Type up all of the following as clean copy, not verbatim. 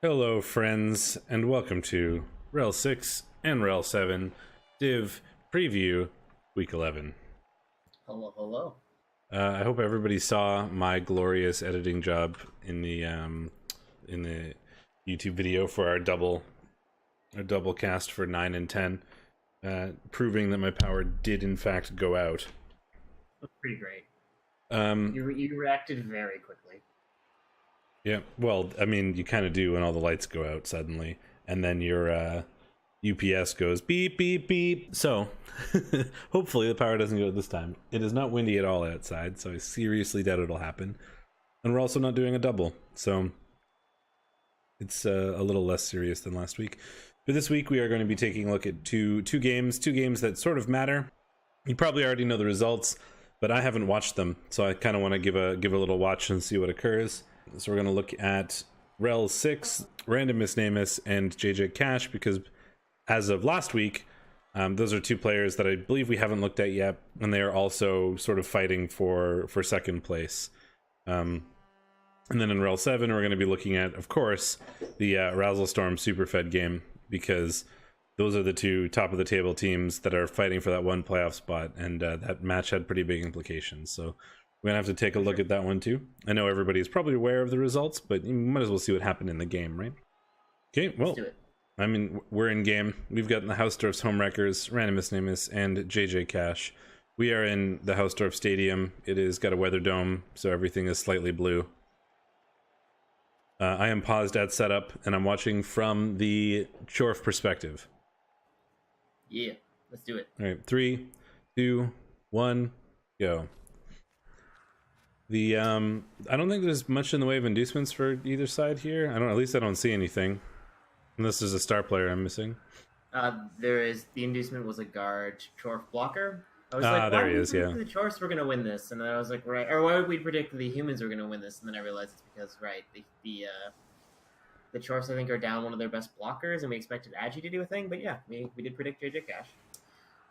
Hello friends, and welcome to REL 6 and REL 7 Div Preview Week 11. Hello, hello. I hope everybody saw my glorious editing job in the YouTube video for our double cast for 9 and 10, proving that my power did in fact go out. That's pretty great. You reacted very quickly. Yeah, well, I mean, you kind of do when all the lights go out suddenly, and then your UPS goes beep, beep, beep. So, hopefully the power doesn't go this time. It is not windy at all outside, so I seriously doubt it'll happen. And we're also not doing a double, so it's a little less serious than last week. But this week we are going to be taking a look at two games that sort of matter. You probably already know the results, but I haven't watched them, so I kind of want to give a little watch and see what occurs. So we're going to look at REL 6, Random Misnamus, and JJ Cash, because as of last week, those are two players that I believe we haven't looked at yet, and they are also sort of fighting for second place. And then in REL 7, we're going to be looking at, of course, the Razzlestorm Superfed game, because those are the two top-of-the-table teams that are fighting for that one playoff spot, and that match had pretty big implications, so we're gonna have to take a look at that one too. I know everybody's probably aware of the results, but you might as well see what happened in the game, right? Okay, well, Let's do it. I mean, we're in game. We've got the Hausdorfs, Homewreckers, Random Misnamus, and JJ Cash. We are in the Hausdorf Stadium. It has got a weather dome, so everything is slightly blue. I am paused at setup, and I'm watching from the Chorf perspective. Yeah, let's do it. All right, 3, 2, 1, go. The I don't think there's much in the way of inducements for either side here. At least I don't see anything. Unless there's a star player I'm missing. There is, the inducement was a guard Chorf blocker. I was there he is, yeah. The Chorfs were gonna win this, and then I was like, right, or why would we predict the humans were gonna win this? And then I realized it's because, right, the Chorfs I think are down one of their best blockers, and we expected Agi to do a thing, but yeah, we did predict JJ Cash.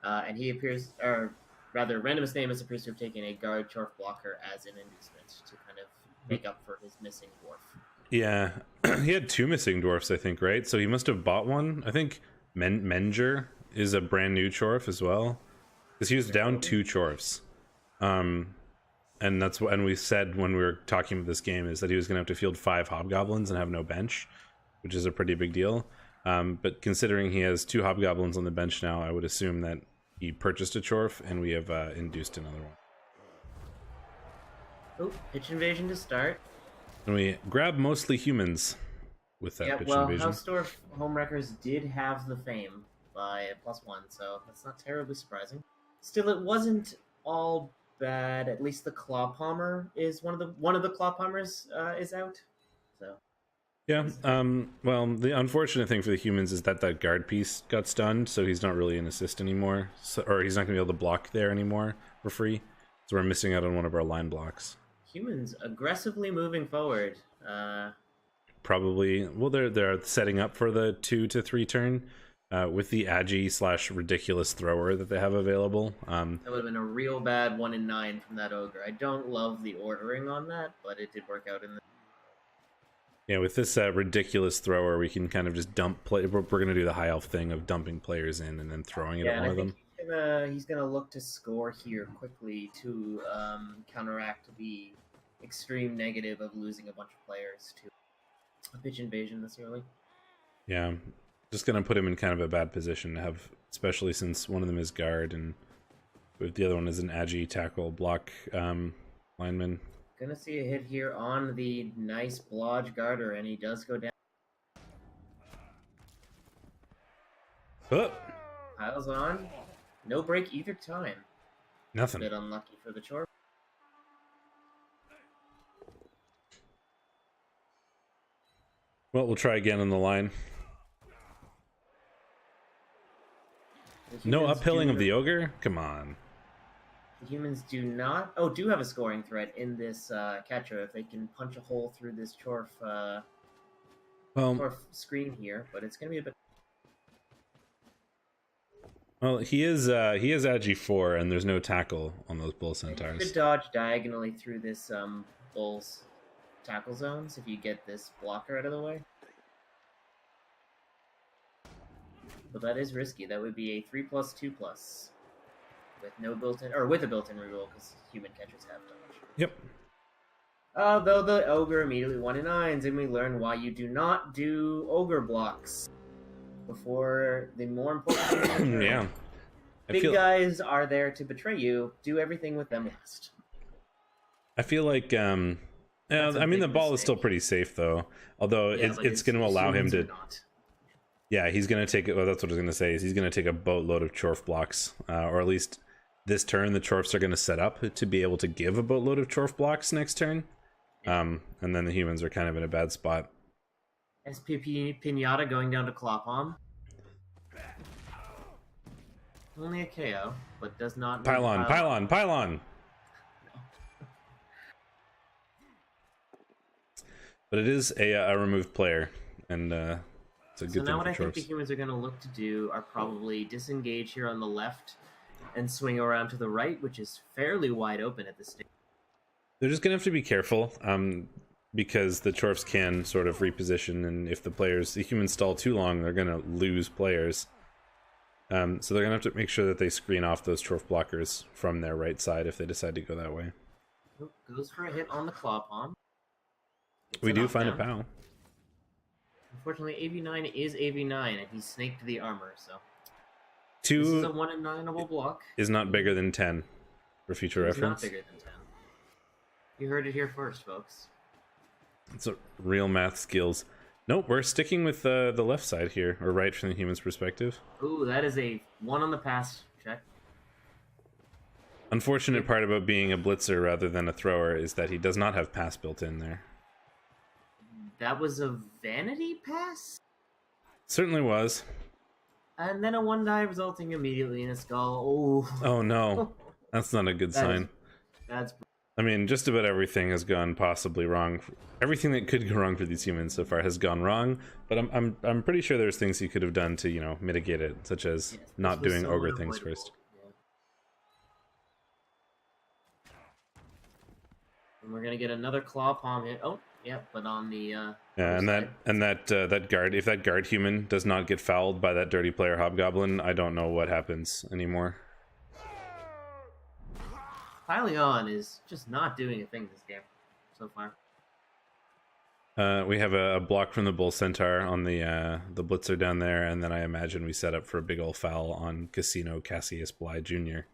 And he appears, or rather, Random Misnamus appears to have taken a guard Chorf blocker as an inducement to kind of make up for his missing dwarf. Yeah, he had 2 missing dwarfs, I think, right? So he must have bought one. I think Menger is a brand new Chorf as well, because he was down 2 Chorfs. And that's what, and we said when we were talking about this game is that he was going to have to field 5 hobgoblins and have no bench, which is a pretty big deal. But considering he has 2 hobgoblins on the bench now, I would assume that he purchased a Chorf, and we have induced another one. Oh, pitch invasion to start. And we grab mostly humans with that pitch invasion. Hausdorf Homewreckers did have the fame by +1, so that's not terribly surprising. Still, it wasn't all bad. At least the Clawpalmer is one of the Clawpalmers is out. So yeah. Well, the unfortunate thing for the humans is that guard piece got stunned, so he's not really an assist anymore, or he's not going to be able to block there anymore for free. So we're missing out on one of our line blocks. Humans aggressively moving forward. Probably, well, they're setting up for the 2 to 3 turn with the Agi / ridiculous thrower that they have available. That would have been a real bad 1 in 9 from that ogre. I don't love the ordering on that, but it did work out in the. Yeah, with this ridiculous thrower, we can kind of just dump play. We're going to do the high elf thing of dumping players in and then throwing it at one of them. He's gonna look to score here quickly to counteract the extreme negative of losing a bunch of players to a pitch invasion this early. Yeah, just gonna put him in kind of a bad position to have, especially since one of them is guard and the other one is an Agi tackle block lineman. Gonna see a hit here on the nice Blodge Garter, and he does go down. Oh. Piles on. No break either time. Nothing. A bit unlucky for the Chorf. Well, we'll try again on the line. No uphilling of the ogre? Come on. The humans do not... do have a scoring threat in this catcher if they can punch a hole through this Chorf, Chorf screen here, but it's going to be a bit... Well, he is Agi 4, and there's no tackle on those bull centaurs. You could dodge diagonally through this bull's tackle zones if you get this blocker out of the way. but that is risky. That would be a 3+2+, with no built-in, or with a built-in reroll, because human catchers have dodge. Yep. Though the ogre immediately 1 in 9s, and we learn why you do not do ogre blocks before the more important thing. Yeah. Big guys are there to betray you. Do everything with them last. I feel like, I mean, the ball is still pretty safe, though. Although it's going to allow him to... Yeah, he's going to take... Well, that's what I was going to say. Is he's going to take a boatload of Chorf blocks. Or at least this turn, the Chorfs are going to set up to be able to give a boatload of Chorf blocks next turn. And then the humans are kind of in a bad spot. SPP Pinata going down to Clopom. Only a KO, but does not... Pylon! But it is a removed player, and it's a good thing. So now what for I think Chorfs. the humans are going to look to do are probably disengage here on the left and swing around to the right, which is fairly wide open at this stage. They're just gonna have to be careful, because the Chorfs can sort of reposition, and if the humans stall too long, they're gonna lose players. So they're gonna have to make sure that they screen off those Chorf blockers from their right side if they decide to go that way. Goes for a hit on the Clopom. We do find a POW. Unfortunately, AV9 is AV9, and he's snaked the armor, so... 2 this is a 1 in 9-able block. Is not bigger than 10, for future reference. Not bigger than 10. You heard it here first, folks. It's a real math skills. Nope, we're sticking with the left side here, or right from the human's perspective. Ooh, that is a 1 on the pass check. Unfortunate part about being a blitzer rather than a thrower is that he does not have pass built in there. That was a vanity pass? Certainly was. And then a 1 die resulting immediately in a skull. Oh no, that's not a good sign. That's... I mean, just about everything has gone possibly wrong. Everything that could go wrong for these humans so far has gone wrong. But I'm pretty sure there's things you could have done to mitigate it, such as not doing ogre things first. Yeah. And we're gonna get another claw palm hit. Oh, yep, but on the yeah, and that guard, if that guard human does not get fouled by that dirty player hobgoblin, I don't know what happens anymore. Piling on is just not doing a thing this game so far. We have a block from the Bull Centaur on the blitzer down there, and then I imagine we set up for a big old foul on Casino Cassius Bly Jr.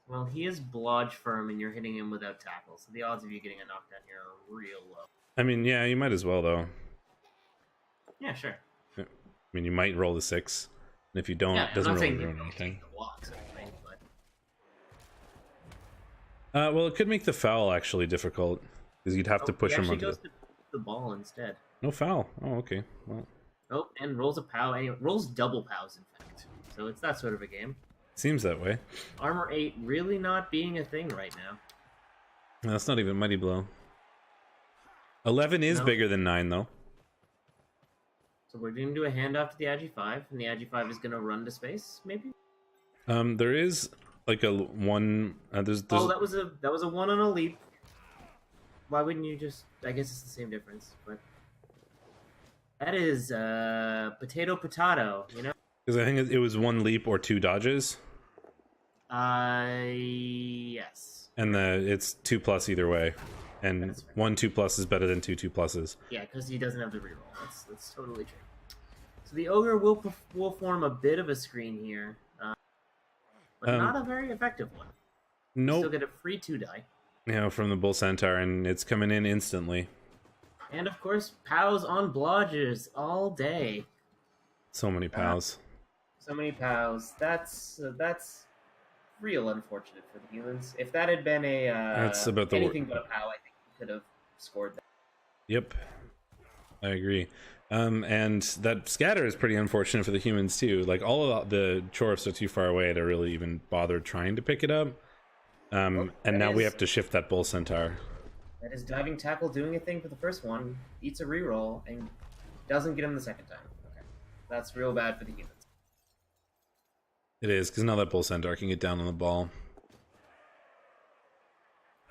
Well, he is blodge firm, and you're hitting him without tackle, so the odds of you getting a knockdown here are real low. I mean, yeah, you might as well, though. Yeah, sure. I mean, you might roll the 6, and if you don't, it doesn't really ruin anything. Well, it could make the foul actually difficult, because you'd have to push him onto the ball instead. No foul. Oh, okay. Well. Oh, and rolls a POW. And rolls double POWs, in fact. So it's that sort of a game. Seems that way. Armor 8 really not being a thing right now. No, that's not even Mighty Blow. 11 is bigger than 9, though. So we're going to do a handoff to the Agi 5, and the Agi 5 is going to run to space, maybe? There is like a 1. There's Oh, that was a 1 on a leap. Why wouldn't you just... I guess it's the same difference, but... That is, potato, you know? Because I think it was 1 leap or 2 dodges. Yes. And it's 2+ either way. And 1 2+ is better than 2 2+. Yeah, because he doesn't have the reroll. That's totally true. So the ogre will form a bit of a screen here. But not a very effective one. Nope. Still get a free 2 die. From the Bull Centaur, and it's coming in instantly. And of course, POWs on blodgers all day. So many POWs. So many POWs. That's real unfortunate for the humans. If that had been that's about the anything but a POW, I think we could have scored that. Yep, I agree. And that scatter is pretty unfortunate for the humans too. Like all of the Chorfs are too far away to really even bother trying to pick it up. And now we have to shift that Bull Centaur. That is diving tackle doing a thing for the first one, eats a reroll, and doesn't get him the second time. Okay, that's real bad for the humans. It is, because now that Bull Centaur can get down on the ball.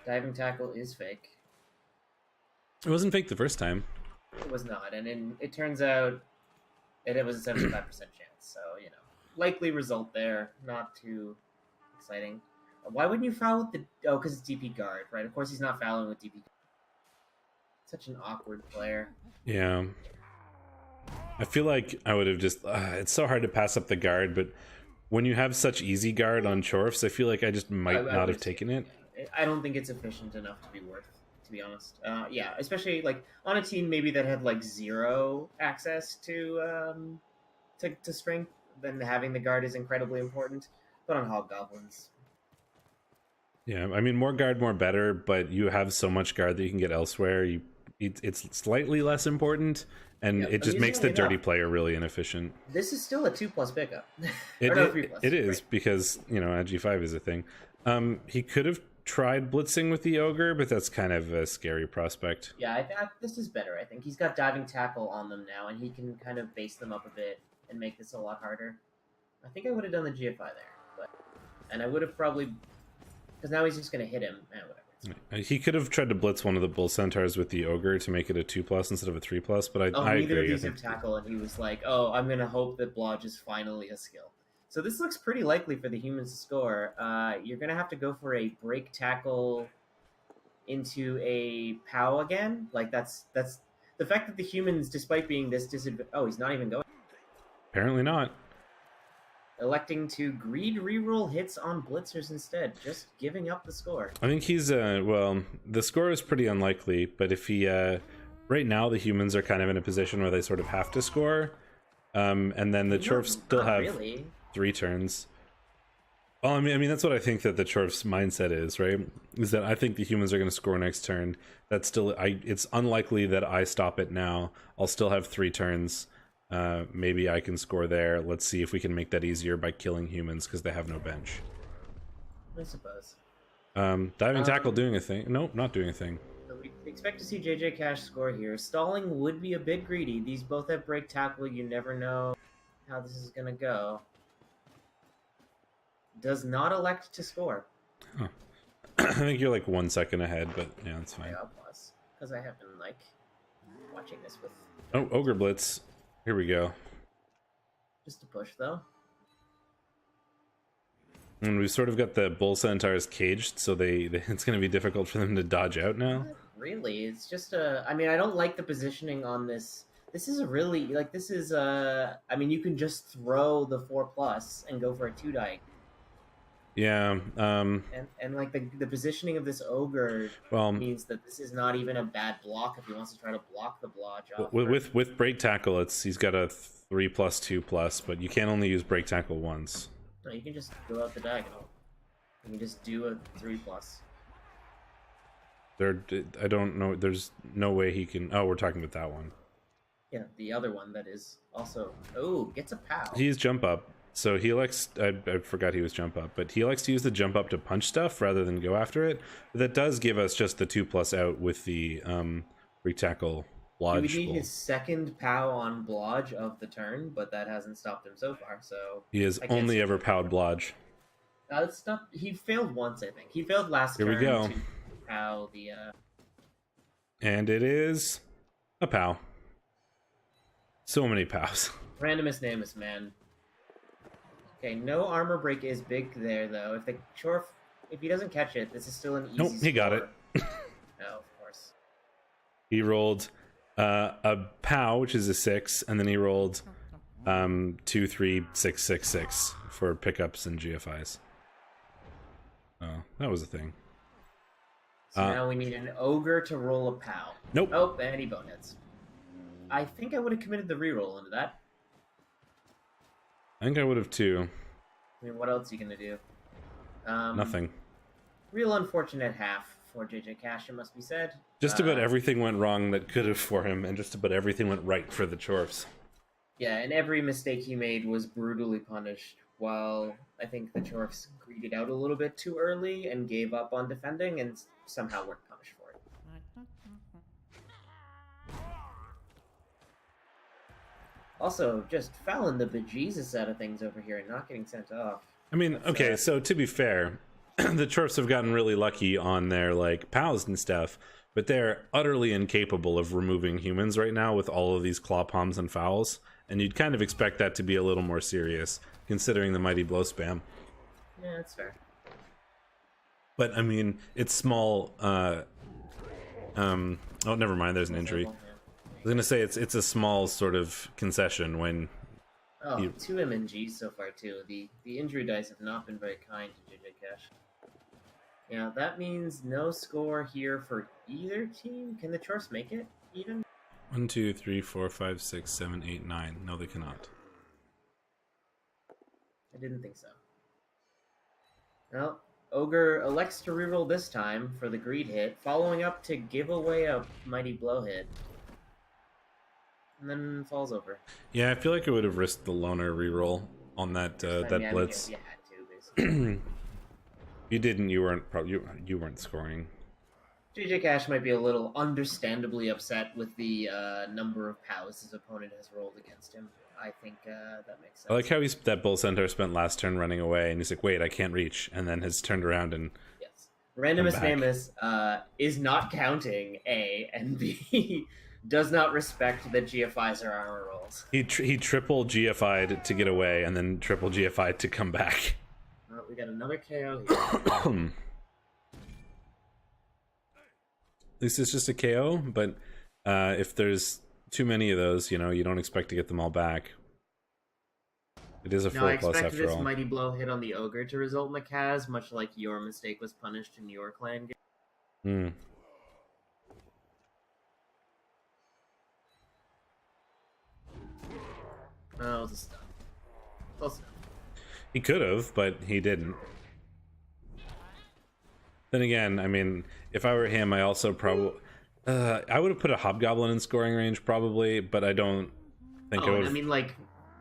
Diving tackle is fake. It wasn't fake the first time. It was not, and it turns out It was a 75% chance, so, you know. Likely result there, not too exciting. Why wouldn't you foul with the... Oh, because it's DP guard, right? Of course he's not fouling with DP guard. Such an awkward player. Yeah. I feel like I would have just... it's so hard to pass up the guard, but when you have such easy guard on Chorfs, I feel like I just might not have taken it. I don't think it's efficient enough to be worth, to be honest. Yeah, especially like on a team maybe that had like 0 access to strength, then having the guard is incredibly important. But on Hobgoblins... Yeah, I mean, more guard, more better, but you have so much guard that you can get elsewhere. It's slightly less important, and it just makes the dirty player really inefficient. This is still a 2+ pickup. It is, because, you know, G5 is a thing. He could have tried blitzing with the ogre, but that's kind of a scary prospect. Yeah, I think this is better. I think he's got diving tackle on them now, and he can kind of base them up a bit and make this a lot harder. I think I would have done the GFI there, and I would have probably... Because now he's just going to hit him. Whatever. He could have tried to blitz one of the bull centaurs with the ogre to make it a 2+ instead of a 3+, but I agree. Neither of these have tackle, and he was like, oh, I'm going to hope that Blodge is finally a skill. So this looks pretty likely for the humans to score. You're going to have to go for a break tackle into a POW again. Like, that's the fact that the humans, despite being this disadvantage... Oh, he's not even going. Apparently not. Electing to greed reroll hits on blitzers instead, just giving up the score. I think he's well, the score is pretty unlikely, but if he right now the humans are kind of in a position where they sort of have to score, and then the Chorfs still have 3 turns. Well, I mean that's what I think that the Chorfs mindset is, right? Is that I think the humans are going to score next turn. That's still it's unlikely that I stop it now. I'll still have 3 turns. Maybe I can score there. Let's see if we can make that easier by killing humans because they have no bench. I suppose. Diving tackle doing a thing. Nope, not doing a thing. So we expect to see JJ Cash score here. Stalling would be a bit greedy. These both have break tackle. You never know how this is going to go. Does not elect to score. Huh. I think you're like 1 second ahead, but yeah, that's fine. Yeah, because I have been like watching this with... Oh, Ogre Blitz. Here we go. Just a push, though. And we've sort of got the bull centaurs caged, so it's going to be difficult for them to dodge out now. Not really, it's just a... I mean, I don't like the positioning on this. This is a really... Like, this is a... I mean, you can just throw the 4+ and go for a 2-die. Yeah. And like, the positioning of this ogre means that this is not even a bad block if he wants to try to block the blodge off. With break tackle, he's got a 3+, 2+, but you can only use break tackle once. No, you can just go out the diagonal. You can just do a 3+. I don't know. There's no way he can... Oh, we're talking about that one. Yeah, the other one that is also... Oh, gets a POW. He's jump up. So he likes... I forgot he was jump up, but he likes to use the jump up to punch stuff rather than go after it. But that does give us just the 2+ out with the break tackle blodge. He would need his second POW on blodge of the turn, but that hasn't stopped him so far, so... He has only ever POW'd blodge. It's not... He failed once, I think. He failed last turn. Here we go. To POW the... And it is a POW. So many POWs. Randomus Namus, man. Okay, no armor break is big there, though. If the Chorf... If he doesn't catch it, this is still an easy Nope, he got it. Oh, of course. He rolled a POW, which is a 6, and then he rolled 2, 3, 6, 6, 6 for pickups and GFIs. Oh, that was a thing. So now we need an ogre to roll a POW. Nope. Oh, and he boneheads. I think I would have committed the reroll into that. I think I would have too. I mean, what else are you going to do? Nothing. Real unfortunate half for JJ Cash, it must be said. Just about everything went wrong that could have for him, and just about everything went right for the Chorfs. Yeah, and every mistake he made was brutally punished, while I think the Chorfs greeded out a little bit too early and gave up on defending and somehow weren't punished for it. Also, just fouling the bejesus out of things over here and not getting sent off. I mean, okay, so to be fair, the Chorfs have gotten really lucky on their, like, POWs and stuff, but they're utterly incapable of removing humans right now with all of these claw palms and fouls, and you'd kind of expect that to be a little more serious, considering the mighty blow spam. Yeah, that's fair. But, I mean, it's small, oh, never mind, there's an injury. I was gonna say it's a small sort of concession when... Oh, 2 MNGs so far, too. The injury dice have not been very kind to JJ Cash. Yeah, that means no score here for either team. Can the Chorfs make it, even? 1, 2, 3, 4, 5, 6, 7, 8, 9. No, they cannot. I didn't think so. Well, Ogre elects to reroll this time for the greed hit, following up to give away a mighty blow hit. And then falls over. Yeah, I feel like I would have risked the loner reroll on that that blitz. You had to, basically. You didn't. You weren't. You weren't scoring. JJ Cash might be a little understandably upset with the number of POWs his opponent has rolled against him. I think that makes sense. I like how that Bull Centaur spent last turn running away, and he's like, "Wait, I can't reach," and then has turned around and. Yes. Randomous Namus is not counting A, and B does not respect that GFIs are armor rolls. He triple GFI'd to get away, and then triple GFI'd to come back. Well, we got another KO here. At least it's just a KO, but if there's too many of those, you know, you don't expect to get them all back. It is a 4+ I after expect this all. mighty blow hit on the Ogre to result in the Kaz, much like your mistake was punished in your clan game. Hmm. Oh, it was a stun. Close enough. He could have, but he didn't. Then again, I mean, if I were him, I also probably... I would have put a Hobgoblin in scoring range, probably, but I don't think I would. I mean, like,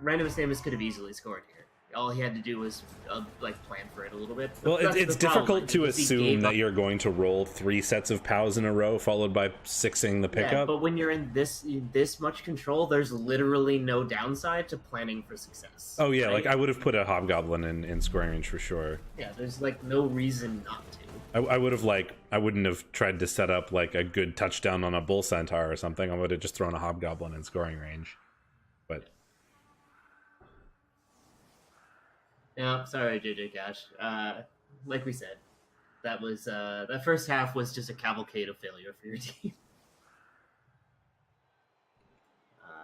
Randomous Namus could have easily scored here. All he had to do was, like, plan for it a little bit. Well, it's difficult to assume that you're going to roll 3 sets of POWs in a row, followed by 6ing the pickup. Yeah, but when you're in this much control, there's literally no downside to planning for success. Oh, yeah, right? like, I would have put a Hobgoblin in scoring range for sure. Yeah, there's, like, no reason not to. I would have, like, I wouldn't have tried to set up, like, a good touchdown on a Bull Centaur or something. I would have just thrown a Hobgoblin in scoring range. But... Yeah, sorry, JJ Cash. Like we said, that was that first half was just a cavalcade of failure for your team.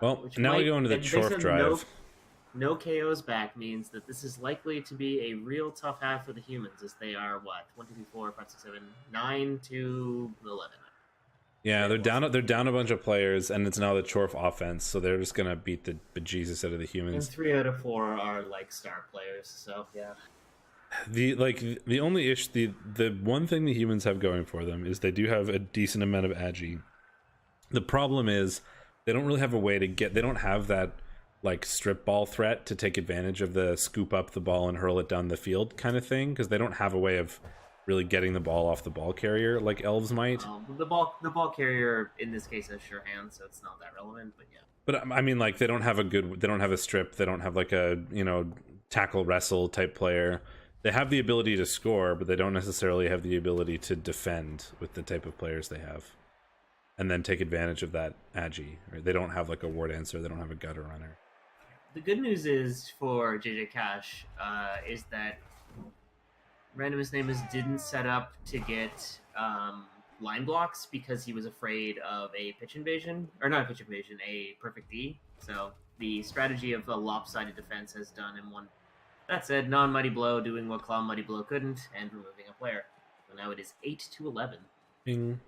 Well, now we go into the Chorf drive. No KOs back means that this is likely to be a real tough half for the humans, as they are, what, 1, 2, 3, 4, 5, 6, 7, 9 to 11. Yeah, they're down a bunch of players, and it's now the Chorf offense, so they're just gonna beat the bejesus out of the humans. And 3 out of 4 are, like, star players, so, yeah. The only issue, the one thing the humans have going for them is they do have a decent amount of agi. The problem is they don't really have a way to they don't have that, like, strip ball threat to take advantage of the scoop up the ball and hurl it down the field kind of thing, because they don't have a way of really getting the ball off the ball carrier like elves might. The ball carrier in this case has sure hands, so it's not that relevant, but yeah. But I mean, like, they don't have a strip, they don't have like a, you know, tackle wrestle type player. They have the ability to score, but they don't necessarily have the ability to defend with the type of players they have, and then take advantage of that agi. Right? They don't have like a ward answer, they don't have a gutter runner. The good news is for JJ Cash is that Randomous Namus didn't set up to get line blocks because he was afraid of a pitch invasion, or not a pitch invasion, a perfect D. So the strategy of a lopsided defense has done him one. That said, non-Mighty Blow doing what Claw Mighty Blow couldn't, and removing a player. So now it is 8 to 11. Bing.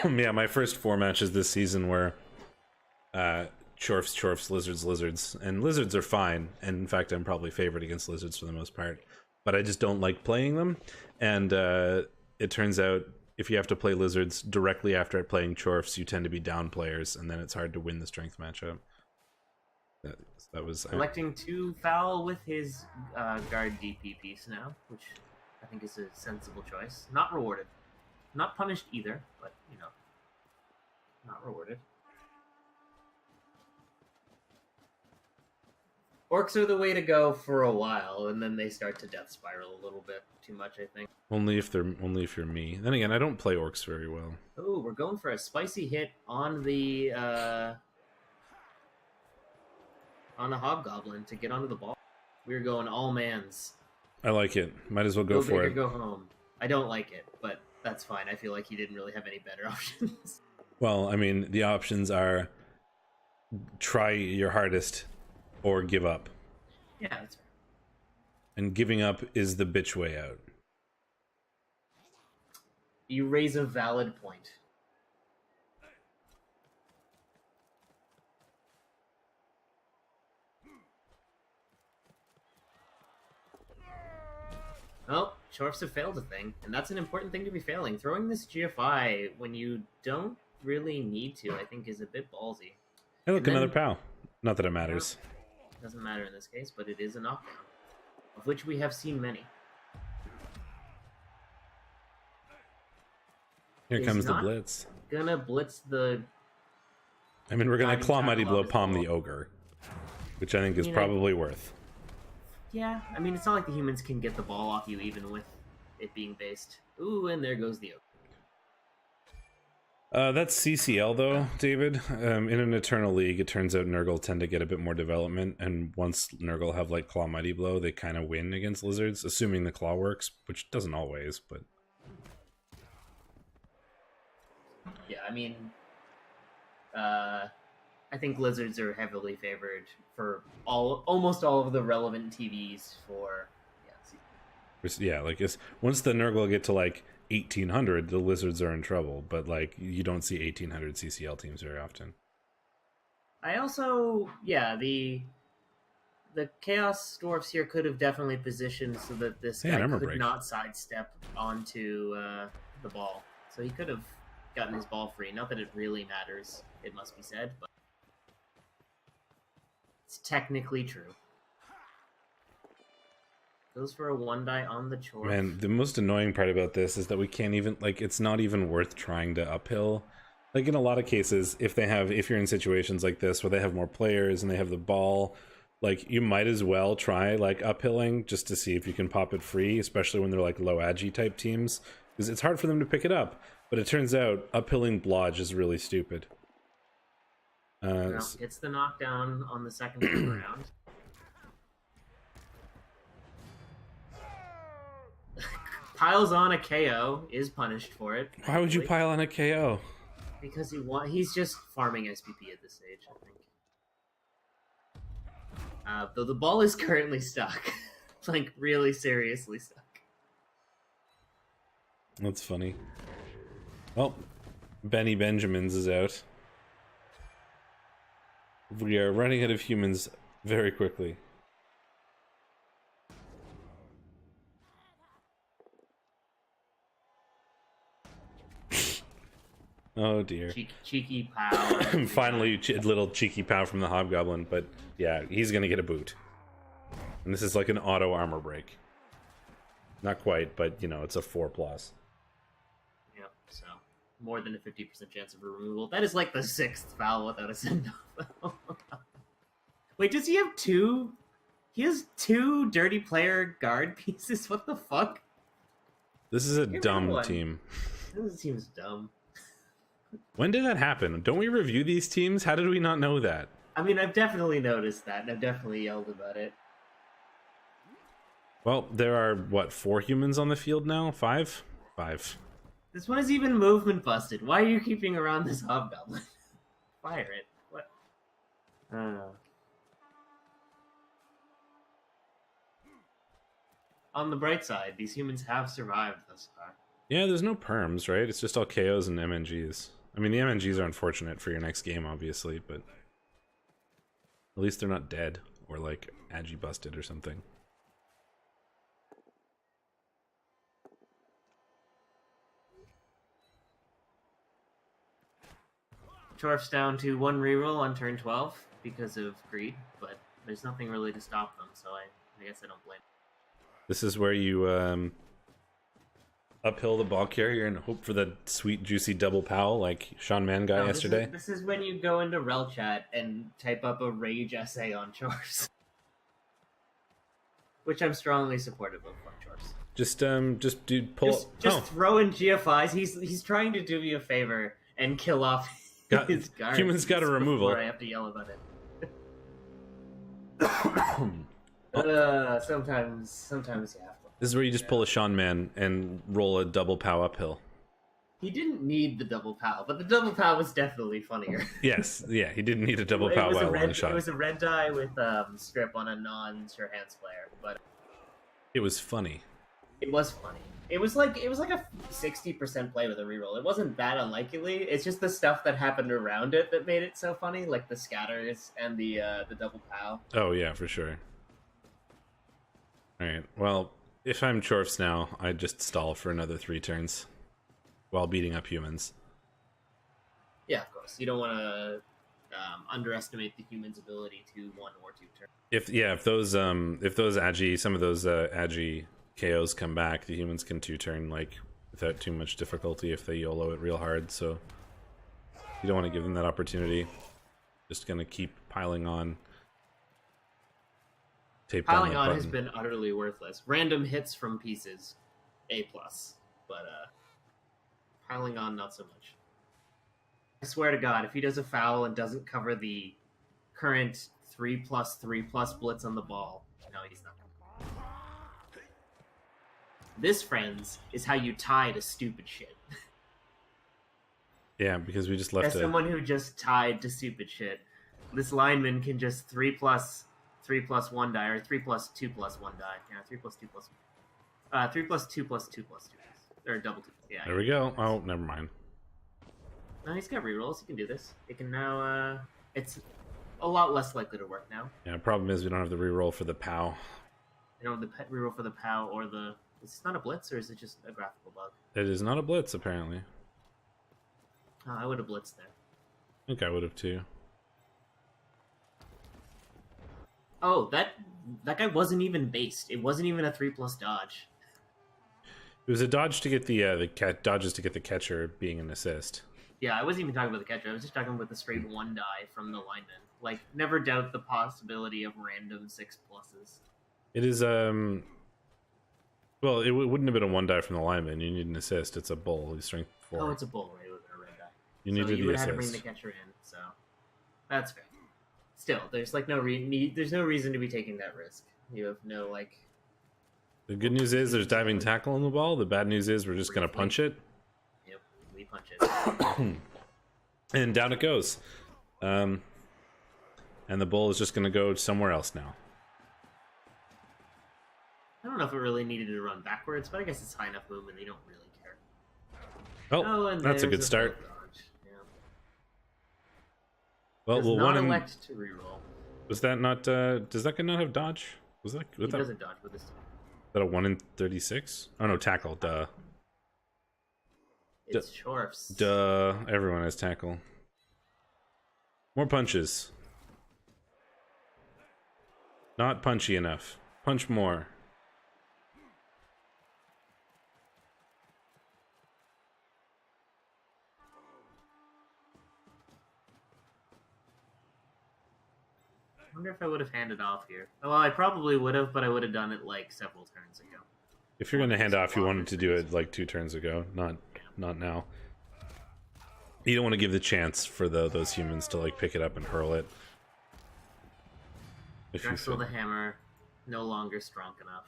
Yeah, my first 4 matches this season were Chorfs, Lizards, and Lizards are fine, and in fact I'm probably favored against Lizards for the most part, but I just don't like playing them, and it turns out if you have to play Lizards directly after playing Chorfs, you tend to be down players, and then it's hard to win the strength matchup. That was... Electing to foul with his guard DP piece now, which I think is a sensible choice. Not rewarded. Not punished either, but, you know, not rewarded. Orcs are the way to go for a while, and then they start to death spiral a little bit too much, I think. Only if you're me. Then again, I don't play orcs very well. Oh, we're going for a spicy hit on the hobgoblin to get onto the ball. We're going all mans. I like it. Might as well go for it. Go home. I don't like it, but that's fine. I feel like he didn't really have any better options. Well, I mean, the options are try your hardest or give up. Yeah, that's fair. And giving up is the bitch way out. You raise a valid point. Well, Chorfs have failed a thing, and that's an important thing to be failing. Throwing this GFI when you don't really need to, I think, is a bit ballsy. Hey, look, another POW. Not that it matters. Doesn't matter in this case, but it is a knockdown, of which we have seen many. Here comes the blitz. Gonna blitz the... I mean, we're gonna Claw Mighty Blow Palm the Ogre, which I think is probably worth. Yeah, I mean, it's not like the humans can get the ball off you even with it being based. Ooh, and there goes the Ogre. That's CCL though, David. In an Eternal League, it turns out Nurgle tend to get a bit more development, and once Nurgle have like Claw Mighty Blow, they kind of win against lizards, assuming the claw works, which doesn't always, but... Yeah, I mean, I think lizards are heavily favored for almost all of the relevant TVs for yeah, like once the Nurgle get to like 1800, the lizards are in trouble, but like you don't see 1800 CCL teams very often. I also, yeah, the Chaos Dwarfs here could have definitely positioned so that this guy could not sidestep onto the ball, so he could have gotten his ball free. Not that it really matters, it must be said, but it's technically true. Goes for a 1-die on the Chorf. Man, the most annoying part about this is that we can't even, like, it's not even worth trying to uphill. Like, in a lot of cases, if you're in situations like this where they have more players and they have the ball, like, you might as well try, like, uphilling just to see if you can pop it free, especially when they're, like, low agi type teams. Because it's hard for them to pick it up. But it turns out uphilling blodge is really stupid. Gets the knockdown on the second round. Piles on a KO, is punished for it. Why would you pile on a KO? Because he's just farming SPP at this stage, I think. Though the ball is currently stuck. Like, really seriously stuck. That's funny. Well, Benny Benjamins is out. We are running out of humans very quickly. Oh dear. Cheeky pow. Finally, little cheeky pow from the Hobgoblin, but yeah, he's gonna get a boot. And this is like an auto armor break. Not quite, but you know, it's a 4+. Yep, so more than a 50% chance of a removal. That is like the 6th foul without a send-off. Wait, does he have 2? He has 2 dirty player guard pieces? What the fuck? This is a dumb team. This team's dumb. When did that happen? Don't we review these teams? How did we not know that? I mean, I've definitely noticed that, and I've definitely yelled about it. Well, there are, what, 4 humans on the field now? 5? 5. This one is even movement busted. Why are you keeping around this Hobgoblin? Fire it. What? On the bright side, these humans have survived thus far. Yeah, there's no perms, right? It's just all KOs and MNGs. I mean, the MNGs are unfortunate for your next game, obviously, but at least they're not dead or, like, agi busted or something. Chorf's down to 1 reroll on turn 12 because of greed, but there's nothing really to stop them, so I guess I don't blame them. This is where you uphill the ball carrier and hope for the sweet, juicy double pow like Sean Mann got yesterday. This is when you go into REL chat and type up a rage essay on Chorfs. which I'm strongly supportive of. Fuck Chorfs. Just dude, pull. Just throw in GFIs. He's trying to do me a favor and kill off his guards. Humans got a removal. I have to yell about it. Sometimes you have to. This is where you just pull a Sean Man and roll a double pow uphill. He didn't need the double pow, but the double pow was definitely funnier. Yes, yeah, he didn't need a double pow while long shot. It was a red die with strip on a non-sure hands player, but it was funny. It was funny. It was like a 60% play with a reroll. It wasn't that unlikely. It's just the stuff that happened around it that made it so funny, like the scatters and the double pow. Oh yeah, for sure. All right. Well, if I'm Chorfs now, I'd just stall for another 3 turns while beating up humans. Yeah, of course. You don't want to underestimate the human's ability to 1 or 2 turns. If those agi, some of those agi KOs come back, the humans can 2-turn like without too much difficulty if they YOLO it real hard. So you don't want to give them that opportunity. Just gonna keep piling on. Piling on has been utterly worthless. Random hits from pieces, A+, but piling on not so much. I swear to God, if he does a foul and doesn't cover the current 3+3+ blitz on the ball, no, he's not. This, friends, is how you tie to stupid shit. Yeah, because we just left. As someone who just tied to stupid shit, this lineman can just 3+1 die, or 3+2+1 die. Yeah, 3+2+2+2, or double 2. Yeah. There we go. Oh, never mind. No, he's got rerolls. He can do this. It can now. It's a lot less likely to work now. Yeah. Problem is we don't have the reroll for the POW. We don't have the reroll for the POW or the. Is this not a blitz or is it just a graphical bug? It is not a blitz, apparently. Oh, I would have blitzed there. I think I would have too. Oh, that guy wasn't even based. It wasn't even a 3+ dodge. It was a dodge to get the dodges to get the catcher being an assist. Yeah, I wasn't even talking about the catcher. I was just talking about the straight 1 die from the lineman. Like, never doubt the possibility of random 6+. It is well, it wouldn't have been a 1 die from the lineman. You need an assist. It's a bull. He's strength 4. Oh, it's a bull, right? It was a red die. You needed you the would assist. have had to bring the catcher in, so that's fair. Still, there's like there's no reason to be taking that risk. You have no like. The good news is there's diving tackle on the ball. The bad news is we're just gonna punch it. Yep, we punch it. And down it goes. And the bull is just gonna go somewhere else now. I don't know if it really needed to run backwards, but I guess it's high enough movement they don't really care. Oh, and that's a good start. Yeah. Well, we'll not elect to reroll. Was that not? Does that guy not have dodge? Was that? He doesn't dodge with this time. Is that a 1 in 36? Oh no, tackle. Duh. It's Chorfs. Duh. Everyone has tackle. More punches. Not punchy enough. Punch more. I wonder if I would have handed off here. Well, I probably would have, but I would have done it like several turns ago. If you're going to hand off, you wanted to do it like 2 turns ago, not now. You don't want to give the chance for those humans to like pick it up and hurl it. If you Drexel the hammer, no longer strong enough.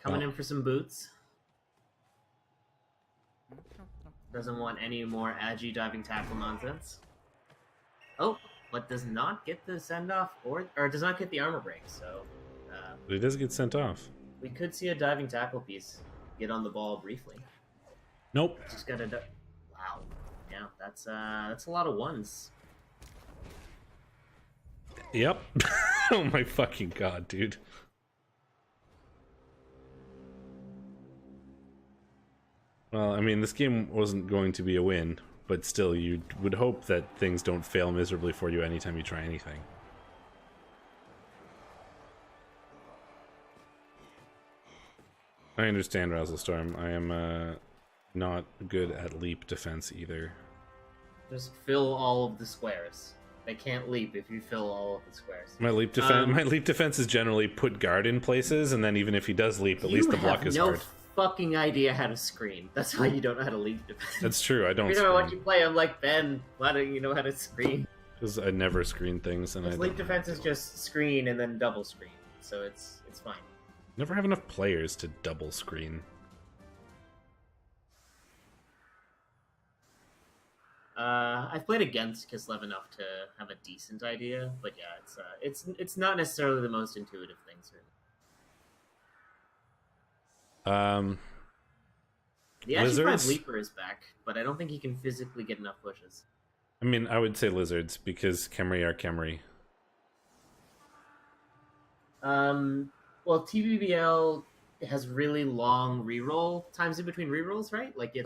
Coming in for some boots. Doesn't want any more agi diving tackle nonsense. Oh, but does not get the send off or does not get the armor break. So, but he does get sent off. We could see a diving tackle piece get on the ball briefly. Nope. Just gotta. Wow. Yeah, that's a lot of ones. Yep. Oh my fucking god, dude. Well, I mean, this game wasn't going to be a win, but still, you would hope that things don't fail miserably for you anytime you try anything. I understand, Razzlestorm. I am not good at leap defense either. Just fill all of the squares. They can't leap if you fill all of the squares. My leap defense is generally put guard in places, and then even if he does leap, at least the block is hard. You have no fucking idea how to screen. That's why you don't know how to leap defense. That's true. I don't. Every time I watch you play, I'm like, Ben, why don't you know how to screen? Because I never screen things, and leap defense is just screen and then double screen, so it's fine. Never have enough players to double screen. I've played against Kislev enough to have a decent idea, but yeah, it's not necessarily the most intuitive things. The Ashy 5 Leaper is back, but I don't think he can physically get enough pushes. I mean, I would say lizards because Khemri are Khemri. Well, TBBL has really long reroll times in between rerolls, right? Like they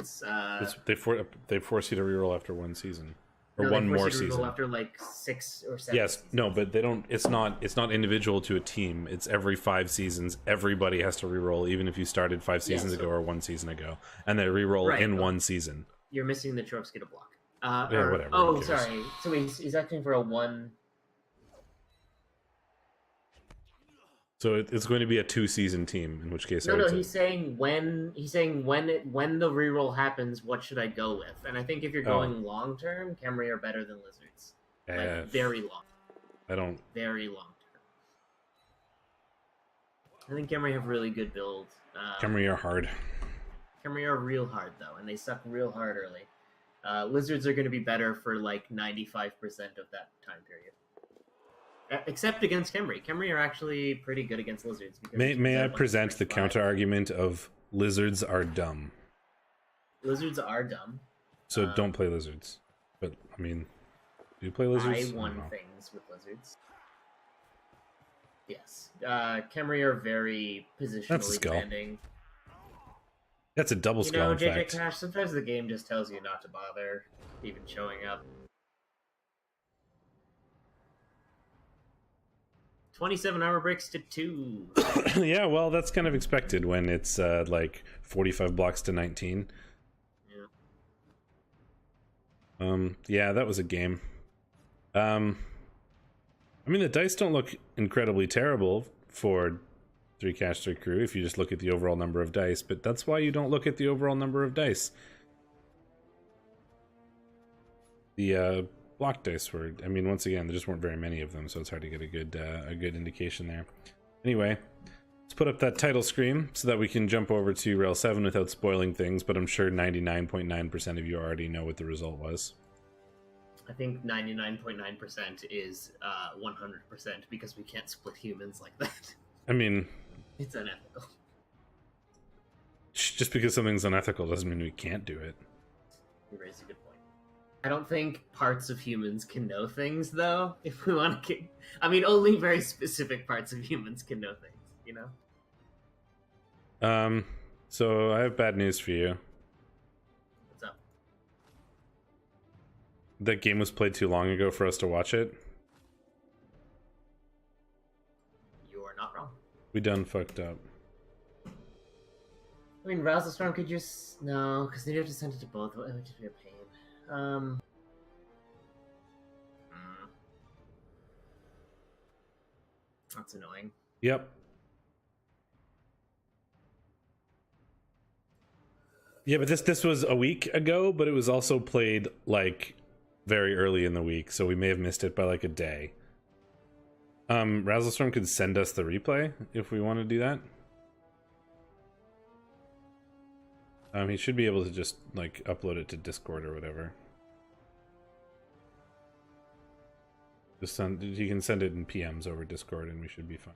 force you to reroll after one season or one more season after like 6 or 7. Yes, seasons. no, but they don't. It's not individual to a team. It's every 5 seasons. Everybody has to reroll, even if you started 5 seasons ago or 1 season ago, and they reroll in one season. You're missing the Chorfs get a block. Whatever. Oh, sorry. So he's acting for a 1. So it's going to be a 2-season team, in which case no. He's saying when the reroll happens, what should I go with? And I think if you're going long term, Khemri are better than lizards. Like, very long. Very long term. I think Khemri have really good build. Khemri are hard. Khemri are real hard though, and they suck real hard early. Lizards are going to be better for like 95% of that time period. Except against Khemri. Khemri are actually pretty good against lizards. May I present the counter argument of lizards are dumb? Lizards are dumb. So don't play lizards. But, I mean, do you play lizards? I won things with lizards. Yes. Khemri are very positionally demanding. That's a double skull, in JJ fact. Cash, sometimes the game just tells you not to bother even showing up. 27 armor breaks to 2. Yeah, well, that's kind of expected when it's like 45 blocks to 19. Yeah. Yeah, that was a game. I mean, the dice don't look incredibly terrible for 3 cash 3 crew if you just look at the overall number of dice, but that's why you don't look at the overall number of dice. The block dice were, I mean, once again, there just weren't very many of them, so it's hard to get a good indication there. Anyway, let's put up that title screen so that we can jump over to REL 7 without spoiling things, but I'm sure 99.9% of you already know what the result was. I think 99.9% is 100% because we can't split humans like that. I mean, it's unethical. Just because something's unethical doesn't mean we can't do it. You raise a good point. I don't think parts of humans can know things, though. If we want to, I mean, only very specific parts of humans can know things. You know. So I have bad news for you. What's up? That game was played too long ago for us to watch it. You are not wrong. We done fucked up. I mean, Rouse the Storm could just no, because then you have to send it to both. It would just be a pain. That's annoying. Yep. Yeah, but this was a week ago, but it was also played like very early in the week, so we may have missed it by like a day. Razzlestorm could send us the replay if we want to do that. He should be able to just like upload it to Discord or whatever. He can send it in PMs over Discord and we should be fine.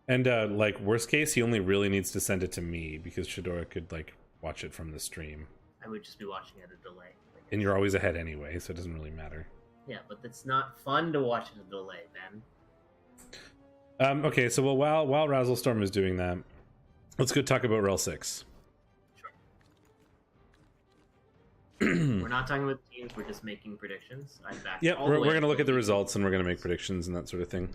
And like worst case, he only really needs to send it to me because Shadorra could like watch it from the stream. I would just be watching at a delay. And you're always ahead anyway, so it doesn't really matter. Yeah, but it's not fun to watch at a delay, man. Okay, so while Razzlestorm is doing that, let's go talk about REL 6. We're not talking about teams, we're just making predictions. Yeah, we're going to look at the results and we're going to make predictions and that sort of thing.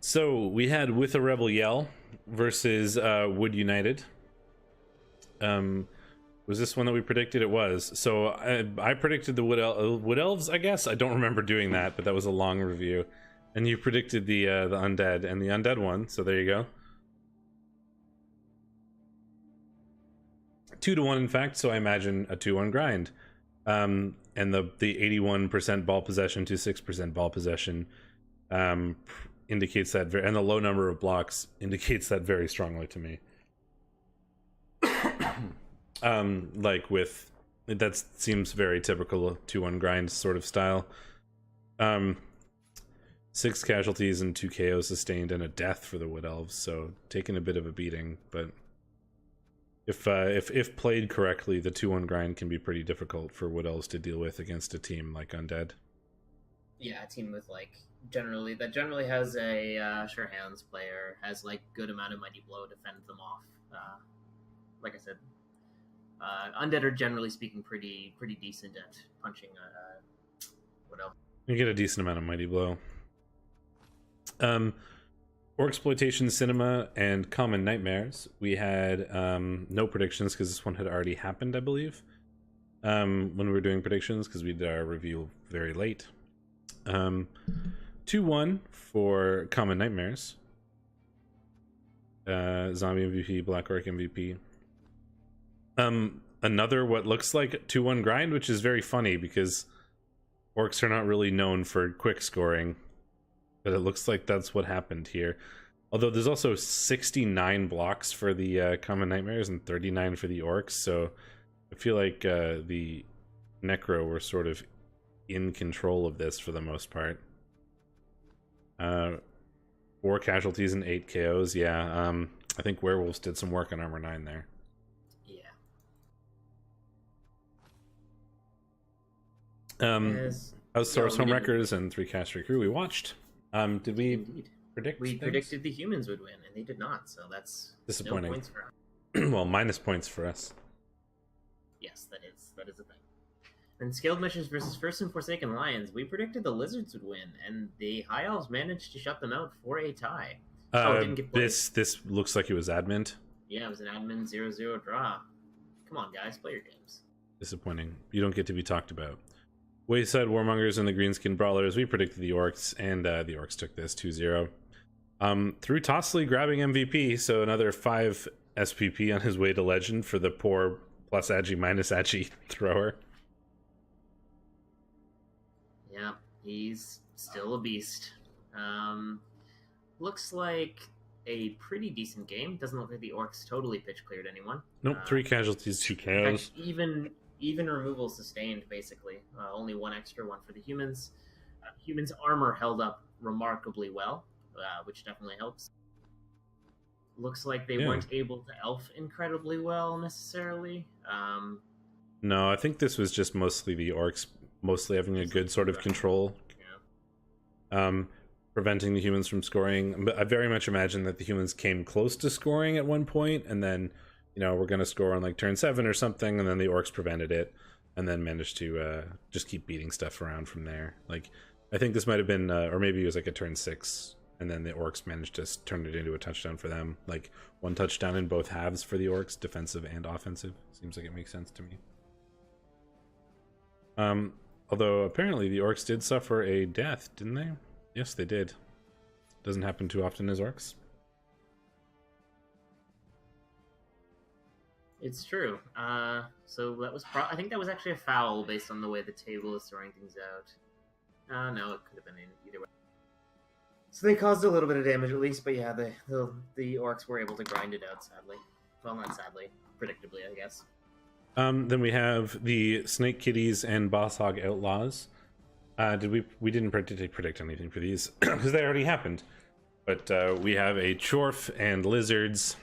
So we had With a Rebel Yell versus Wood United. Was this one that we predicted? It was. So I predicted the Wood Elves, I guess. I don't remember doing that, but that was a long review. And you predicted the Undead, and the Undead won, so there you go. 2-1, in fact, so I imagine a 2-1 grind. And the 81% ball possession to 6% ball possession indicates that, and the low number of blocks indicates that very strongly to me. Like with, that seems very typical 2-1 grind sort of style. 6 casualties and 2 KOs sustained and a death for the Wood Elves, so taking a bit of a beating, but if played correctly, the 2-1 grind can be pretty difficult for Wood Elves to deal with against a team like Undead. Yeah, a team with like generally has a sure hands player, has like good amount of mighty blow to fend them off. Like I said, Undead are generally speaking pretty decent at punching. What else? You get a decent amount of mighty blow. Orcsploitation Cinema and Common Nightmares. We had no predictions because this one had already happened, I believe, when we were doing predictions, because we did our review very late. 2-1 for Common Nightmares. Zombie MVP, Black Orc MVP. Another what looks like 2-1 grind, which is very funny because orcs are not really known for quick scoring, but it looks like that's what happened here. Although there's also 69 blocks for the Common Nightmares and 39 for the orcs, so I feel like the Necro were sort of in control of this for the most part. 4 casualties and 8 KOs, yeah. I think Werewolves did some work on Armor 9 there. Hausdorfs, Homewreckers, and 3 caster crew we watched. Did we predict? We predicted the humans would win, and they did not. So that's disappointing. No points for us. Well, minus points for us. Yes, that is a thing. And Scaled Missions versus First and Forsaken Lions. We predicted the Lizards would win, and the High Elves managed to shut them out for a tie. It didn't get played. This looks like it was admin. Yeah, it was an admin 0-0 draw. Come on, guys, play your games. Disappointing. You don't get to be talked about. Wayside Warmongers and the Greenskin Brawlers, we predicted the Orcs, and the Orcs took this 2-0. Through Tossley grabbing MVP, so another 5 SPP on his way to Legend for the poor plus Agi minus Agi thrower. Yeah, he's still a beast. Looks like a pretty decent game. Doesn't look like the Orcs totally pitch cleared anyone. Nope, 3 casualties, 2 KOs. Even removal sustained, basically. Only 1 extra, 1 for the humans. Humans' armor held up remarkably well, which definitely helps. Looks like they weren't able to elf incredibly well, necessarily. No, I think this was just mostly the Orcs mostly having a good sort of control. Yeah. Preventing the humans from scoring. But I very much imagine that the humans came close to scoring at one point, and then we're going to score on like turn 7 or something, and then the Orcs prevented it, and then managed to just keep beating stuff around from there. Like, I think this might have been, or maybe it was like a turn 6, and then the Orcs managed to turn it into a touchdown for them. Like, 1 touchdown in both halves for the Orcs, defensive and offensive. Seems like it makes sense to me. Although, apparently the Orcs did suffer a death, didn't they? Yes, they did. Doesn't happen too often as Orcs. It's true. So that was I think that was actually a foul based on the way the table is throwing things out. No, it could have been in either way. So they caused a little bit of damage at least, but yeah, the Orcs were able to grind it out, sadly. Well, not sadly, predictably, I guess. Then we have the Snake Kitties and Boss Hog Outlaws. We didn't predict anything for these because they already happened. But we have a Chorf and Lizards,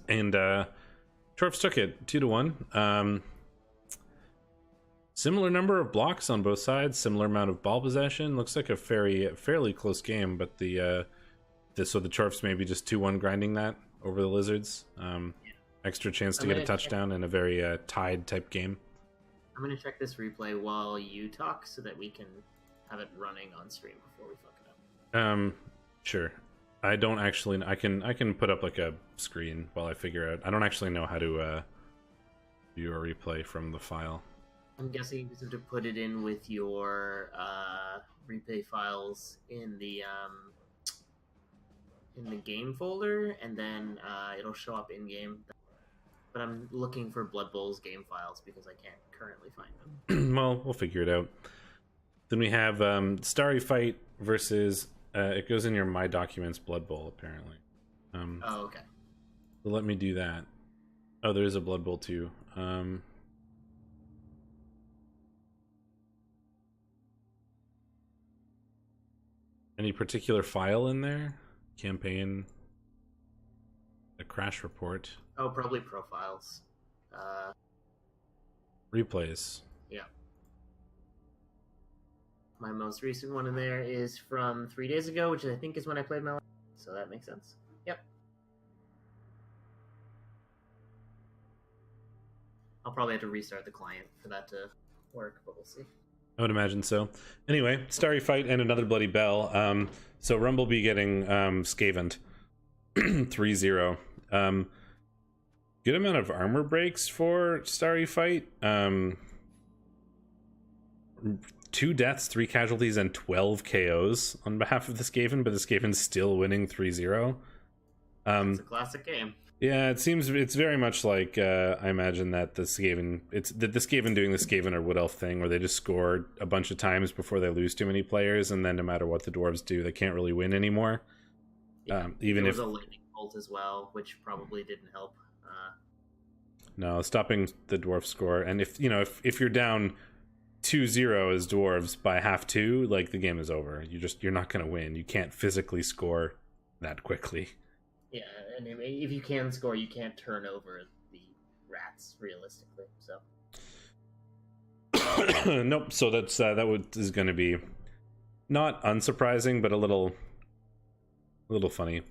and Chorfs took it 2-1. Similar number of blocks on both sides, similar amount of ball possession. Looks like a fairly close game, but so the Chorfs maybe just 2-1 grinding that over the Lizards. Extra chance to get a touchdown in a very tied type game. I'm gonna check this replay while you talk so that we can have it running on stream before we fuck it up. Sure. I don't actually. I can put up like a screen while I figure out. I don't actually know how to your replay from the file. I'm guessing you have to put it in with your replay files in the game folder, and then it'll show up in game. But I'm looking for Blood Bowl's game files because I can't currently find them. Well, we'll figure it out. Then we have Starry Fight versus it goes in your My Documents Blood Bowl apparently. Oh, okay. So let me do that. Oh, there is a Blood Bowl too. Any particular file in there? Campaign, a crash report. Oh, probably profiles. Replays. Yeah. My most recent one in there is from 3 days ago, which I think is when I played my last, so that makes sense. Yep. I'll probably have to restart the client for that to work, but we'll see. I would imagine so. Anyway, Starry Fight and another Bloody Bell. So Rumblebee getting Skavened 3-0. Good amount of armor breaks for Starry Fight. 2 deaths, 3 casualties, and 12 KOs on behalf of the Skaven, but the Skaven's still winning 3-0. It's a classic game. Yeah, it's very much like I imagine that the Skaven doing the Skaven or Wood Elf thing where they just score a bunch of times before they lose too many players, and then no matter what the dwarves do, they can't really win anymore. Yeah, even there if was a lightning bolt as well, which probably didn't help. No, stopping the dwarf score, and if you're down 2-0 as dwarves by half 2, like the game is over. You're not going to win. You can't physically score that quickly. Yeah, and if you can score, you can't turn over the rats realistically. So Nope. So that's is going to be not unsurprising, but a little funny,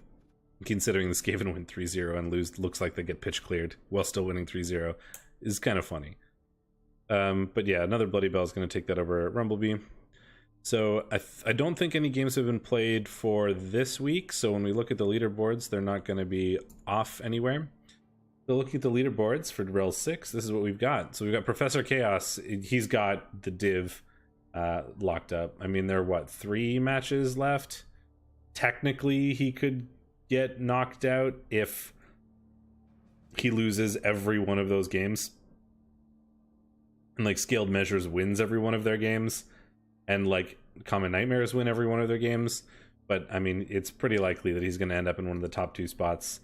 considering the Skaven win 3-0 and looks like they get pitch cleared while still winning 3-0 is kind of funny. But yeah, another Bloody Bell is going to take that over at Rumblebee. So I don't think any games have been played for this week. So when we look at the leaderboards, they're not going to be off anywhere. So looking at the leaderboards for REL 6, this is what we've got. So we've got Professor Chaos. He's got the div locked up. I mean, there are 3 matches left. Technically, he could get knocked out if he loses every one of those games. And like Scaled Measures wins every one of their games, and like Common Nightmares win every one of their games. But I mean, it's pretty likely that he's going to end up in one of the top 2 spots.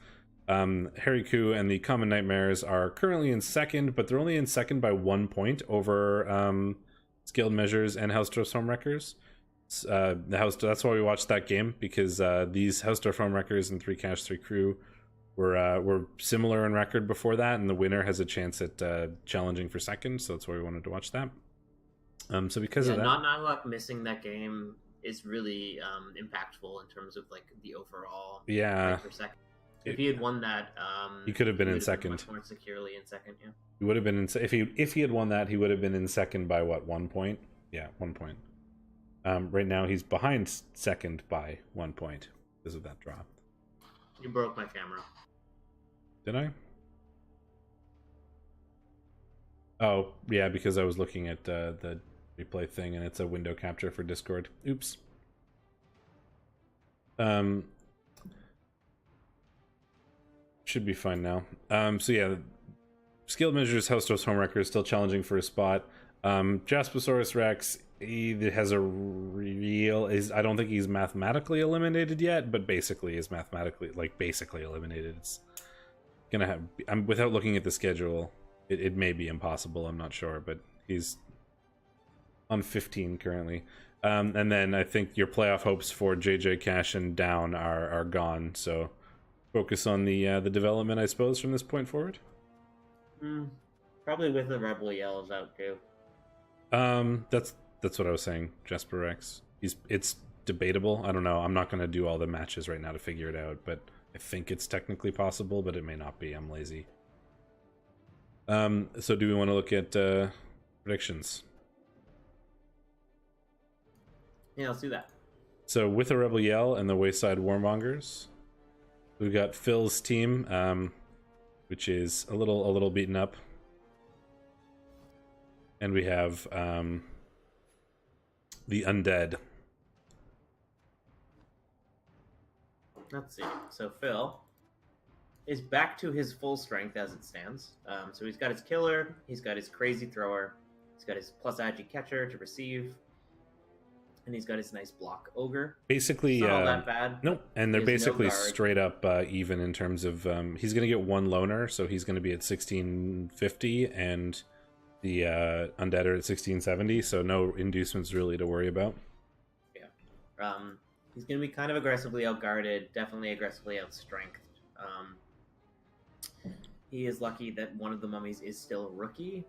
Hariku and the Common Nightmares are currently in second, but they're only in second by 1 point over Scaled Measures and Hausdorfs Homewreckers. That's why we watched that game, because these Hausdorfs Homewreckers and 3 Cash 3 Crew were similar in record before that, and the winner has a chance at challenging for second, so that's why we wanted to watch that. So because of that, not Niloc missing that game is really impactful in terms of like the overall for second. If he had won that, he could have been in second, much more securely in second. Yeah, he would have been in. If he had won that, he would have been in second by 1 point? Yeah, 1 point. Right now he's behind second by 1 point because of that draw. You broke my camera. Did I? Oh, yeah, because I was looking at the replay thing, and it's a window capture for Discord. Oops. Should be fine now. So yeah, Scaled Measures, Hausdorfs Homewrecker is still challenging for a spot. Jasposaurus Rex, he has a real... I don't think he's mathematically eliminated yet, but basically is basically eliminated. It's gonna have... without looking at the schedule, it may be impossible, I'm not sure, but he's on 15 currently. And then I think your playoff hopes for JJ Cash and Down are gone, so focus on the development, I suppose, from this point forward. Probably with the Rebel Yells out too. That's what I was saying, Jasper Rex. It's debatable. I don't know. I'm not going to do all the matches right now to figure it out, but I think it's technically possible, but it may not be. I'm lazy. So do we want to look at predictions? Yeah, let's do that. So with a Rebel Yell and the Wayside Warmongers, we've got Phil's team, which is a little beaten up. and we have the Undead. Let's see. So Phil is back to his full strength as it stands. So he's got his killer, he's got his crazy thrower, he's got his plus agi catcher to receive, and he's got his nice block ogre. Basically, it's not all that bad. Nope, and they're basically no straight up even in terms of he's going to get one loner, so he's going to be at 1650, and the Undead are at 1670, so no inducements really to worry about. Yeah. He's going to be kind of aggressively outguarded, definitely aggressively outstrengthed. He is lucky that one of the mummies is still rookie,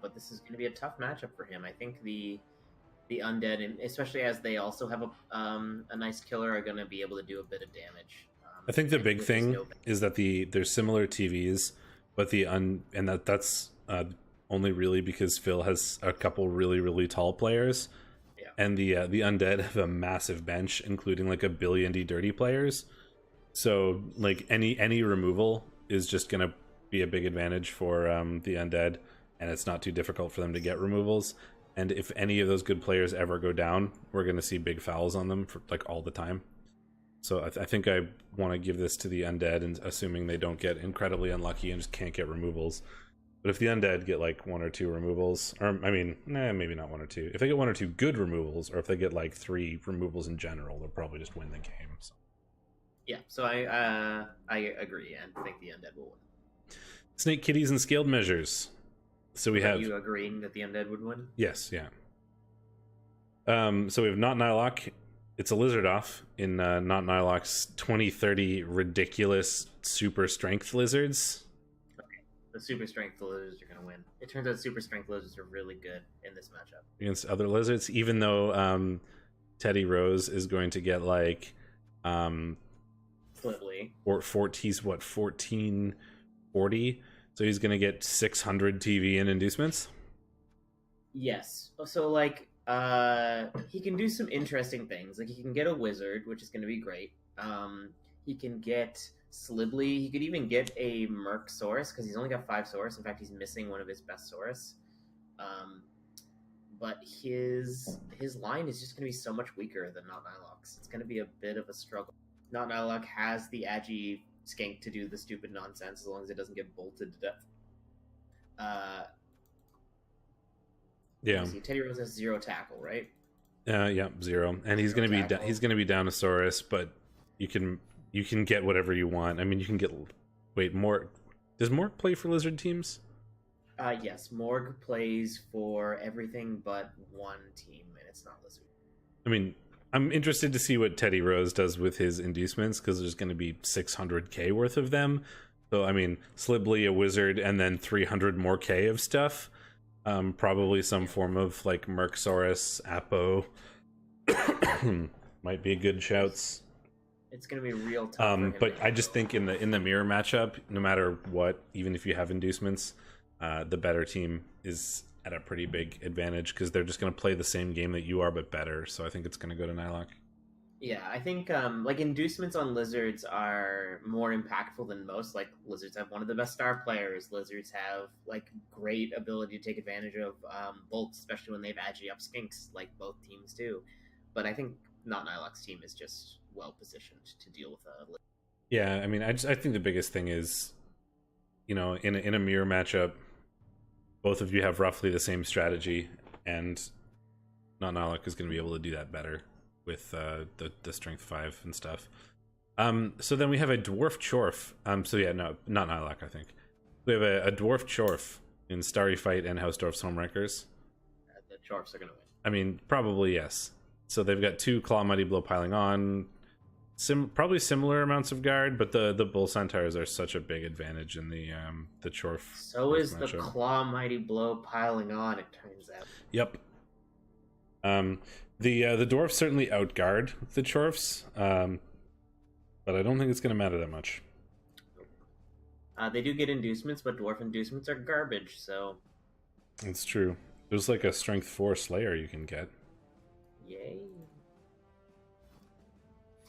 but this is going to be a tough matchup for him. I think the Undead, and especially as they also have a nice killer, are going to be able to do a bit of damage. I think the big thing is that there's similar TVs, but that's only really because Phil has a couple really tall players. And the Undead have a massive bench, including like a billion dirty players. So like any removal is just gonna be a big advantage for the Undead, and it's not too difficult for them to get removals. And if any of those good players ever go down, we're gonna see big fouls on them for like all the time. So I think I want to give this to the Undead, and assuming they don't get incredibly unlucky and just can't get removals. But if the Undead get like 1 or 2 removals, or I mean, maybe not 1 or 2. If they get 1 or 2 good removals, or if they get like 3 removals in general, they'll probably just win the game. So. Yeah, so I agree and think the Undead will win. Snake kitties and scaled measures. So we have. Are you agreeing that the Undead would win? Yes, yeah. So we have not Niloc. It's a lizard off in not Niloc's 2030 ridiculous super strength lizards. The super strength lizards are going to win. It turns out super strength lizards are really good in this matchup against other lizards, even though Teddy Rose is going to get like Sliply. Or 1440, so he's going to get 600 TV and inducements. Yes. So like he can do some interesting things. Like he can get a wizard, which is going to be great. He can get Slibly. He could even get a Merc Saurus because he's only got 5 Saurus. In fact, he's missing one of his best Saurus. But his line is just going to be so much weaker than Not Niloc's. It's going to be a bit of a struggle. Not Niloc has the Agi Skink to do the stupid nonsense as long as it doesn't get bolted to death. Yeah. Teddy Rose has 0 tackle, right? Yeah, 0, and he's going to be down a Saurus, but you can get whatever you want. I mean, you can get Morg. Does Morg play for lizard teams? Yes, Morg plays for everything but one team, and it's not lizard. I mean, I'm interested to see what Teddy Rose does with his inducements because there's going to be 600k worth of them. So I mean, Slibly, a wizard, and then 300 more k of stuff. Probably some form of like Mercsaurus, Apo. Might be good shouts. It's gonna be real tough. But I just think in the mirror matchup, no matter what, even if you have inducements, the better team is at a pretty big advantage because they're just gonna play the same game that you are, but better. So I think it's gonna go to Niloc. Yeah, I think like inducements on lizards are more impactful than most. Like lizards have one of the best star players. Lizards have like great ability to take advantage of bolts, especially when they've agi up skinks, like both teams do. But I think not Niloc's team is just well positioned to deal with a lizard. Yeah, I mean, I think the biggest thing is, in a mirror matchup, both of you have roughly the same strategy, and not Niloc is going to be able to do that better with the strength 5 and stuff. So then we have a dwarf Chorf. So yeah, no, not Niloc, I think. We have a dwarf Chorf in Starry Fight and Hausdorfs Homewreckers. The Chorfs are going to win. I mean, probably yes. So they've got 2 Claw Mighty Blow piling on. Probably similar amounts of guard, but the Bull Centaurs are such a big advantage in the Chorf. So is the Claw Mighty Blow piling on, it turns out. Yep. The Dwarfs certainly outguard the Chorfs, but I don't think it's going to matter that much. They do get inducements, but dwarf inducements are garbage, so... It's true. There's like a Strength 4 Slayer you can get. Yay.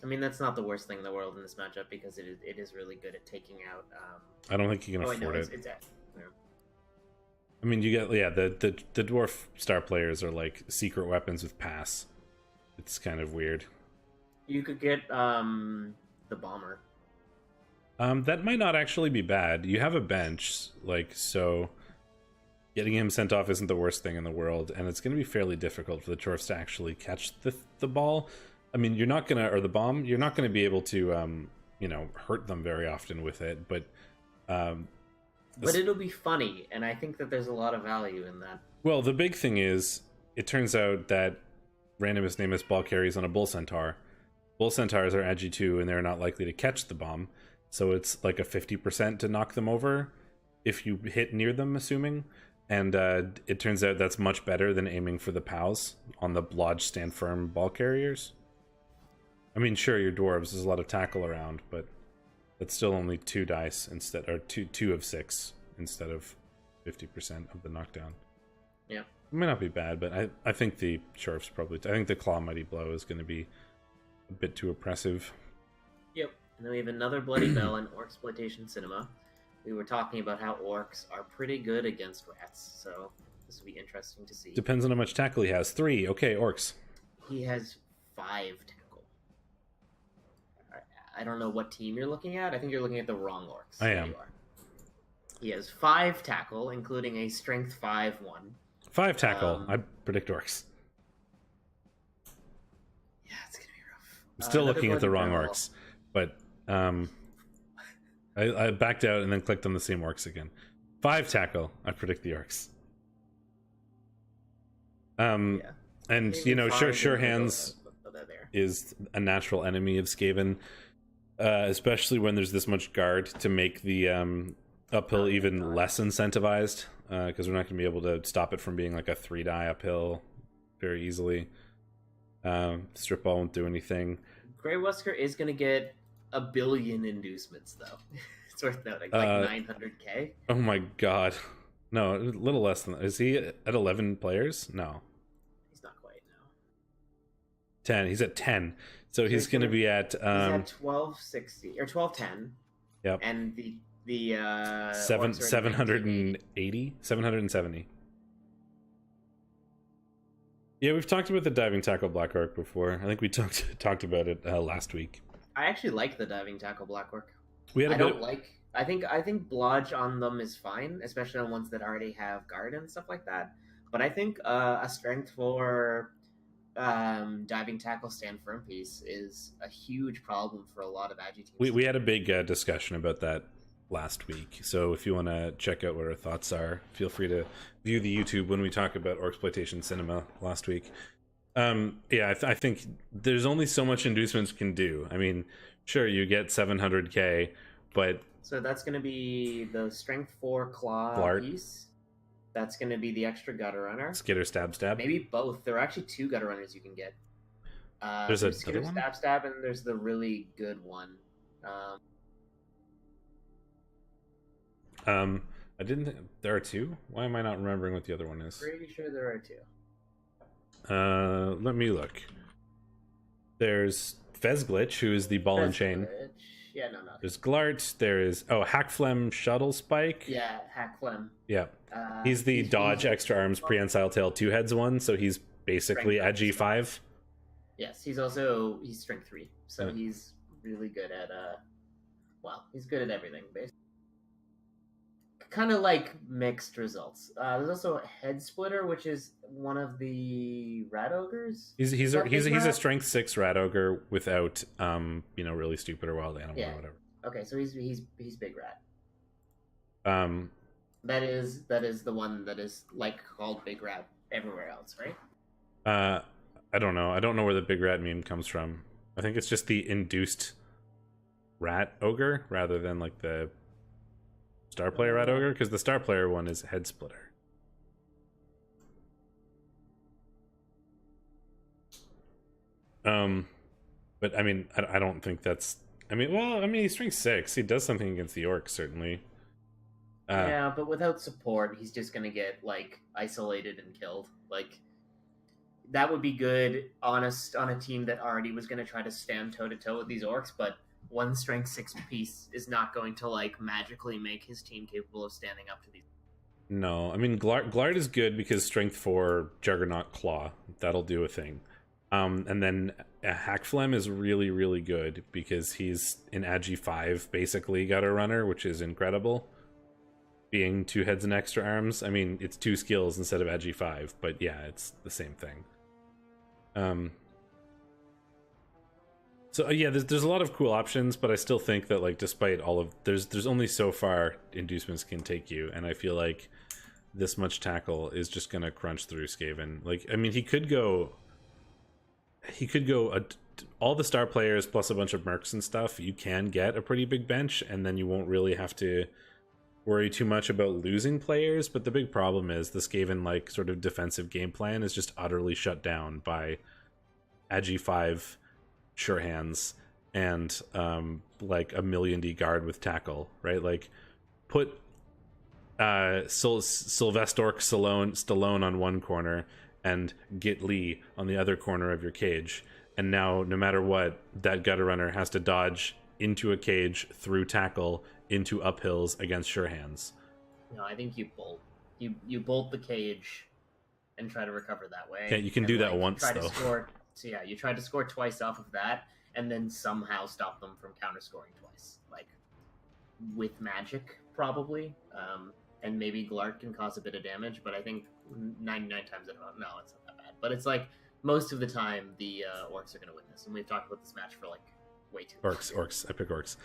I mean, that's not the worst thing in the world in this matchup, because it is really good at taking out... I don't think you can afford it. I mean, you get the dwarf star players are like secret weapons with pass. It's kind of weird. You could get the bomber. That might not actually be bad. You have a bench, like, so getting him sent off isn't the worst thing in the world, and it's going to be fairly difficult for the Chorfs to actually catch the ball. I mean, you're not gonna, or the bomb, you're not going to be able to hurt them very often with it, but it'll be funny, and I think that there's a lot of value in that. Well, the big thing is, it turns out that Randomus Namus ball carries on a bull centaur. Bull centaurs are agi 2, and they're not likely to catch the bomb, so it's like a 50% to knock them over if you hit near them, assuming. And it turns out that's much better than aiming for the POWs on the lodge stand firm ball carriers. I mean, sure, your dwarves, there's a lot of tackle around, but that's still only 2 dice instead, or two of 6 instead of 50% of the knockdown. Yeah. It might not be bad, but I think the Chorfs probably, I think the Claw Mighty Blow is going to be a bit too oppressive. Yep. And then we have another Bloody Bell in Orcsploitation Cinema. We were talking about how orcs are pretty good against rats, so this will be interesting to see. Depends on how much tackle he has. 3. Okay, orcs. He has 5 tackle. I don't know what team you're looking at. I think you're looking at the wrong orcs. I am. You are. He has 5 tackle, including a strength 5 one. 5 tackle. I predict orcs. Yeah, it's gonna be rough. I'm still looking at the wrong orcs, but I backed out and then clicked on the same orcs again. 5 tackle. I predict the orcs. And sure hands is a natural enemy of Skaven, especially when there's this much guard to make the uphill even less incentivized, because we're not going to be able to stop it from being like a 3-die uphill very easily. Strip ball won't do anything. Grey Wesker is going to get 1 billion inducements, though. It's worth noting, like 900k. Oh my god. No, a little less than that. Is he at 11 players? No. He's not quite, no. 10. He's at 10. So he's going to be at... he's at 1260, or 1210. Yep. And the 780? 770. Yeah, we've talked about the diving tackle Black Orc before. I think we talked about it last week. I actually like the diving tackle Black Orc. I think blodge on them is fine, especially on ones that already have guard and stuff like that. But I think a strength 4 diving tackle stand firm piece is a huge problem for a lot of agi teams. We had a big discussion about that last week, so if you want to check out what our thoughts are, feel free to view the YouTube when we talk about Orcsploitation Cinema last week. I think there's only so much inducements can do. I mean, sure, you get 700k, but so that's going to be the strength 4 claw Blart piece. That's going to be the extra gutter runner. Skitter stab. Maybe both. There are actually 2 gutter runners you can get. There's a Skitter one? stab, and there's the really good one. I didn't think there are 2. Why am I not remembering what the other one is? Pretty sure there are 2. Let me look. There's Fezglitch, who is the ball and chain. Yeah, no. There's Glart. There is Hackflem Shuttle Spike. Yeah, Hackflem. Yeah, he's the dodge extra arms prehensile tail 2 heads one, so he's basically agi 5. Yes, he's strength 3, so he's really good at he's good at everything basically. Kind of like mixed results. There's also a Head Splitter, which is one of the Rat Ogres. He's a strength 6 Rat Ogre without really stupid or wild animal or whatever. Okay, so he's big rat. That is the one that is like called big rat everywhere else, right? I don't know. I don't know where the big rat meme comes from. I think it's just the induced rat ogre rather than like the star player rat ogre, because the star player one is Head Splitter. But I mean, I don't think that's. He's strength 6. He does something against the orcs, certainly. Yeah, but without support, he's just gonna get like isolated and killed. Like that would be good on a team that already was gonna try to stand toe to toe with these orcs, but one strength 6 piece is not going to like magically make his team capable of standing up to these. No, I mean Glard is good because strength 4 Juggernaut Claw. That'll do a thing. And then Hackflem is really, really good because he's in Agi 5 basically got a runner, which is incredible. Being 2 heads and extra arms. I mean, it's 2 skills instead of Agi 5, but yeah, it's the same thing. So yeah, there's a lot of cool options, but I still think that like despite all of there's only so far inducements can take you, and I feel like this much tackle is just gonna crunch through Skaven. Like, I mean, he could go all the star players plus a bunch of mercs and stuff. You can get a pretty big bench, and then you won't really have to worry too much about losing players. But the big problem is the Skaven like sort of defensive game plan is just utterly shut down by Agi 5 sure hands and like a million D guard with tackle, right? Like put Sylvester Stallone on one corner and Git Lee on the other corner of your cage, and now no matter what, that gutter runner has to dodge into a cage, through tackle, into uphills against sure hands. No, I think you bolt. You bolt the cage and try to recover that way. Yeah, you can do that once though. So yeah, you try to score twice off of that, and then somehow stop them from counter scoring twice, like with magic probably, and maybe Glark can cause a bit of damage. But I think 99 times out of 100, no, it's not that bad. But it's like most of the time the orcs are going to win this, and we've talked about this match for like way too long. Orcs, I pick orcs.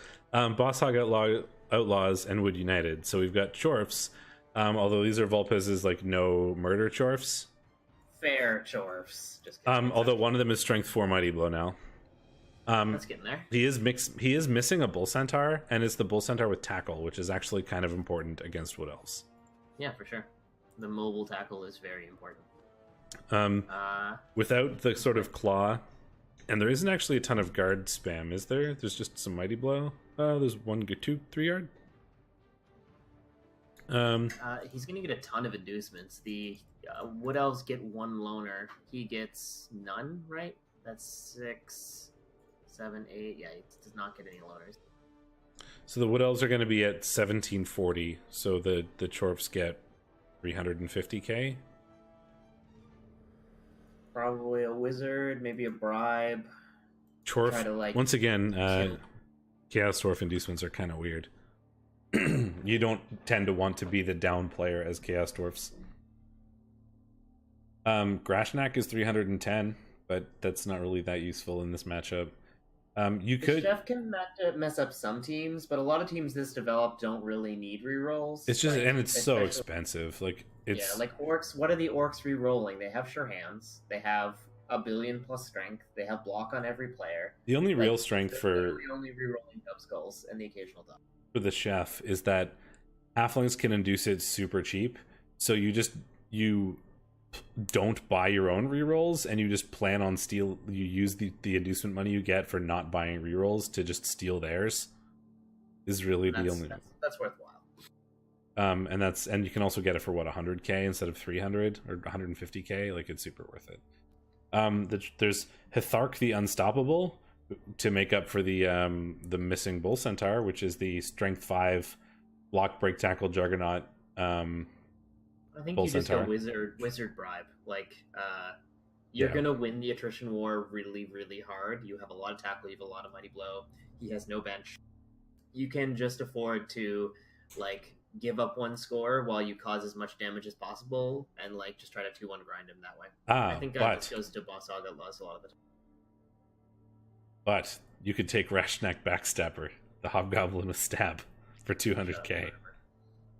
Boss Hog Outlaws and Wood United. So we've got Chorfs, although these are Vulpez's like no murder Chorfs. Fair Chorfs. Just although one of them is strength 4 mighty blow now. That's getting there. He is missing a bull centaur, and it's the bull centaur with tackle, which is actually kind of important against Wood Elves. Yeah, for sure. The mobile tackle is very important. Without the sort of claw, and there isn't actually a ton of guard spam, is there? There's just some mighty blow. There's 1, 2, 3 yard. He's gonna get a ton of inducements. The Wood Elves get 1 loner. He gets none, right? That's 6, 7, 8. Yeah, he does not get any loners. So the Wood Elves are going to be at 1740. So the Chorfs get 350k. Probably a wizard, maybe a bribe. Chorf, to, like, once again, Chaos Dwarf inducements are kind of weird. You don't tend to want to be the down player as Chaos Dwarfs. Grashnak is 310, but that's not really that useful in this matchup. You could. Chef can mess up some teams, but a lot of teams this developed don't really need rerolls. It's just, like, and it's so expensive. Like it's like orcs. What are the orcs rerolling? They have sure hands. They have a billion plus strength. They have block on every player. The only real strength for the only rerolling dub skulls and the occasional dub. For the chef is that halflings can induce it super cheap, so you don't buy your own rerolls, and you just plan on you use the inducement money you get for not buying rerolls to just steal theirs. Is really the only that's worthwhile. And you can also get it for what, 100k instead of 300 or 150k. Like, it's super worth it. There's Hethark the Unstoppable to make up for the missing Bull Centaur, which is the strength 5 block break tackle juggernaut. I think you just go wizard bribe. Like, you're gonna win the attrition war really, really hard. You have a lot of tackle, you have a lot of mighty blow. He has no bench. You can just afford to like give up 1 score while you cause as much damage as possible, and like just try to 2-1 grind him that way. I think that just goes to Boss Hog Outlaws a lot of the time. But you could take Rashnak Backstabber, the Hobgoblin with Stab, for 200k.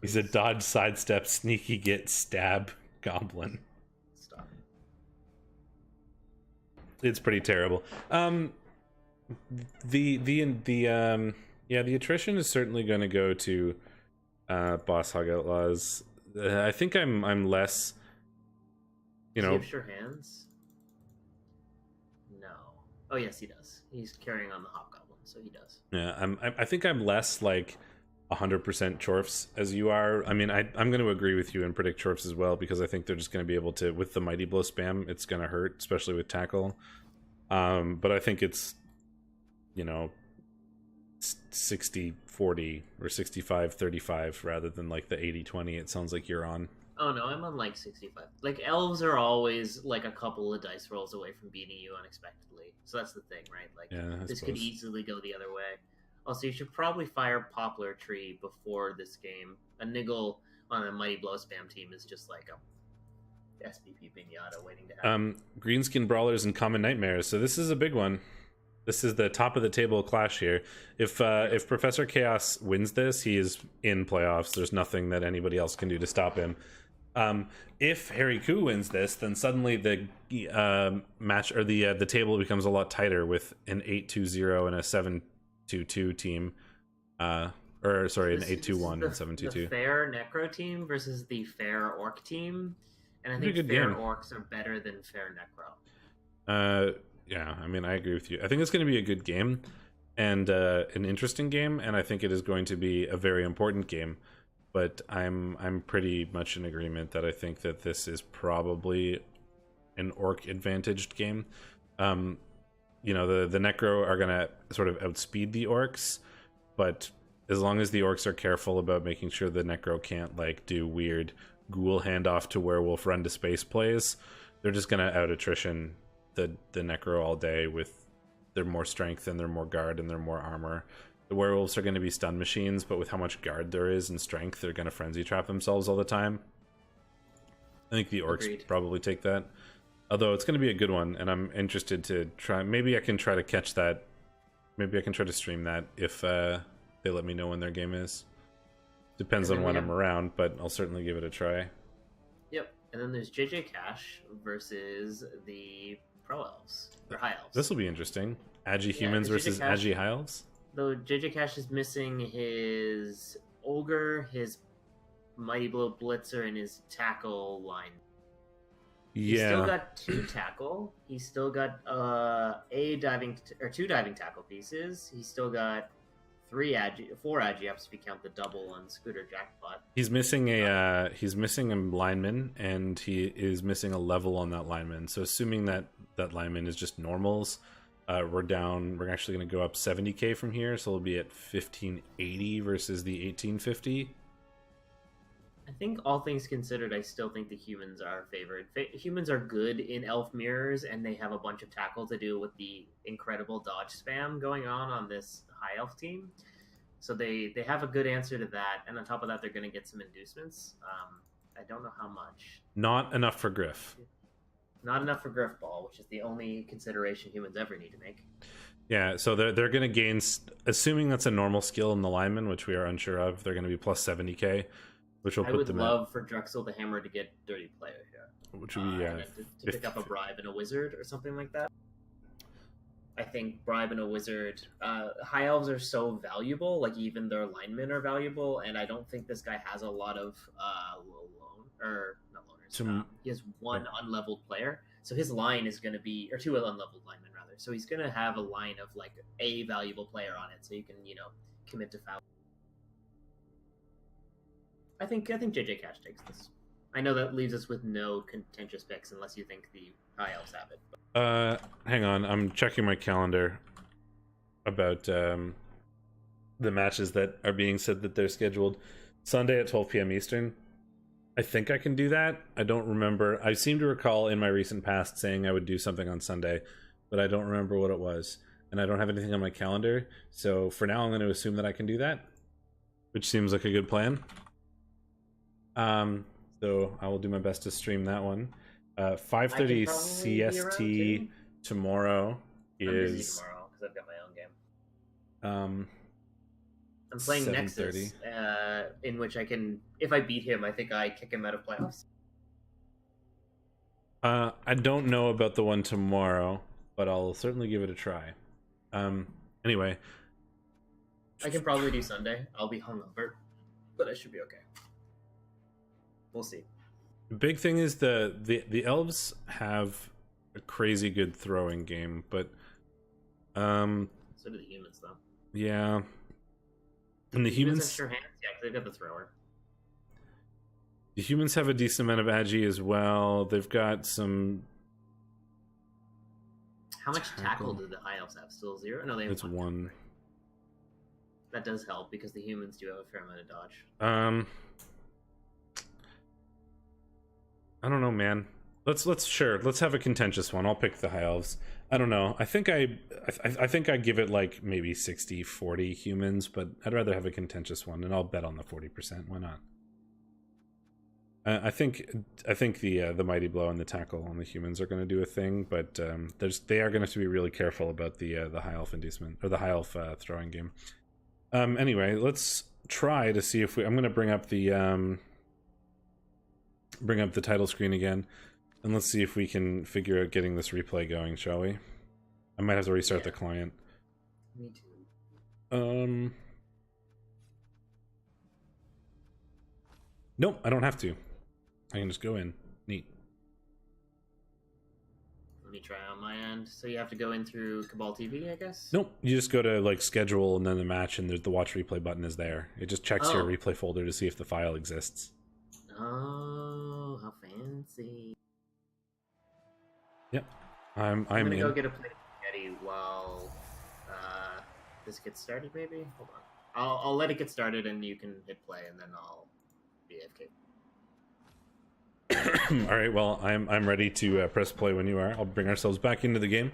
He's a dodge, sidestep, sneaky get, stab goblin. Stop. It's pretty terrible. The attrition is certainly going to go to Boss Hog Outlaws. I think I'm less. Does he have sure hands? No. Oh yes, he does. He's carrying on the Hobgoblin, so he does. Yeah, I think I'm less like 100% Chorfs as you are. I mean, I'm going to agree with you and predict Chorfs as well, because I think they're just going to be able to, with the mighty blow spam, it's going to hurt, especially with tackle. But I think it's, 60-40 or 65-35 rather than like the 80-20 it sounds like you're on. Oh no, I'm on like 65. Like elves are always like a couple of dice rolls away from beating you unexpectedly. So that's the thing, right? Like this could easily go the other way. Also, you should probably fire Poplar Tree before this game. A niggle on a Mighty Blow spam team is just like a SPP pinata waiting to happen. Greenskin Brawlers and Common Nightmares. So this is a big one. This is the top of the table clash here. If Professor Chaos wins this, he is in playoffs. There's nothing that anybody else can do to stop him. If Harry Koo wins this, then suddenly the match or the table becomes a lot tighter with an 8-2-0 and a 7-2-2 team. Or sorry, an 8-2-1 and 7-2-2. The fair Necro team versus the fair Orc team, and I think fair Orcs are better than fair Necro. Yeah, I mean, I agree with you. I think it's going to be a good game and an interesting game, and I think it is going to be a very important game. But I'm pretty much in agreement that I think that this is probably an Orc advantaged game. You know, the Necro are going to sort of outspeed the Orcs, but as long as the Orcs are careful about making sure the Necro can't like do weird ghoul handoff to werewolf run to space plays, they're just going to out attrition the Necro all day with their more strength and their more guard and their more armor. The werewolves are going to be stun machines, but with how much guard there is and strength, they're going to frenzy trap themselves all the time. I think the Orcs probably take that. Although it's going to be a good one, and I'm interested to try. Maybe I can try to catch that. Maybe I can try to stream that if they let me know when their game is. Depends on when I'm around, but I'll certainly give it a try. Yep. And then there's JJ Cash versus the Pro Elves, or High Elves. This will be interesting. Agi humans versus Agi High Elves. Though JJ Cash is missing his Ogre, his Mighty Blow Blitzer, and his tackle line. Yeah. He's still got 2 tackle. He's still got two diving tackle pieces. He's still got 4 agi ups if you count the double on Scooter Jackpot. He's missing a lineman, and he is missing a level on that lineman. So assuming that lineman is just normals, we're actually going to go up 70k from here, so we'll be at 1580 versus the 1850. I think all things considered, I still think the humans are favored. Humans are good in elf mirrors, and they have a bunch of tackle to do with the incredible dodge spam going on this high elf team. So they have a good answer to that, and on top of that, they're going to get some inducements. I don't know how much. Not enough for Griff. Not enough for Griff Ball, which is the only consideration humans ever need to make. Yeah, so they're going to gain, assuming that's a normal skill in the lineman, which we are unsure of, they're going to be plus 70k. Which will put them I would love for Drexel the Hammer to get Dirty Player here. Which would be, to pick up a Bribe and a Wizard or something like that. I think Bribe and a Wizard... High Elves are so valuable, like even their linemen are valuable, and I don't think this guy has a lot of he has 1 unleveled player, so his line is going to be... Or 2 unleveled linemen, rather. So he's going to have a line of like a valuable player on it, so you can, commit to foul. I think JJ Cash takes this. I know that leaves us with no contentious picks unless you think the High Elves have it. Hang on, I'm checking my calendar about the matches that are being said that they're scheduled Sunday at 12 p.m. Eastern. I think I can do that. I don't remember. I seem to recall in my recent past saying I would do something on Sunday, but I don't remember what it was, and I don't have anything on my calendar. So for now, I'm going to assume that I can do that, which seems like a good plan. So I will do my best to stream that one. 5:30 CST tomorrow is. I'm busy tomorrow because I've got my own game. I'm playing 7:30. Nexus, in which I can, if I beat him, I think I kick him out of playoffs. I don't know about the one tomorrow, but I'll certainly give it a try. Anyway, I can probably do Sunday. I'll be hungover, but I should be okay. We'll see. The big thing is the elves have a crazy good throwing game, but so do the humans, though. Yeah, and the humans have sure hands. Yeah, they've got the thrower. The humans have a decent amount of agi as well. They've got some. How much tackle do the high elves have? Still 0? No, they have it's 1. That does help because the humans do have a fair amount of dodge. I don't know, man. Let's have a contentious one. I'll pick the high elves. I don't know. I think I give it like maybe 60-40 humans, but I'd rather have a contentious one, and I'll bet on the 40%. Why not? I think the mighty blow and the tackle on the humans are going to do a thing, but they are going to have to be really careful about the high elf inducement or the high elf throwing game. Anyway, let's try to see if I'm going to bring up the title screen again, and let's see if we can figure out getting this replay going, shall we? I might have to restart the client. Me too. Nope, I don't have to. I can just go in. Neat. Let me try on my end. So you have to go in through Cabal TV, I guess? Nope, you just go to like schedule and then the match, and the watch replay button is there. It just checks your replay folder to see if the file exists. Oh, how fancy. Yep. I'm gonna in. go get a plate of spaghetti while this gets started, maybe? Hold on. I'll let it get started and you can hit play and then I'll be AFK. All right, well, I'm ready to press play when you are. I'll bring ourselves back into the game.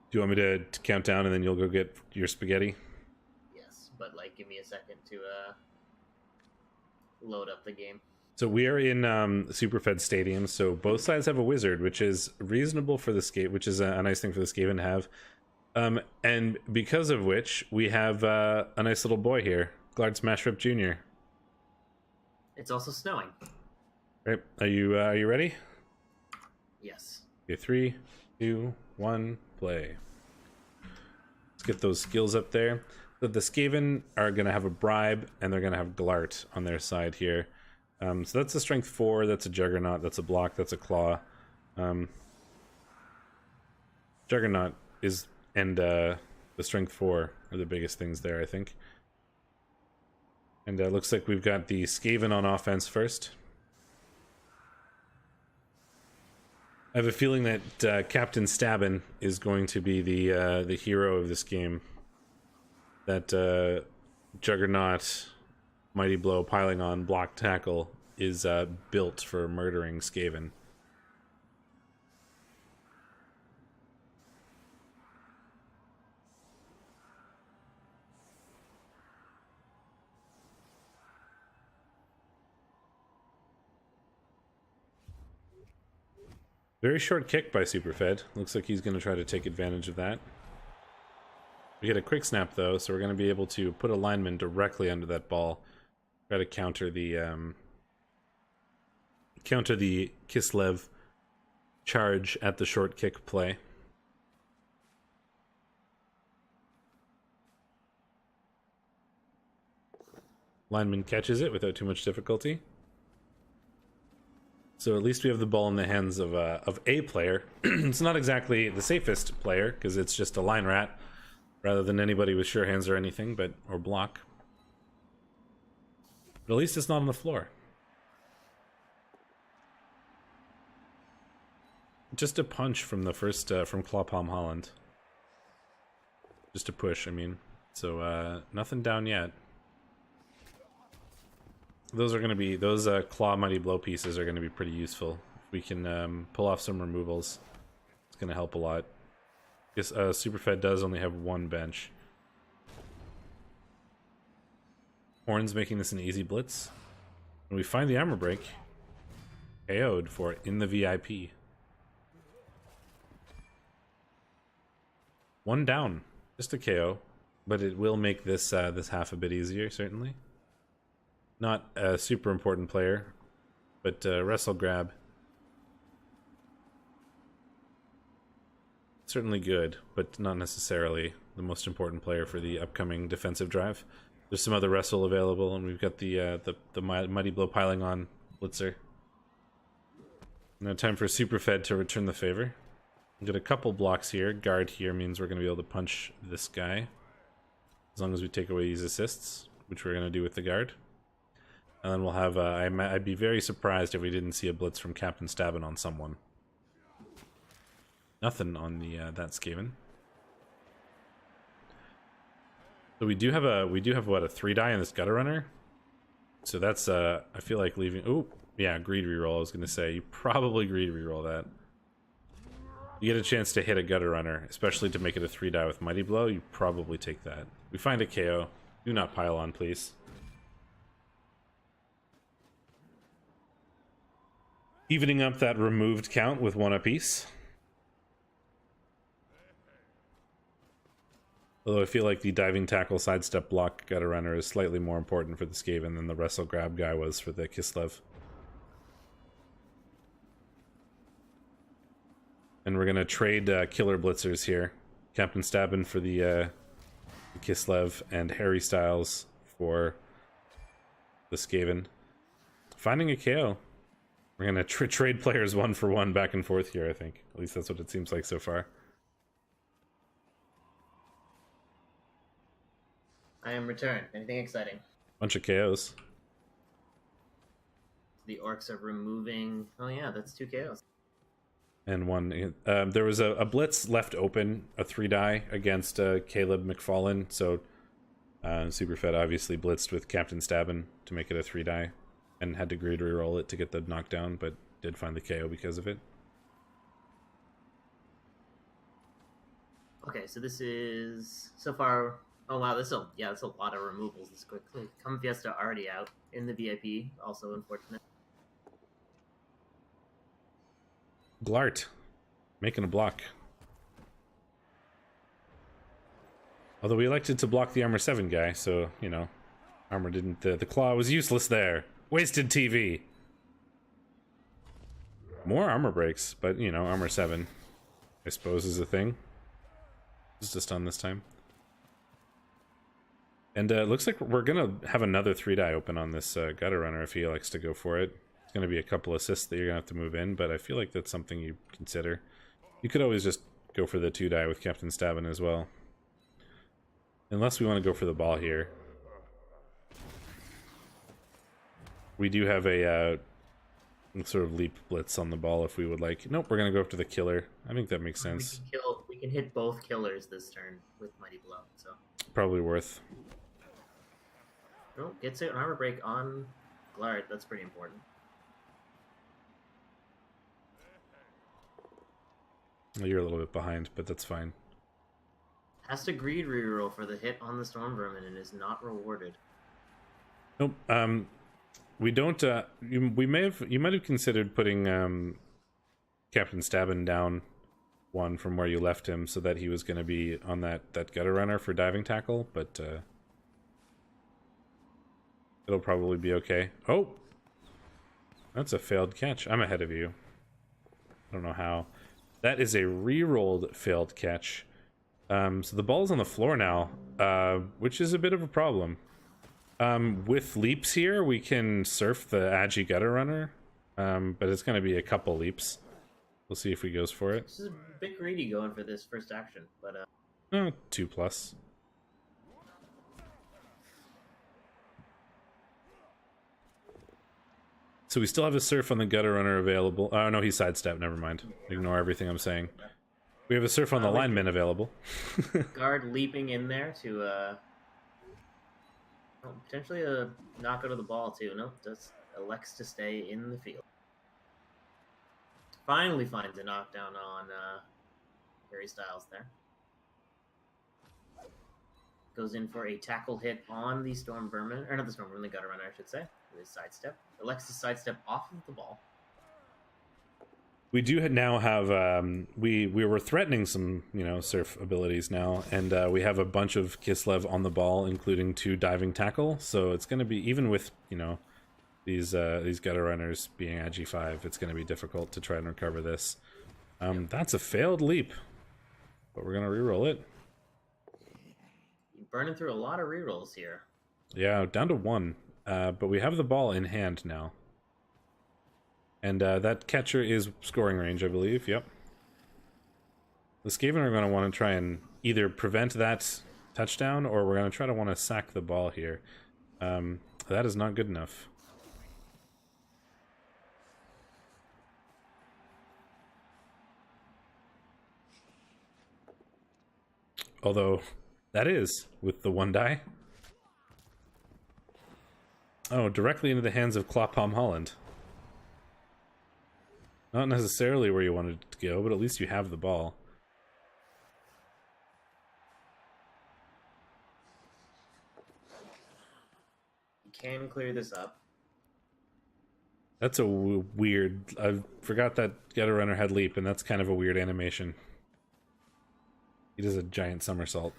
Do you want me to count down and then you'll go get your spaghetti? Yes, but like give me a second to load up the game. So we are in Superfed Stadium, so both sides have a wizard, which is reasonable for the Skaven, which is a nice thing for the Skaven to have. And because of which, we have a nice little boy here, Glard Smashrip Jr. It's also snowing. Right, are you ready? Yes. Okay, 3, 2, 1, play. Let's get those skills up there. So the Skaven are going to have a bribe, and they're going to have Glart on their side here. So that's a strength 4, that's a Juggernaut, that's a block, that's a claw. Juggernaut is, and the strength 4 are the biggest things there, I think. And it looks like we've got the Skaven on offense first. I have a feeling that Captain Stabbin is going to be the hero of this game. That Juggernaut, Mighty Blow, Piling On, Block, Tackle is built for murdering Skaven. Very short kick by Superfed. Looks like he's going to try to take advantage of that. We get a quick snap though, so we're going to be able to put a lineman directly under that ball. Try to counter the Kislev charge at the short kick play. Lineman catches it without too much difficulty. So at least we have the ball in the hands of a player. It's not exactly the safest player, because it's just a line rat, rather than anybody with sure hands or anything, or block. But at least it's not on the floor. Just a punch from the first, from Clawpalm Holland. Just a push, I mean. So, nothing down yet. Those are going to be, those Claw Mighty Blow pieces are going to be pretty useful. If we can pull off some removals, it's going to help a lot. Because Superfed does only have one bench. Horn's making this an easy blitz. And we find the armor break. KO'd for in the VIP. One down. Just a KO. But it will make this this half a bit easier, certainly. Not a super important player, but wrestle grab. Certainly good, but not necessarily the most important player for the upcoming defensive drive. There's some other wrestle available, and we've got the Mighty Blow Piling On Blitzer. Now time for Superfed to return the favor. We've got a couple blocks here. Guard here means we're going to be able to punch this guy. As long as we take away these assists, which we're going to do with the guard. And then we'll have, I'd be very surprised if we didn't see a blitz from Captain Stabbin on someone. Nothing on the that Skaven. So we do have what, a 3-die in this gutter runner? So that's I feel like leaving. Oh, yeah, greed reroll. I was gonna say you probably greed reroll that. You get a chance to hit a gutter runner, especially to make it a 3-die with mighty blow. You probably take that. We find a KO. Do not pile on, please. Evening up that removed count with 1 apiece. Although I feel like the diving tackle sidestep block gutter runner is slightly more important for the Skaven than the wrestle grab guy was for the Kislev. And we're gonna trade killer blitzers here. Captain Stabbin for the Kislev and Harry Styles for the Skaven. Finding a KO. We're gonna trade players 1 for 1 back and forth here, I think. At least that's what it seems like so far. I am returned. Anything exciting? Bunch of KOs. The orcs are removing... Oh yeah, that's 2 KOs. And 1... there was a blitz left open, a 3-die against Caleb McFallen, so Superfed obviously blitzed with Captain Stabbin to make it a 3-die, and had to greed reroll it to get the knockdown, but did find the KO because of it. Okay, so this is... So far... Oh wow, that's a lot of removals this quickly. Come Fiesta already out in the VIP, also unfortunate. Glart, making a block. Although we elected to block the armor 7 guy, so, you know, armor didn't... the claw was useless there. Wasted TV. More armor breaks, but, you know, armor 7, I suppose, is a thing. It's just on this time. And it looks like we're going to have another 3-die open on this gutter runner if he likes to go for it. It's going to be a couple assists that you're going to have to move in, but I feel like that's something you consider. You could always just go for the 2-die with Captain Stabbin as well. Unless we want to go for the ball here. We do have a sort of leap blitz on the ball if we would like. Nope, we're going to go after the killer. I think that makes sense. We can hit both killers this turn with Mighty Blow, so... Probably worth. Oh, gets an armor break on Glart. That's pretty important. Well, you're a little bit behind, but that's fine. Has to greed reroll for the hit on the Storm Vermin and is not rewarded. Nope. We don't. You might have considered putting Captain Stabbin down 1 from where you left him, so that he was going to be on that gutter runner for diving tackle, but it'll probably be okay. Oh, that's a failed catch. I'm ahead of you. I don't know how. That is a re-rolled failed catch. So the ball's on the floor now, which is a bit of a problem. With leaps here, we can surf the Agi gutter runner, but it's going to be a couple leaps. We'll see if he goes for it. This is a bit greedy going for this first action, but 2+. So we still have a surf on the gutter runner available. Oh no, he's sidestep. Never mind. Ignore everything I'm saying. We have a surf on the lineman available. Guard leaping in there to potentially knock out of the ball too. Nope, just elects to stay in the field. Finally finds a knockdown on Harry Styles there. Goes in for a tackle hit on the Storm Vermin, or not the Storm Vermin, the Gutter Runner, I should say, with his sidestep. Elects to sidestep off of the ball. We do now have, we were threatening some, you know, surf abilities now, and we have a bunch of Kislev on the ball, including 2 diving tackle, so it's going to be, even with, you know, these gutter runners being at G5, it's going to be difficult to try and recover this. That's a failed leap, but we're going to reroll it. You're burning through a lot of rerolls here. Yeah, down to 1, but we have the ball in hand now. And that catcher is scoring range, I believe. Yep. The Skaven are going to want to try and either prevent that touchdown, or we're going to try to want to sack the ball here. That is not good enough. Although, That is, with the 1 die. Oh, directly into the hands of Clawpalm Holland. Not necessarily where you wanted it to go, but at least you have the ball. You can clear this up. That's a weird... I forgot that Gutter Runner had leap, and that's kind of a weird animation. He does a giant somersault.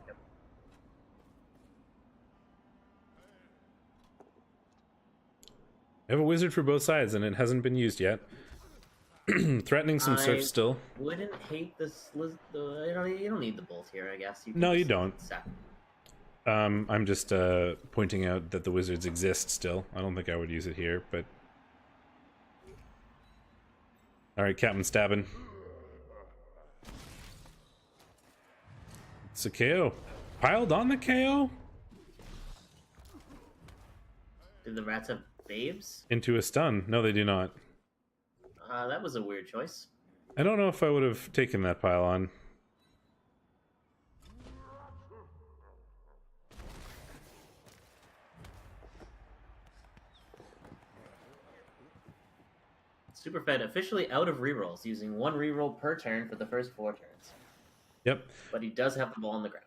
Yep. I have a wizard for both sides, and it hasn't been used yet. Threatening some surf still. Wouldn't hate this. You don't need the bolt here, I guess. No, you don't. I'm just pointing out that the wizards exist still. I don't think I would use it here, but... Alright, Captain Stabbin. It's a KO. Piled on the KO? Did the rats have babes? Into a stun. No, they do not. That was a weird choice. I don't know if I would have taken that pile on. Superfed officially out of rerolls, using 1 reroll per turn for the first 4 turns. Yep. But he does have the ball on the ground.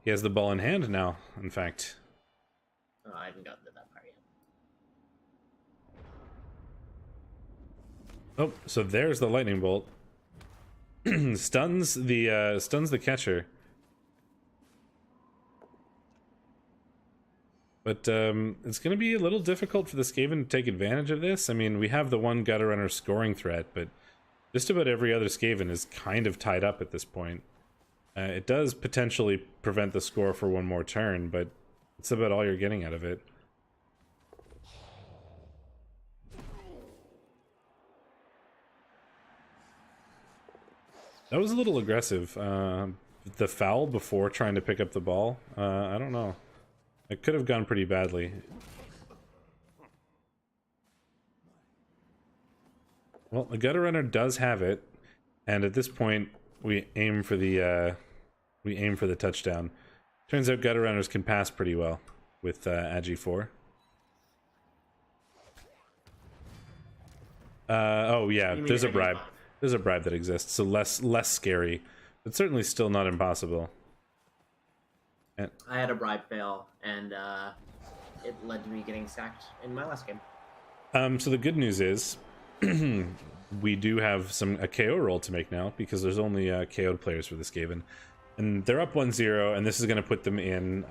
He has the ball in hand now, in fact. Oh, I haven't gotten to that part yet. Oh, so there's the lightning bolt. stuns the catcher. But it's going to be a little difficult for the Skaven to take advantage of this. I mean, we have the 1 Gutter Runner scoring threat, but just about every other Skaven is kind of tied up at this point. It does potentially prevent the score for 1 more turn, but it's about all you're getting out of it. That was a little aggressive. The foul before trying to pick up the ball, I don't know. It could have gone pretty badly. Well, the Gutter Runner does have it, and at this point, we aim for the touchdown. Turns out Gutter Runners can pass pretty well with Agi 4. Oh yeah, there's a bribe. There's a bribe that exists, so less scary, but certainly still not impossible. I had a bribe fail, and it led to me getting sacked in my last game. So the good news is, we do have a KO roll to make now, because there's only KO'd players for this Skaven. And they're up 1-0, and this is going to put them in,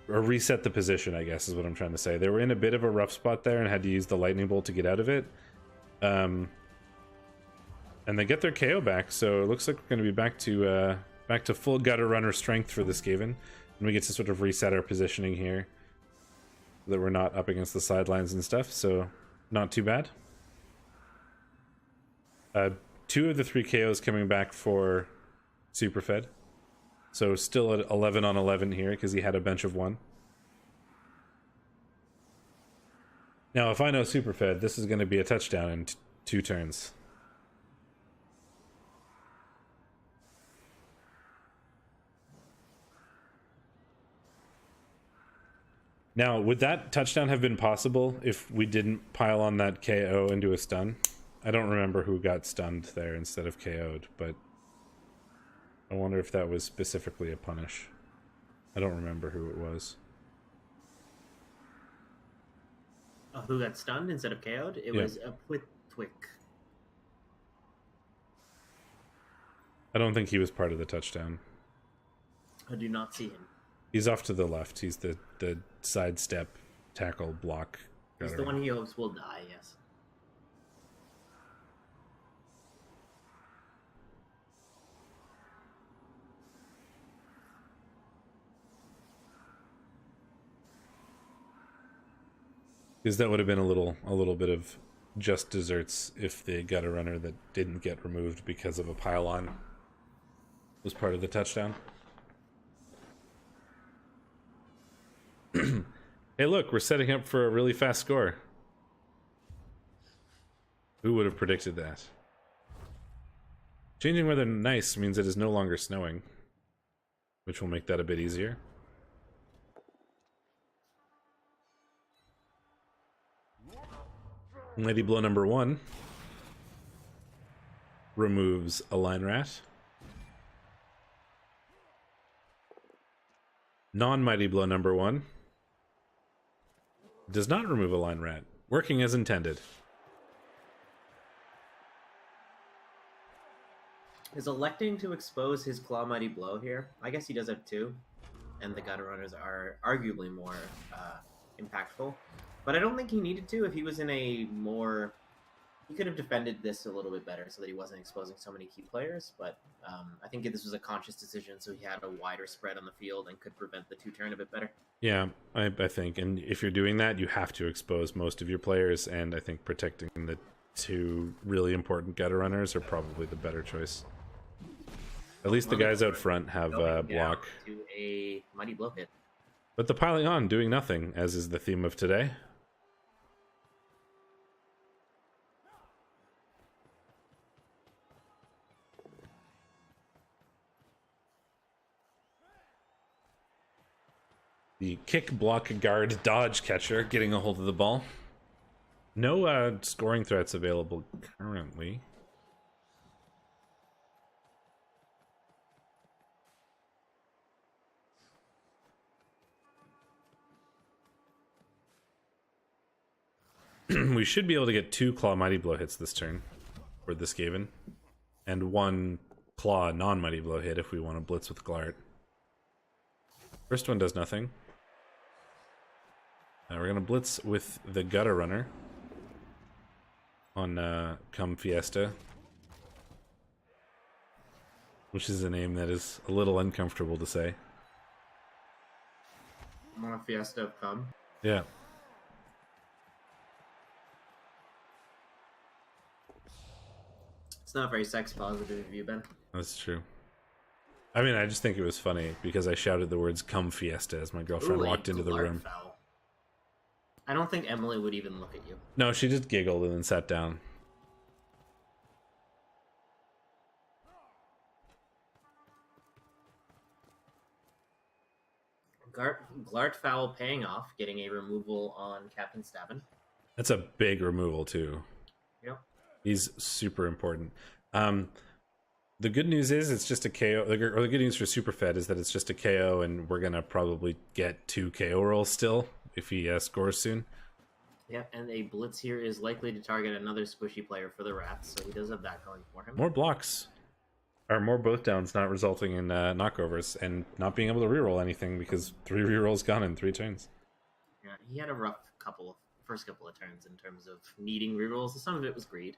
or reset the position, I guess, is what I'm trying to say. They were in a bit of a rough spot there, and had to use the lightning bolt to get out of it. And they get their KO back, so it looks like we're going to be back to full Gutter Runner strength for this Skaven. And we get to sort of reset our positioning here, so that we're not up against the sidelines and stuff, so not too bad. 2 of the 3 KOs coming back for Superfed. So still at 11 on 11 here, because he had a bench of 1. Now, if I know Superfed, this is going to be a touchdown in 2 turns. Now, would that touchdown have been possible if we didn't pile on that KO into a stun? I don't remember who got stunned there instead of KO'd, but I wonder if that was specifically a punish. I don't remember who it was. Oh, who got stunned instead of KO'd? It was a Twick. I don't think he was part of the touchdown. I do not see him. He's off to the left. He's the sidestep tackle block. He's the one he hopes will die, yes. Because that would have been a little bit of just desserts if the Gutter Runner that didn't get removed because of a pile-on was part of the touchdown. Hey look, we're setting up for a really fast score. Who would have predicted that? Changing weather nice means it is no longer snowing, which will make that a bit easier. Mighty Blow number 1 removes a line rat. Non-Mighty Blow number 1 does not remove a line rat, working as intended. Is electing to expose his Claw Mighty Blow here? I guess he does have 2, and the Gutter Runners are arguably more impactful. But I don't think he needed to if he was in a more... He could have defended this a little bit better so that he wasn't exposing so many key players, but I think this was a conscious decision so he had a wider spread on the field and could prevent the 2-turn a bit better. Yeah, I think, and if you're doing that, you have to expose most of your players, and I think protecting the 2 really important Gutter Runners are probably the better choice. At least the guys out front have block. To a Mighty Blow hit. But the piling on doing nothing, as is the theme of today. The kick, block, guard, dodge catcher getting a hold of the ball. No scoring threats available currently. We should be able to get 2 Claw Mighty Blow hits this turn for the Skaven, and 1 Claw non-Mighty Blow hit if we want to blitz with Glart. First one does nothing. We're going to blitz with the Gutter Runner on Come Fiesta, which is a name that is a little uncomfortable to say. More Fiesta of Come? Yeah. It's not very sex positive of you, Ben. That's true. I mean, I just think it was funny because I shouted the words "Come Fiesta" as my girlfriend walked into the room. Foul. I don't think Emily would even look at you. No, she just giggled and then sat down. Glart foul paying off, getting a removal on Captain Stabbin. That's a big removal too. Yep. He's super important. The good news is it's just a KO. Or the good news for Superfed is that it's just a KO, and we're gonna probably get 2 KO rolls still if he scores soon. Yeah, and a blitz here is likely to target another squishy player for the Rats, so he does have that going for him. More blocks. Or more both downs, not resulting in knockovers, and not being able to reroll anything because 3 rerolls gone in 3 turns. Yeah, he had a rough first couple of turns in terms of needing rerolls. Some of it was greed.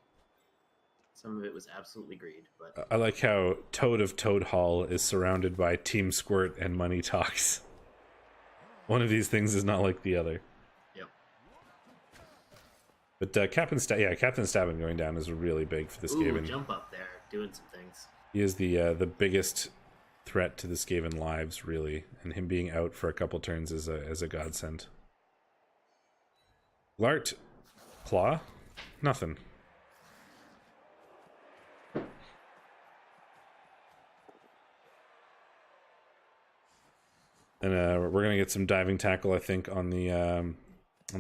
Some of it was absolutely greed. But I like how Toad of Toad Hall is surrounded by Team Squirt and Money Talks. One of these things is not like the other. Yep. But Captain Stabbin going down is really big for the Skaven. Jump up there, doing some things. He is the biggest threat to the Skaven lives, really, and him being out for a couple turns is a godsend. Glart, Claw, nothing. And we're gonna get some diving tackle, I think, on the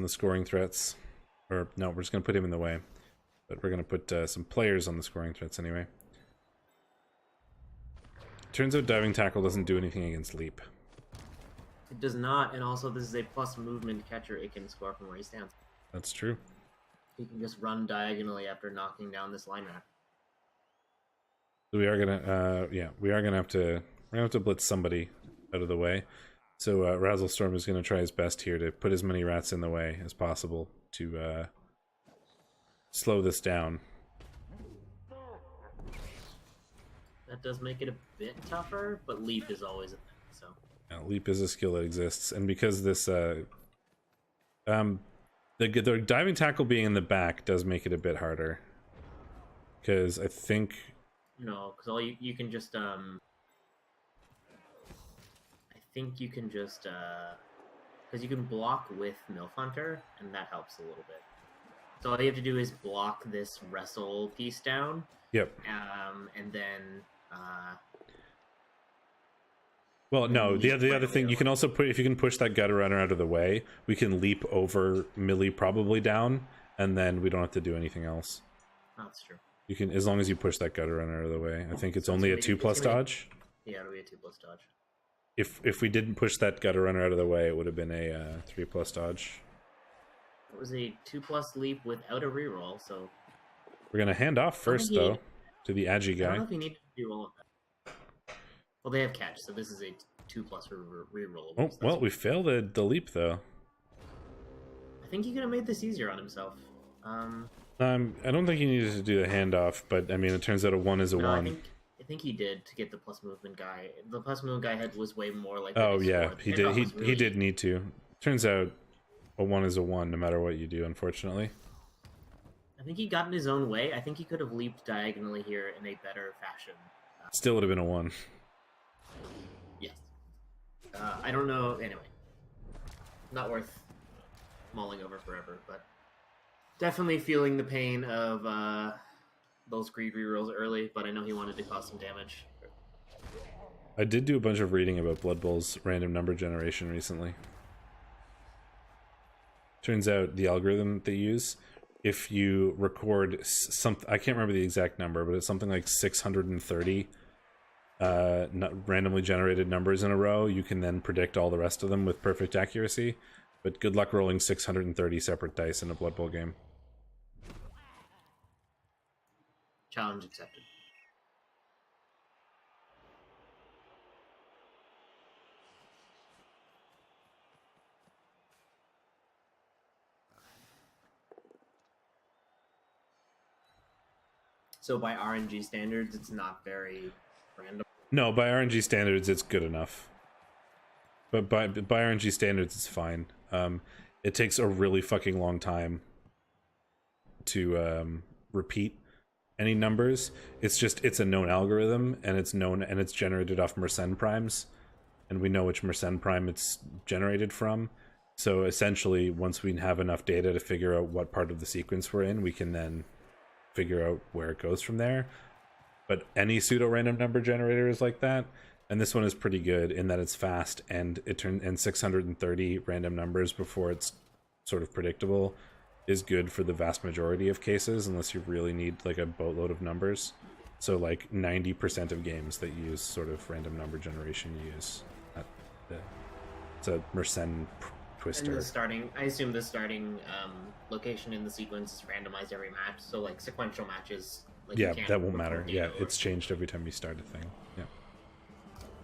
scoring threats. Or no, we're just gonna put him in the way. But we're gonna put some players on the scoring threats anyway. Turns out diving tackle doesn't do anything against leap. It does not, and also this is a plus movement catcher. It can score from where he stands. That's true. He can just run diagonally after knocking down this line rat. So we are gonna have to blitz somebody out of the way. So Razzlestorm is gonna try his best here to put as many rats in the way as possible to slow this down. That does make it a bit tougher, but leap is always a thing. So leap is a skill that exists, and because this the diving tackle being in the back does make it a bit harder. Because I think because you can just because you can block with Milf Hunter, and that helps a little bit. So all you have to do is block this wrestle piece down. Yep. And then. Well, no. The other right thing, you can also put, if you can push that gutter runner out of the way, we can leap over Millie probably down, and then we don't have to do anything else. Oh, that's true. You can, as long as you push that gutter runner out of the way. I think it's only a 2+ dodge. Yeah, it'll be a 2+ dodge. If we didn't push that gutter runner out of the way, it would have been a 3+ dodge. It was a 2+ leap without a reroll, so We're gonna hand off first though to the Agi I guy. don't know if you need to reroll it. Well, they have catch, so this is a 2+ reroll. Oh well, we failed the leap though. I think he could have made this easier on himself. I don't think he needed to do the handoff, but I mean, it turns out a 1 is a 1. I think he did to get the plus movement guy. The plus movement guy was way more like. Oh yeah, he did. He did need to. Turns out a 1 is a 1, no matter what you do. Unfortunately. I think he got in his own way. I think he could have leaped diagonally here in a better fashion. Still would have been a 1. Yes. I don't know. Anyway, not worth mulling over forever, but definitely feeling the pain of those greed rerolls early. But I know he wanted to cause some damage. I did do a bunch of reading about Blood Bowl's random number generation recently. Turns out the algorithm that they use, if you record I can't remember the exact number, but it's something like 630 randomly generated numbers in a row, you can then predict all the rest of them with perfect accuracy. But good luck rolling 630 separate dice in a Blood Bowl game. Challenge accepted. So by RNG standards, it's not very random. No, by RNG standards, it's good enough. But by RNG standards, it's fine. It takes a really fucking long time to repeat any numbers. It's a known algorithm, and it's generated off Mersenne primes, and we know which Mersenne prime it's generated from. So essentially, once we have enough data to figure out what part of the sequence we're in, we can then figure out where it goes from there. But any pseudo random number generator is like that, and this one is pretty good in that it's fast, and and 630 random numbers before it's sort of predictable is good for the vast majority of cases, unless you really need like a boatload of numbers. So like 90% of games that use sort of random number generation use it's a Mersenne twister. And I assume the starting location in the sequence is randomized every match, so like sequential matches. Like, yeah, that won't matter. Yeah, it's changed every time you start a thing. Yeah,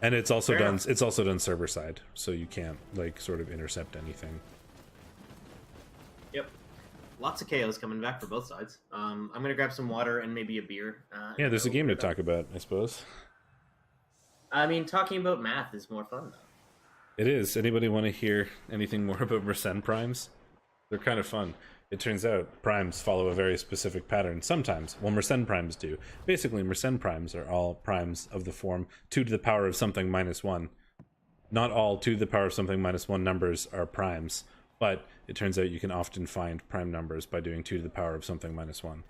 and it's also done server side, so you can't like sort of intercept anything. Yep, lots of KOs coming back for both sides. I'm gonna grab some water and maybe a beer. Yeah, there's a game to talk about, I suppose. I mean, talking about math is more fun though. It is. Anybody want to hear anything more about Mersenne primes? They're kind of fun. It turns out primes follow a very specific pattern sometimes. Well, Mersenne primes do. Basically, Mersenne primes are all primes of the form 2 to the power of something minus 1. Not all 2 to the power of something minus 1 numbers are primes, but it turns out you can often find prime numbers by doing 2 to the power of something minus 1.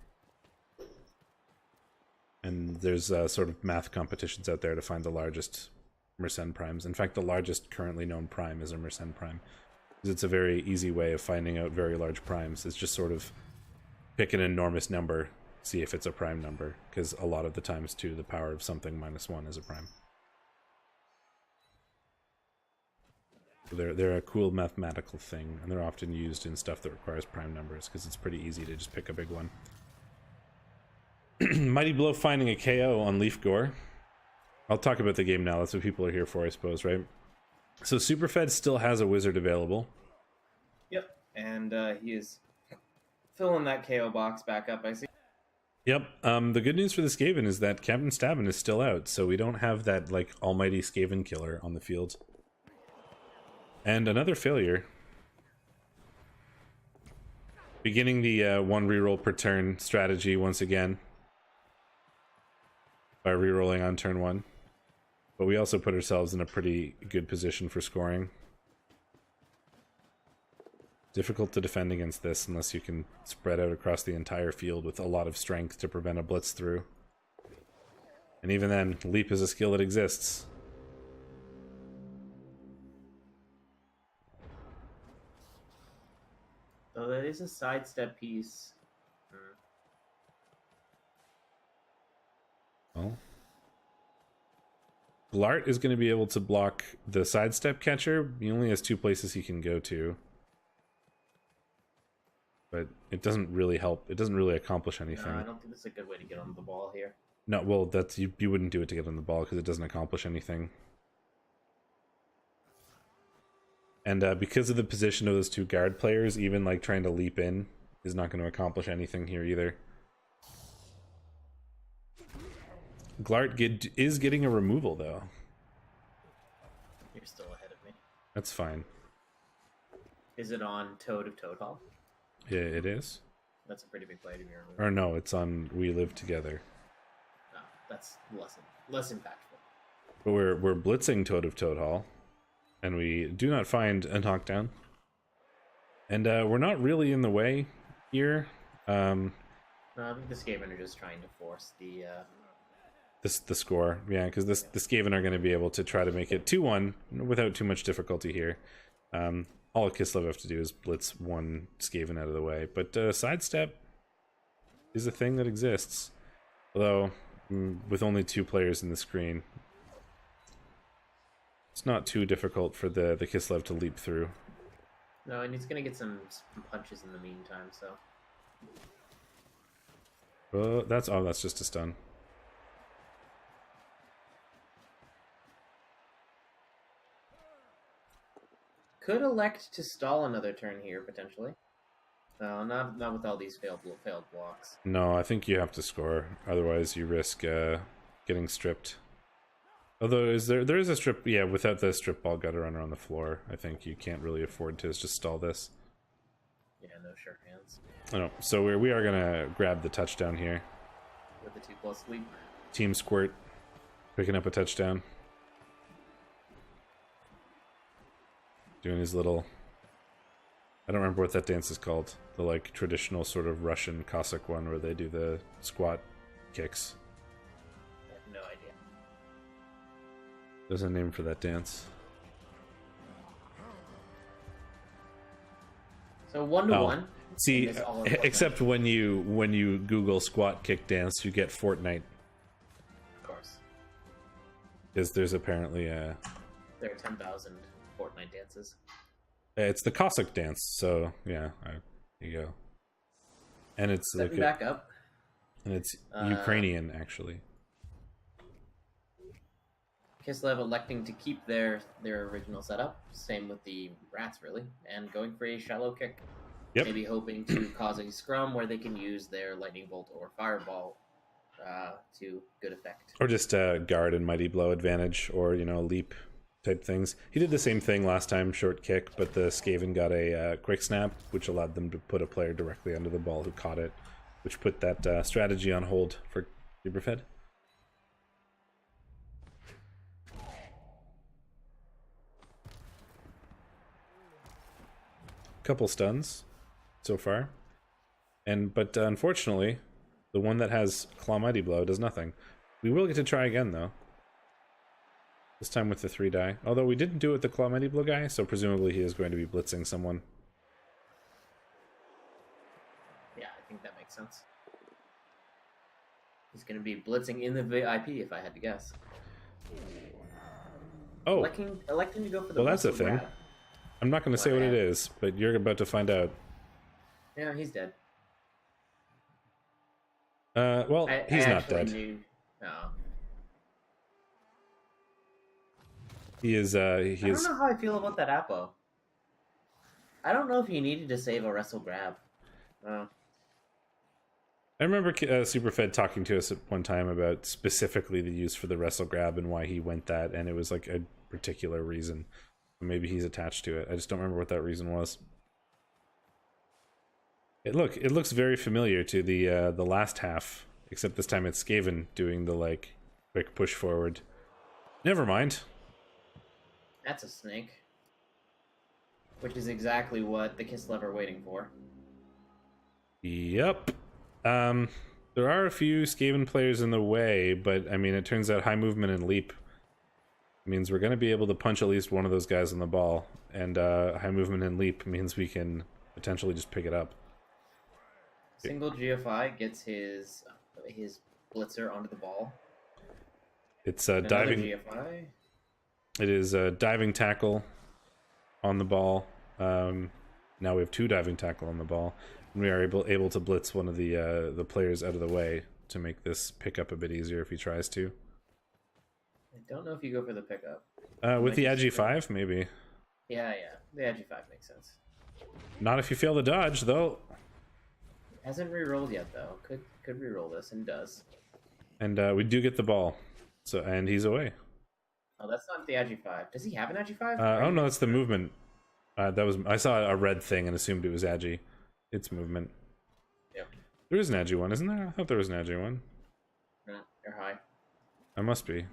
And there's sort of math competitions out there to find the largest Mersenne primes. In fact, the largest currently known prime is a Mersenne prime. It's a very easy way of finding out very large primes. It's just sort of pick an enormous number, see if it's a prime number, because a lot of the times 2 to the power of something minus 1 is a prime. They're a cool mathematical thing, and they're often used in stuff that requires prime numbers, because it's pretty easy to just pick a big one. Mighty Blow finding a KO on Leaf Gore. I'll talk about the game now. That's what people are here for, I suppose, right? So Superfed still has a wizard available. Yep, and he is filling that KO box back up, I see. Yep. The good news for the Skaven is that Captain Stabin is still out, so we don't have that like almighty Skaven killer on the field. And another failure. Beginning the 1 reroll per turn strategy once again by rerolling on turn 1. But we also put ourselves in a pretty good position for scoring. Difficult to defend against this unless you can spread out across the entire field with a lot of strength to prevent a blitz through. And even then, leap is a skill that exists. Oh, that is a sidestep piece. Well, Glart is going to be able to block the sidestep catcher. He only has 2 places he can go to. But it doesn't really help. It doesn't really accomplish anything. No, I don't think this is a good way to get on the ball here. No, well, that's you wouldn't do it to get on the ball because it doesn't accomplish anything. And because of the position of those 2 guard players, even like trying to leap in is not going to accomplish anything here either. Glart is getting a removal though. You're still ahead of me. That's fine. Is it on Toad of Toad Hall? Yeah, it is. That's a pretty big play to be removed. Or no, it's on We Live Together. No, that's less impactful. But we're blitzing Toad of Toad Hall, and we do not find a knockdown. And we're not really in the way here. No, I think the Skaven are just trying to force the score. Yeah, because the Skaven are going to be able to try to make it 2-1 without too much difficulty here. All Kislev have to do is blitz 1 Skaven out of the way. But sidestep is a thing that exists. Although, with only 2 players in the screen, it's not too difficult for the Kislev to leap through. No, and he's going to get some punches in the meantime, so... That's just a stun. Could elect to stall another turn here, potentially. No, not with all these failed blocks. No, I think you have to score. Otherwise, you risk getting stripped. Although, there is a strip... Yeah, without the strip ball gutter runner on the floor, I think you can't really afford to just stall this. Yeah, no sure hands. I know. So we are going to grab the touchdown here. With the 2+ leap. Team Squirt picking up a touchdown. Doing his little... I don't remember what that dance is called. The like traditional sort of Russian Cossack one where they do the squat kicks. I have no idea. There's a name for that dance. So 1-1. See, except when you Google squat kick dance, you get Fortnite. Of course. Because there's apparently a... There are 10,000 Fortnite dances. It's the Cossack dance, so yeah, there you go. And it's Stepping back up. And it's Ukrainian, actually. Kislev electing to keep their original setup. Same with the rats, really, and going for a shallow kick. Yep. Maybe hoping to cause a scrum where they can use their lightning bolt or fireball to good effect. Or just guard and mighty blow advantage, or leap type things. He did the same thing last time, short kick, but the Skaven got a quick snap, which allowed them to put a player directly under the ball who caught it, which put that strategy on hold for Superfed. Couple stuns so far, but unfortunately, the one that has Claw Mighty Blow does nothing. We will get to try again though. This time with the 3 die. Although we didn't do it with the Claw Mighty Blow guy, so presumably he is going to be blitzing someone. Yeah, I think that makes sense. He's going to be blitzing in the VIP, if I had to guess. Oh. Electing to go for the... Well, that's a thing. Grab. I'm not going to say what it is, but you're about to find out. Yeah, he's dead. Well, he's not dead. No. He is, I don't know how I feel about that Apo. I don't know if he needed to save a wrestle grab. I remember Superfed talking to us at one time about specifically the use for the wrestle grab and why he went that, and it was like a particular reason. Maybe he's attached to it. I just don't remember what that reason was. It looks very familiar to the last half, except this time it's Skaven doing the like quick push forward. Never mind. That's a snake. which is exactly what the Kislev are waiting for. Yep. There are a few Skaven players in the way, but I mean, it turns out high movement and leap means we're going to be able to punch at least one of those guys on the ball, and high movement and leap means we can potentially just pick it up. Single GFI gets his blitzer onto the ball. It's Another diving. GFI. It is a diving tackle on the ball. Now we have 2 diving tackle on the ball. And we are able to blitz one of the players out of the way to make this pickup a bit easier if he tries to. I don't know if you go for the pickup. With the Agi 5, maybe. Yeah, the Agi 5 makes sense. Not if you fail the dodge, though. Hasn't re-rolled yet though. Could re-roll this and does. And we do get the ball. And he's away. Oh, that's not the Agi 5. Does he have an Agi 5? Oh no, it's the movement. I saw a red thing and assumed it was Agi. It's movement. Yep. There is an Agi one, isn't there? I thought there was an Agi one. No, you're high. I must be.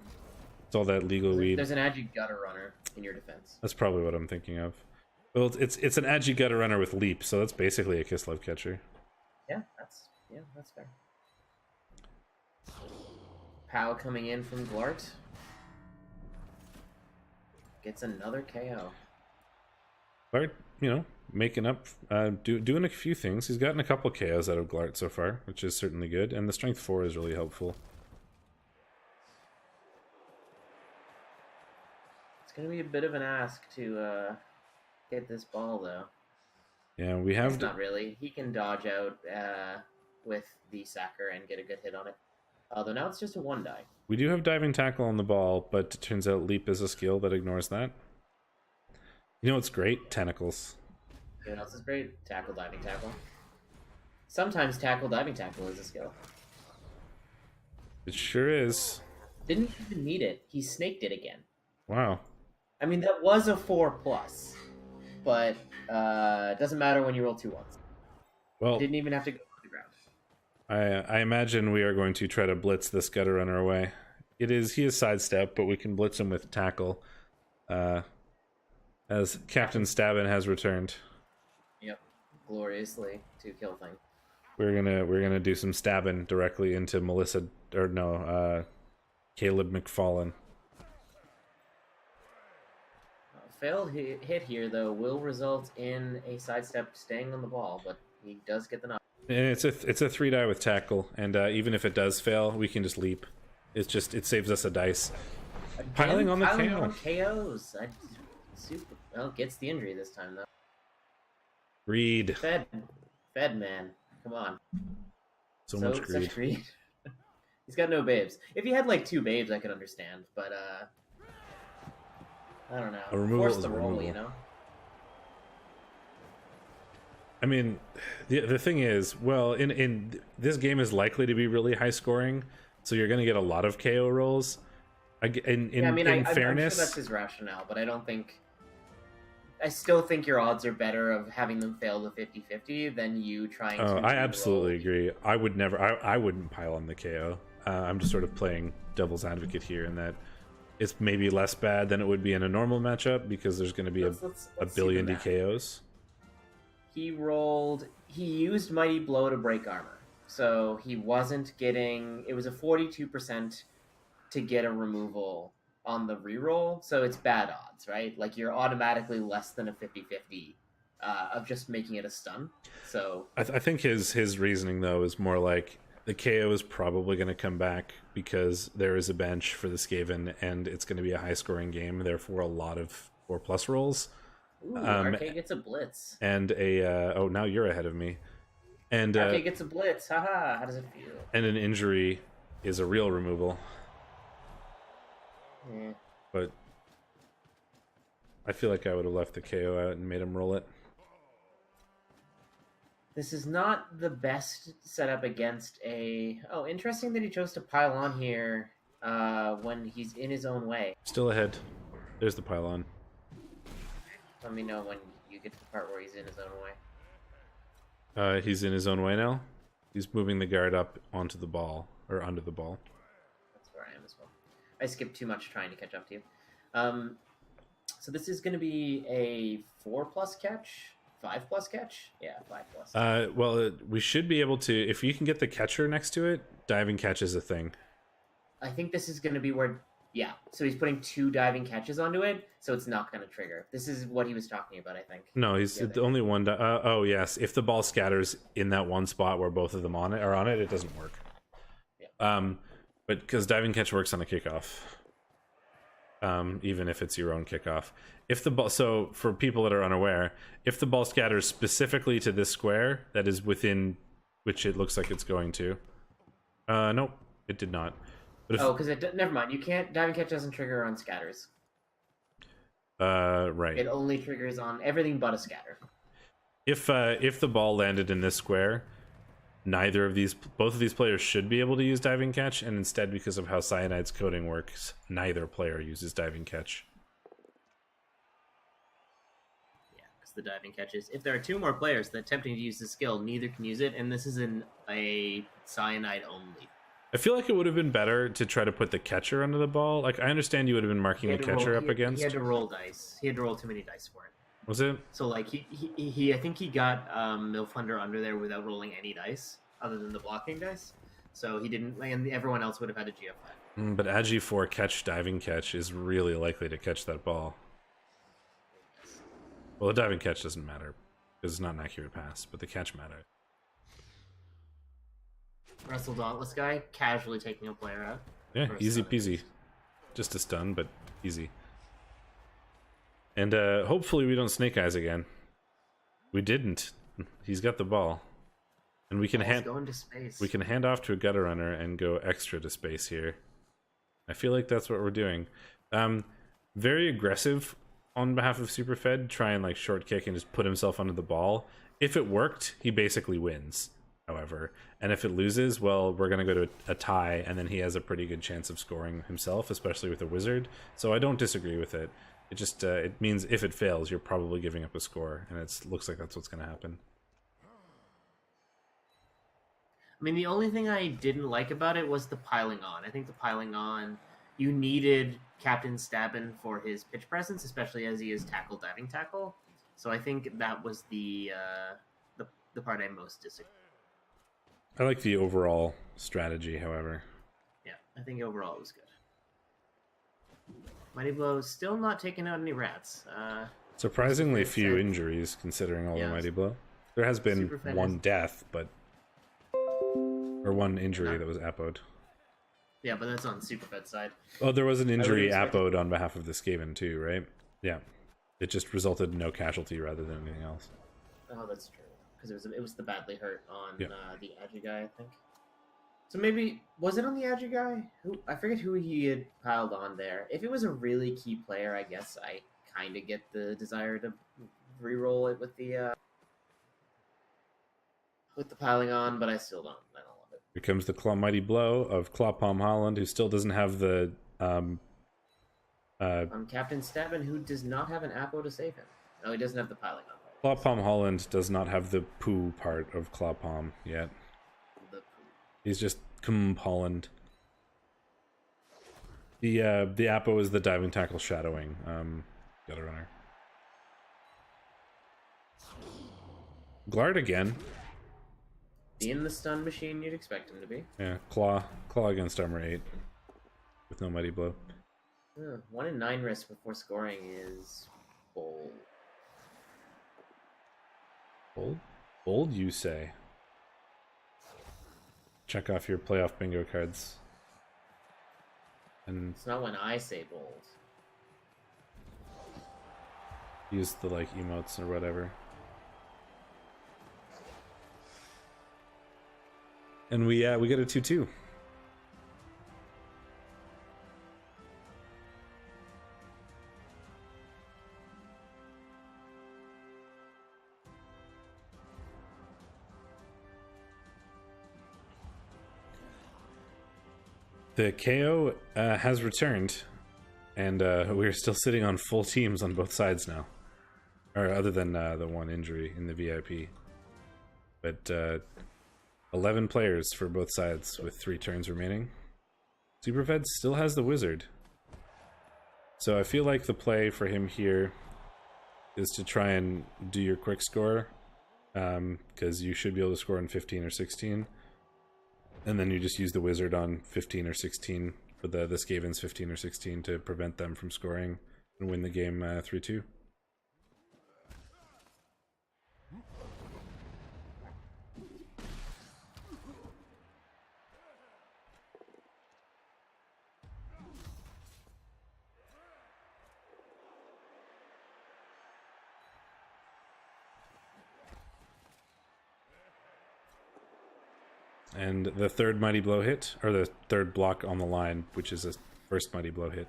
It's all that legal weed. There's an Agi gutter runner in your defense. That's probably what I'm thinking of. Well, it's an Agi gutter runner with leap, so that's basically a Kislev catcher. Yeah, that's fair. Pow coming in from Glart. Gets another KO. Glart, making up, doing a few things. He's gotten a couple KOs out of Glart so far, which is certainly good, and the strength 4 is really helpful. It's gonna be a bit of an ask to get this ball though. Yeah, we have. It's not really. He can dodge out with the sacker and get a good hit on it. Although now it's just a 1 die. We do have diving tackle on the ball, but it turns out leap is a skill that ignores that. You know what's great? Tentacles. You know what else is great? Tackle, diving tackle. Sometimes tackle, diving tackle is a skill. It sure is. Didn't even need it. He snaked it again. Wow. I mean, that was a 4+, but it doesn't matter when you roll 2 ones. Well, Didn't even have to go to the ground. I imagine we are going to try to blitz this gutter runner away. He is sidestep, but we can blitz him with tackle. As Captain Stabin has returned. Yep, gloriously to kill thing. We're gonna do some stabbing directly into Caleb McFallen. Failed hit here though will result in a sidestep staying on the ball, but he does get the knock. And it's a 3 die with tackle, and even if it does fail, we can just leap. It saves us a dice. Again, Piling on the on KOs. Well, gets the injury this time though. Greed. Fed man, come on. So much greed. Such greed. He's got no babes. If he had like 2 babes, I could understand, but I don't know. A removal Force is the a roll, removal. you know. I mean, the thing is, well, in this game is likely to be really high scoring, so you're going to get a lot of KO rolls. In fairness, I'm sure that's his rationale, but I still think your odds are better of having them fail the 50-50 than you trying to. I absolutely agree. I wouldn't pile on the KO. I'm just sort of playing devil's advocate here, in that it's maybe less bad than it would be in a normal matchup because there's going to be a billion DKOs. He used Mighty Blow to break armor. So he wasn't getting, it was a 42% to get a removal on the reroll. So it's bad odds, right? Like you're automatically less than a 50-50 of just making it a stun. So I think his reasoning though is more like the KO is probably going to come back because there is a bench for the Skaven and it's going to be a high scoring game. Therefore a lot of 4+ rolls. Ooh, RK gets a blitz. And now you're ahead of me. And RK gets a blitz. Haha, how does it feel? And an injury is a real removal. Yeah. But I feel like I would have left the KO out and made him roll it. This is not the best setup against a... Oh, interesting that he chose to pile on here when he's in his own way. Still ahead. There's the pylon. Let me know when you get to the part where he's in his own way. He's in his own way now. He's moving the guard up onto the ball, or under the ball. That's where I am as well. I skipped too much trying to catch up to you. So this is going to be a 4+ catch, 5+ catch. Yeah, 5+. Well, we should be able to, if you can get the catcher next to it, diving catch is a thing. I think this is going to be where, yeah. So he's putting 2 diving catches onto it, so it's not going to trigger. This is what he was talking about, I think. No, he's the only one. Oh yes, if the ball scatters in that one spot where both of them are on it, it doesn't work. Yeah. But because diving catch works on a kickoff. Even if it's your own kickoff. If the ball, so for people that are unaware, if the ball scatters specifically to this square that is within which it looks like it's going to, nope, it did not. But if, because never mind. You can't, diving catch doesn't trigger on scatters. right. It only triggers on everything but a scatter. If the ball landed in this square, both of these players should be able to use diving catch, and instead, because of how Cyanide's coding works, neither player uses diving catch. Yeah, because the diving catches. If there are 2 more players that attempting to use the skill, neither can use it, and this is a Cyanide only. I feel like it would have been better to try to put the catcher under the ball. Like, I understand you would have been marking the catcher up against. He had to roll dice. He had to roll too many dice for it. Was it? So, like, he I think he got Milfhunder under there without rolling any dice, other than the blocking dice. So he didn't, and everyone else would have had to GF that. But Agi 4 catch diving catch is really likely to catch that ball. Well, the diving catch doesn't matter, because it's not an accurate pass, but the catch matters. Wrestle Dauntless guy casually taking a player out. Yeah, easy peasy. Just a stun, but easy. And hopefully we don't snake eyes again. We didn't. He's got the ball. And we can hand off to a gutter runner and go extra to space here. I feel like that's what we're doing. Very aggressive on behalf of Superfed, try and like short kick and just put himself under the ball. If it worked, he basically wins, however. And if it loses, well, we're going to go to a tie, and then he has a pretty good chance of scoring himself, especially with a wizard. So I don't disagree with it. It just it means if it fails, you're probably giving up a score, and it looks like that's what's going to happen. I mean, the only thing I didn't like about it was the piling on. I think the piling on, you needed Captain Stabbin for his pitch presence, especially as he is tackle, diving tackle. So I think that was the part I most disagree. I like the overall strategy, however. Yeah, I think overall it was good. Mighty Blow still not taking out any rats. Surprisingly few injuries, considering all the Mighty Blow. There has been one death, but... Or one injury that was apoed. Yeah, but that's on Superfed's side. Oh, there was an injury apoed on behalf of the Skaven too, right? Yeah. It just resulted in no casualty rather than anything else. Oh, that's true. Because it was the badly hurt on the Agi guy, I think. So maybe, was it on the Agi guy? I forget who he had piled on there. If it was a really key player, I guess I kind of get the desire to re-roll it with the piling on, but I still don't. I don't love it. Here comes the Claw Mighty Blow of Clawpalm Holland, who still doesn't have the Captain Stabbin, who does not have an Apo to save him. No, he doesn't have the piling on. Clawpalm Holland does not have the poo part of Clawpalm yet. He's just Holland. The Apo is the diving tackle shadowing gutter runner. Glard again. Being the stun machine you'd expect him to be. Yeah, claw against armor 8 with no Mighty Blow. 1 in 9 risk before scoring is bold. Bold? Bold, you say? Check off your playoff bingo cards. And it's not when I say bold. Use the like emotes or whatever. And we get a 2-2. The KO has returned, and we're still sitting on full teams on both sides now. Or other than the one injury in the VIP. But 11 players for both sides with 3 turns remaining. Superfed still has the wizard. So I feel like the play for him here is to try and do your quick score, because you should be able to score on 15 or 16, and then you just use the wizard on 15 or 16 for the Skaven's 15 or 16 to prevent them from scoring and win the game 3-2. And the third Mighty Blow hit, or the third block on the line, which is a first Mighty Blow hit,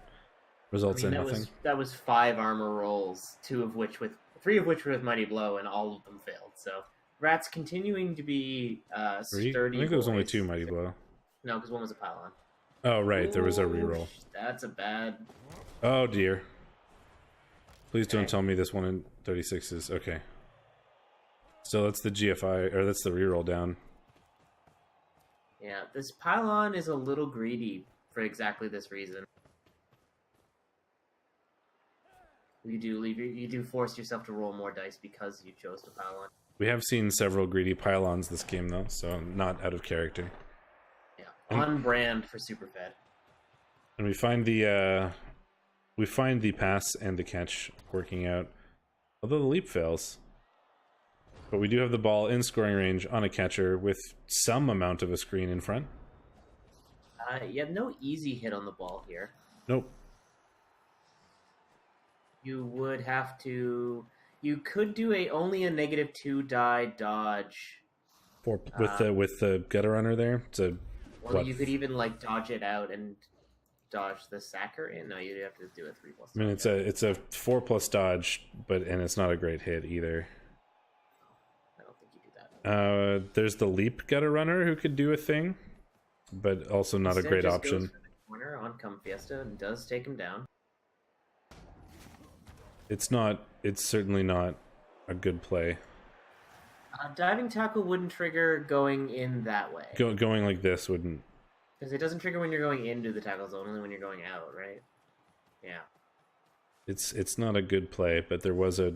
results in nothing. That was 5 armor rolls, 3 of which were with Mighty Blow, and all of them failed. So Rat's continuing to be sturdy. I think there was only 2 Mighty Blow. No, because one was a pylon. Oh right, there was a reroll. That's a bad. Oh dear. Please don't tell me this one in 36 is okay. So that's the GFI, or that's the reroll down. Yeah, this pylon is a little greedy for exactly this reason. You do force yourself to roll more dice because you chose the pylon. We have seen several greedy pylons this game though, so not out of character. Yeah, on brand for Superfed. And we find the pass and the catch working out, although the leap fails. But we do have the ball in scoring range on a catcher with some amount of a screen in front. You have no easy hit on the ball here. Nope. You would have to. You could do only a -2 die dodge. With the gutter runner there. You could even like dodge it out and dodge the sacker in. No, you'd have to do a 3+. I mean, it's a 4+ dodge, and it's not a great hit either. There's the leap gutter runner who could do a thing, but also not a great option. Goes for the corner on Come Fiesta and does take him down. It's certainly not a good play. Diving tackle wouldn't trigger going in that way. Going like this wouldn't. Because it doesn't trigger when you're going into the tackle zone, only when you're going out, right? Yeah. It's not a good play, but there was a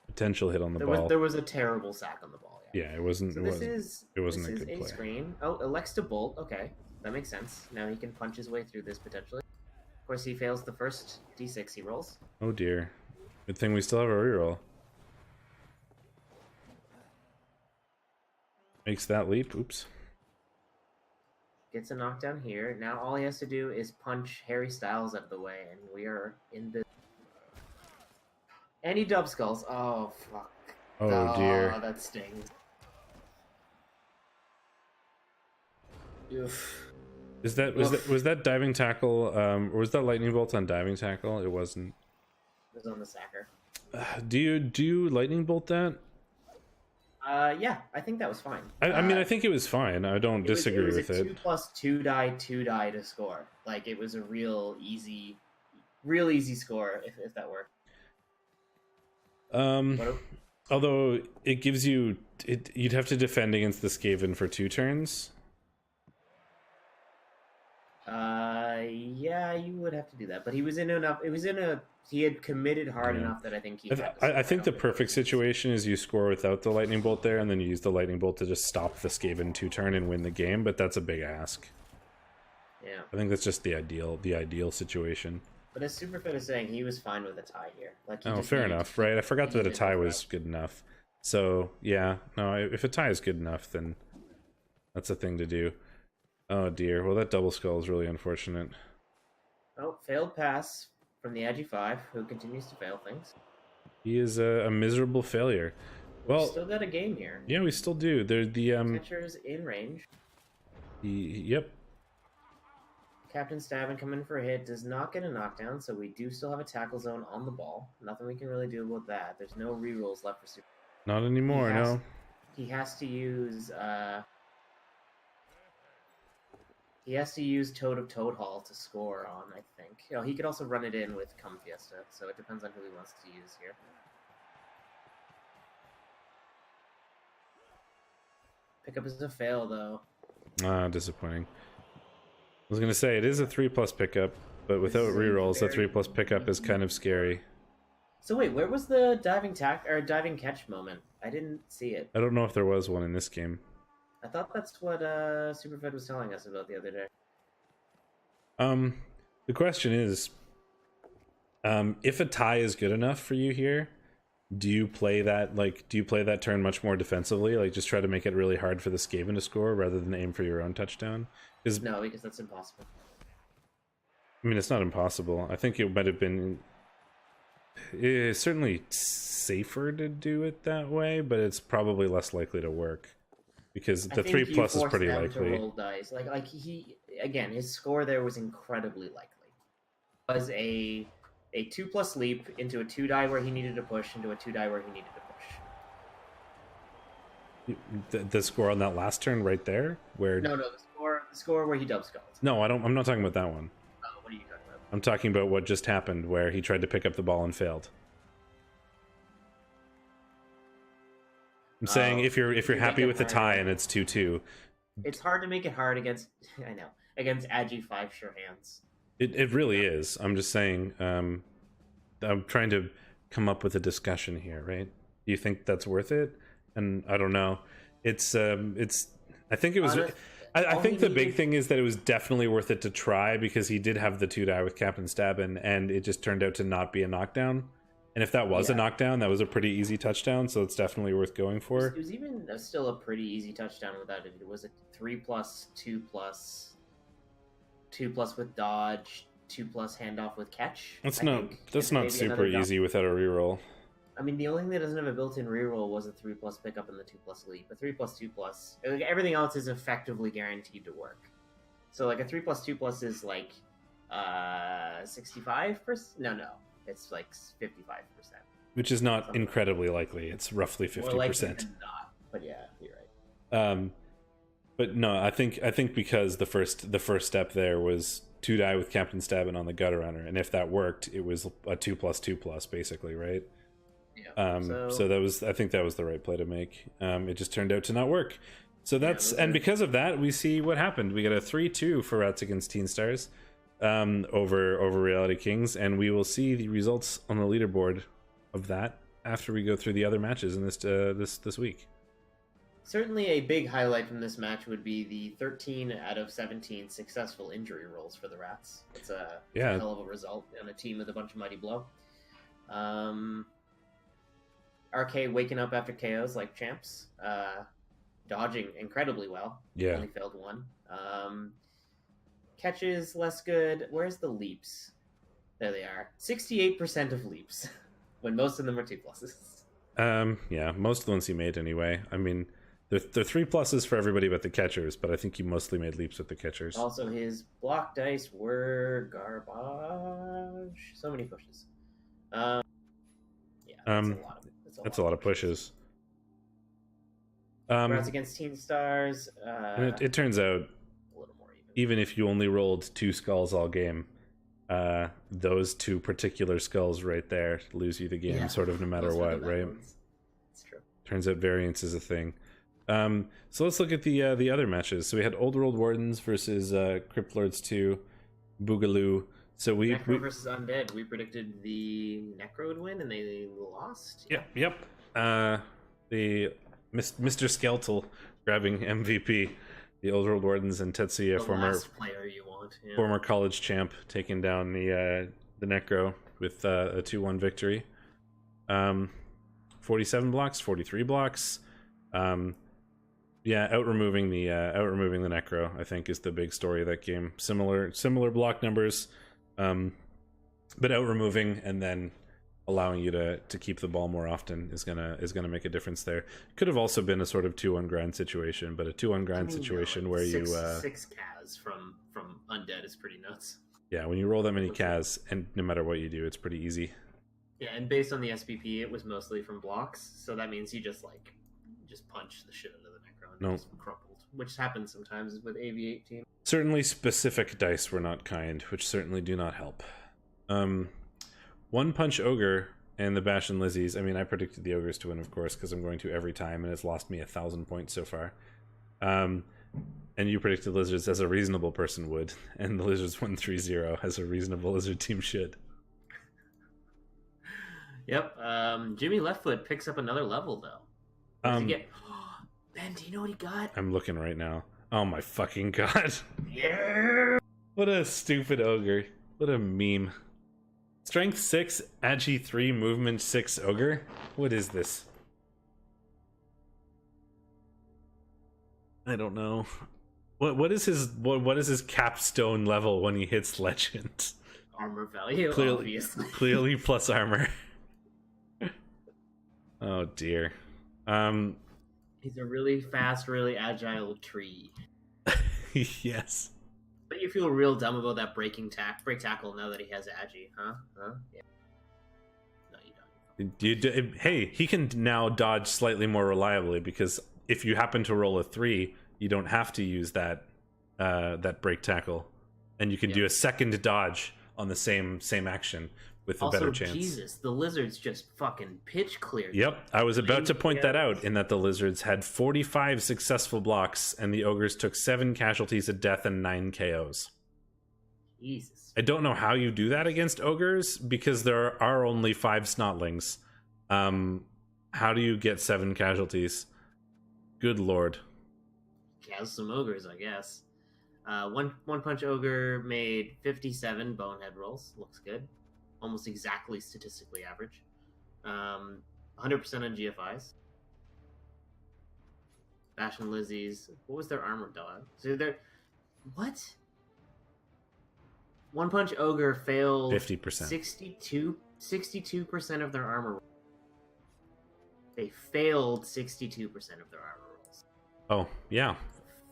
potential hit on the ball. There was a terrible sack on the ball. Yeah, it wasn't. So it wasn't a good play. Screen. Oh, elects to bolt. Okay, that makes sense. Now he can punch his way through this potentially. Of course, he fails the first d6 he rolls. Oh dear. Good thing we still have a reroll. Makes that leap. Oops. Gets a knockdown here. Now all he has to do is punch Harry Styles out of the way, and we are in the. And he dub skulls. Oh fuck. Oh dear. That stings. Oof. Was that diving tackle? Or was that lightning bolt on diving tackle? It wasn't. It was on the sacker. Do you lightning bolt that? Yeah, I think that was fine. I mean, I think it was fine. I don't disagree with it. It was a 2+2 die to score. Like it was a real easy score if that worked. Although it gives you'd have to defend against the Skaven for 2 turns. Yeah, you would have to do that. But he was in enough. He had committed hard enough that I think he. I think the perfect situation is you score without the lightning bolt there, and then you use the lightning bolt to just stop the Skaven 2-turn and win the game. But that's a big ask. Yeah, I think that's just the ideal situation. But as Superfit is saying, he was fine with a tie here. Fair enough, right? I forgot that a tie was good enough. So yeah, no, if a tie is good enough, then that's a thing to do. Oh dear. Well, that double skull is really unfortunate. Oh, failed pass from the Agi 5, who continues to fail things. He is a miserable failure. Well, we still got a game here. Yeah, we still do. They're the catcher's in range. Yep. Captain Stabbin coming for a hit, does not get a knockdown, so we do still have a tackle zone on the ball. Nothing we can really do about that. There's no rerolls left for Super. Not anymore, no. He has to use Toad of Toad Hall to score on, I think. You know, he could also run it in with Come Fiesta, so it depends on who he wants to use here. Pickup is a fail, though. Disappointing. I was going to say, it is a 3+ pickup. But without This is a rerolls, that very 3+ pickup is kind of scary. So wait, where was the diving diving catch moment? I didn't see it. I don't know if there was one in this game. I thought that's what Superfed was telling us about the other day. The question is, if a tie is good enough for you here, do you play that turn much more defensively? Like, just try to make it really hard for the Skaven to score rather than aim for your own touchdown? No, because that's impossible. I mean, it's not impossible. I think it might have been... It's certainly safer to do it that way, but it's probably less likely to work. Because the 3+ is pretty likely. Roll dice. Like he again, his score there was incredibly likely. It was a 2+ leap into a 2 die where he needed to push into a 2 die where he needed to push. The score on that last turn right there, where No, the score where he dub skulled. no, I'm not talking about that one. Oh, what are you talking about? I'm talking about what just happened, where he tried to pick up the ball and failed. I'm saying if you're happy with the tie and it's 2-2, it's hard to make it hard against against Agi 5 sure hands. It really is. I'm just saying. I'm trying to come up with a discussion here, right? Do you think that's worth it? And I don't know. It's. I think it was. I think the big thing is that it was definitely worth it to try, because he did have the 2 die with Captain Stabbin, and it just turned out to not be a knockdown. And if that was a knockdown, that was a pretty easy touchdown, so it's definitely worth going for. It was even still a pretty easy touchdown without it. It was a 3+, 2+, 2+ with dodge, 2+ handoff with catch. That's not super easy without a reroll. I mean, the only thing that doesn't have a built-in reroll was a 3+ pickup and the 2+ leap. A 3+, 2+. Everything else is effectively guaranteed to work. So like a 3+, 2+ is like 65%. No. It's like 55%. Which is not incredibly likely. It's roughly 50%. More likely than not, but yeah, you're right. But no, I think because the first step there was 2 die with Captain Stabbin on the Gutter Runner, and if that worked, it was a 2+, 2+, basically, right? Yeah. I think that was the right play to make. It just turned out to not work. So that's and because of that, we see what happened. We got a 3-2 for Rats Against Teen Stars. Over Reality Kings, and we will see the results on the leaderboard of that after we go through the other matches in this week. Certainly a big highlight from this match would be the 13 out of 17 successful injury rolls for the Rats. It's a hell of a result on a team with a bunch of Mighty Blow. RK waking up after KOs like champs, dodging incredibly well. Yeah. Only failed one. Catches less good. Where's the leaps? There they are. 68% of leaps, when most of them are 2+. Yeah, most of the ones he made anyway. I mean, they're 3+ for everybody but the catchers, but I think he mostly made leaps with the catchers. Also, his block dice were garbage. So many pushes. Yeah, that's a lot of pushes. Rats Against Teen Stars. And it turns out, even if you only rolled 2 skulls all game, those 2 particular skulls right there lose you the game, sort of no matter what, right? It's true. Turns out variance is a thing. So let's look at the other matches. So we had Old World Wardens versus Crypt Lords 2, Boogaloo. So Necro versus Undead. We predicted the Necro would win, and they lost. Yep. The Mr. Skeletal grabbing MVP. The Old World Wardens and Tetsuya, former college champ, taking down the Necro with a 2-1 victory. 47 blocks, 43 blocks. Out removing the Necro, I think, is the big story of that game. Similar block numbers, but out removing and then allowing you to keep the ball more often is gonna make a difference there. Could have also been a sort of 2-1 grind situation, but a 2-1 grind situation where you 6 Kaz from Undead is pretty nuts. Yeah, when you roll that many Kaz, and no matter what you do, it's pretty easy. Yeah, and based on the SPP, it was mostly from blocks, so that means you just punch the shit out of the Necro and just crumpled, which happens sometimes with AV18. Certainly, specific dice were not kind, which certainly do not help. One Punch Ogre and the Bash and Lizzies. I mean, I predicted the Ogres to win, of course, because I'm going to every time, and it's lost me 1,000 points so far. And you predicted lizards as a reasonable person would, and the lizards won 3-0 as a reasonable lizard team should. Yep. Jimmy Leftfoot picks up another level though. What does he get? Ben, do you know what he got? I'm looking right now. Oh my fucking god. Yeah. What a stupid ogre. What a meme. Strength 6, Agi 3, Movement 6 ogre? What is this? I don't know. What is his capstone level when he hits legend? Armor value, Clearly, obviously. clearly plus armor. Oh dear. He's a really fast, really agile tree. Yes. But you feel real dumb about that break tackle now that he has Agi, huh? Yeah. No, you don't. Hey, he can now dodge slightly more reliably because if you happen to roll a 3, you don't have to use that break tackle, and you can do a second dodge on the same action with a better chance. Jesus, the lizards just fucking pitch cleared. Yep, I was about to point that out, in that the lizards had 45 successful blocks, and the ogres took 7 casualties of death and 9 KOs. Jesus. I don't know how you do that against ogres, because there are only 5 snotlings. How do you get 7 casualties? Good lord. Has some ogres, I guess. One punch ogre made 57 bonehead rolls. Looks good. Almost exactly statistically average. 100% on GFIs. Bash and Lizzie's. What was their armor dog? So they're what? One punch ogre failed 50%. 62% of their armor. They failed 62% of their armor rolls. Oh, yeah.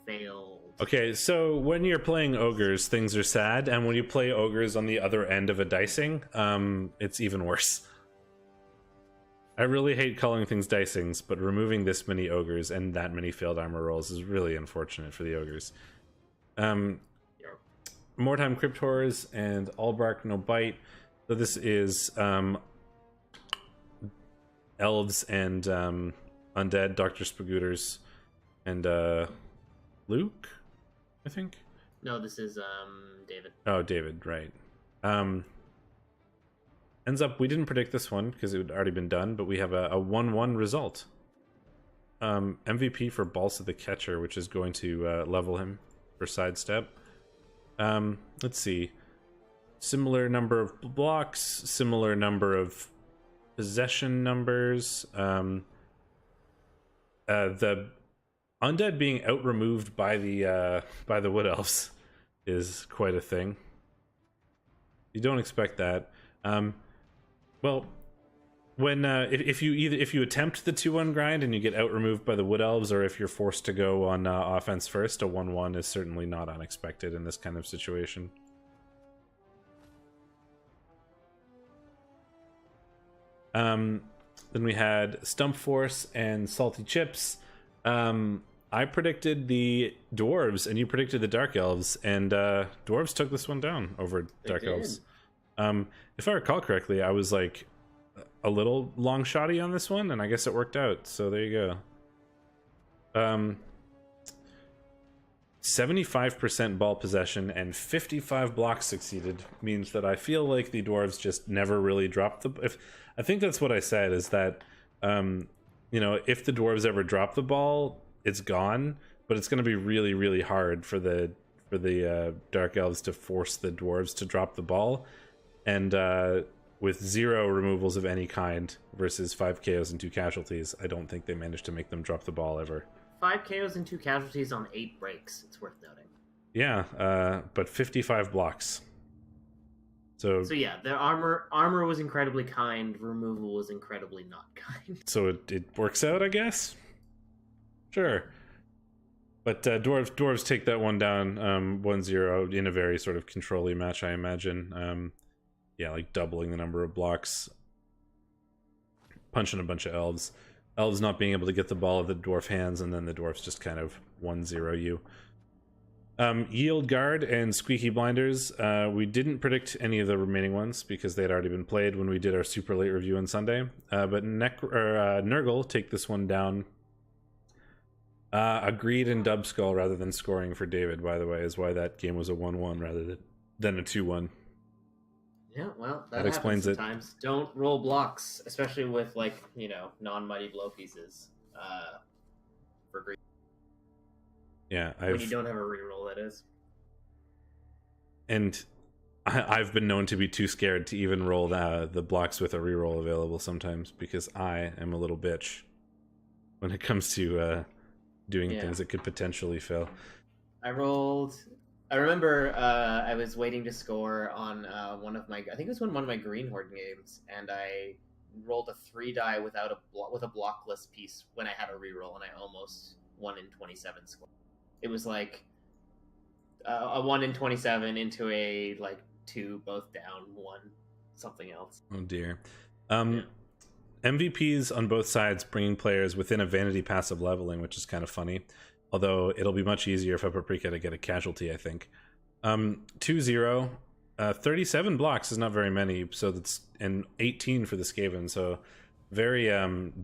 Failed. Okay, so when you're playing ogres, things are sad, and when you play ogres on the other end of a dicing, it's even worse. I really hate calling things dicings, but removing this many ogres and that many failed armor rolls is really unfortunate for the ogres. Mortime Crypt Horrors and All Bark No Bite. So this is elves and undead, Dr. Spagooters, and Luke, I think. No, this is David. Oh, David, right. Ends up, we didn't predict this one because it had already been done, but we have a 1-1 result. MVP for Balsa the Catcher, which is going to level him for sidestep. Let's see. Similar number of blocks, similar number of possession numbers. The undead being out-removed by the wood elves is quite a thing. You don't expect that. Well, when if you attempt the 2-1 grind and you get out-removed by the wood elves, or if you're forced to go on offense first, a 1-1 is certainly not unexpected in this kind of situation. Then we had Stump Force and Salty Chips. I predicted the dwarves, and you predicted the dark elves, and dwarves took this one down over dark elves. If I recall correctly, I was like a little long shotty on this one, and I guess it worked out. So there you go. 75% ball possession and 55 blocks succeeded means that I feel like the dwarves just never really dropped the. I think that's what I said, is that you know, if the dwarves ever drop the ball, it's gone. But it's going to be really, really hard for the dark elves to force the dwarves to drop the ball, and with 0 removals of any kind versus 5 KOs and 2 casualties, I don't think they managed to make them drop the ball ever. 5 KOs and 2 casualties on 8 breaks. It's worth noting. Yeah, but 55 blocks. So yeah, their armor was incredibly kind. Removal was incredibly not kind. So it works out, I guess. Sure. But dwarves take that one down 1-0 in a very sort of control-y match, I imagine. Yeah, like doubling the number of blocks. Punching a bunch of elves. Elves not being able to get the ball of the dwarf hands, and then the dwarfs just kind of 1-0 you. Yield Guard and Squeaky Blinders. We didn't predict any of the remaining ones because they had already been played when we did our super late review on Sunday. But Nurgle take this one down. Agreed in Dub Skull rather than scoring for David, by the way, is why that game was a 1-1 rather than a 2-1. Yeah, well, that explains it. Sometimes don't roll blocks, especially with like non-mighty blow pieces. For green. Yeah, when you don't have a reroll, that is. And I've been known to be too scared to even roll the blocks with a reroll available sometimes because I am a little bitch when it comes to doing things that could potentially fail. I remember I was waiting to score on one of my, I think it was one of my Green Horde games, and I rolled a 3 die with a blockless piece when I had a reroll, and I almost 1 in 27 score. It was like a 1 in 27 into a like 2 both down 1 something else. Oh dear. MVPs on both sides bringing players within a vanity passive leveling, which is kind of funny. Although it'll be much easier for Paprika to get a casualty, I think. 2-0. 37 blocks is not very many, so that's and 18 for the Skaven, so very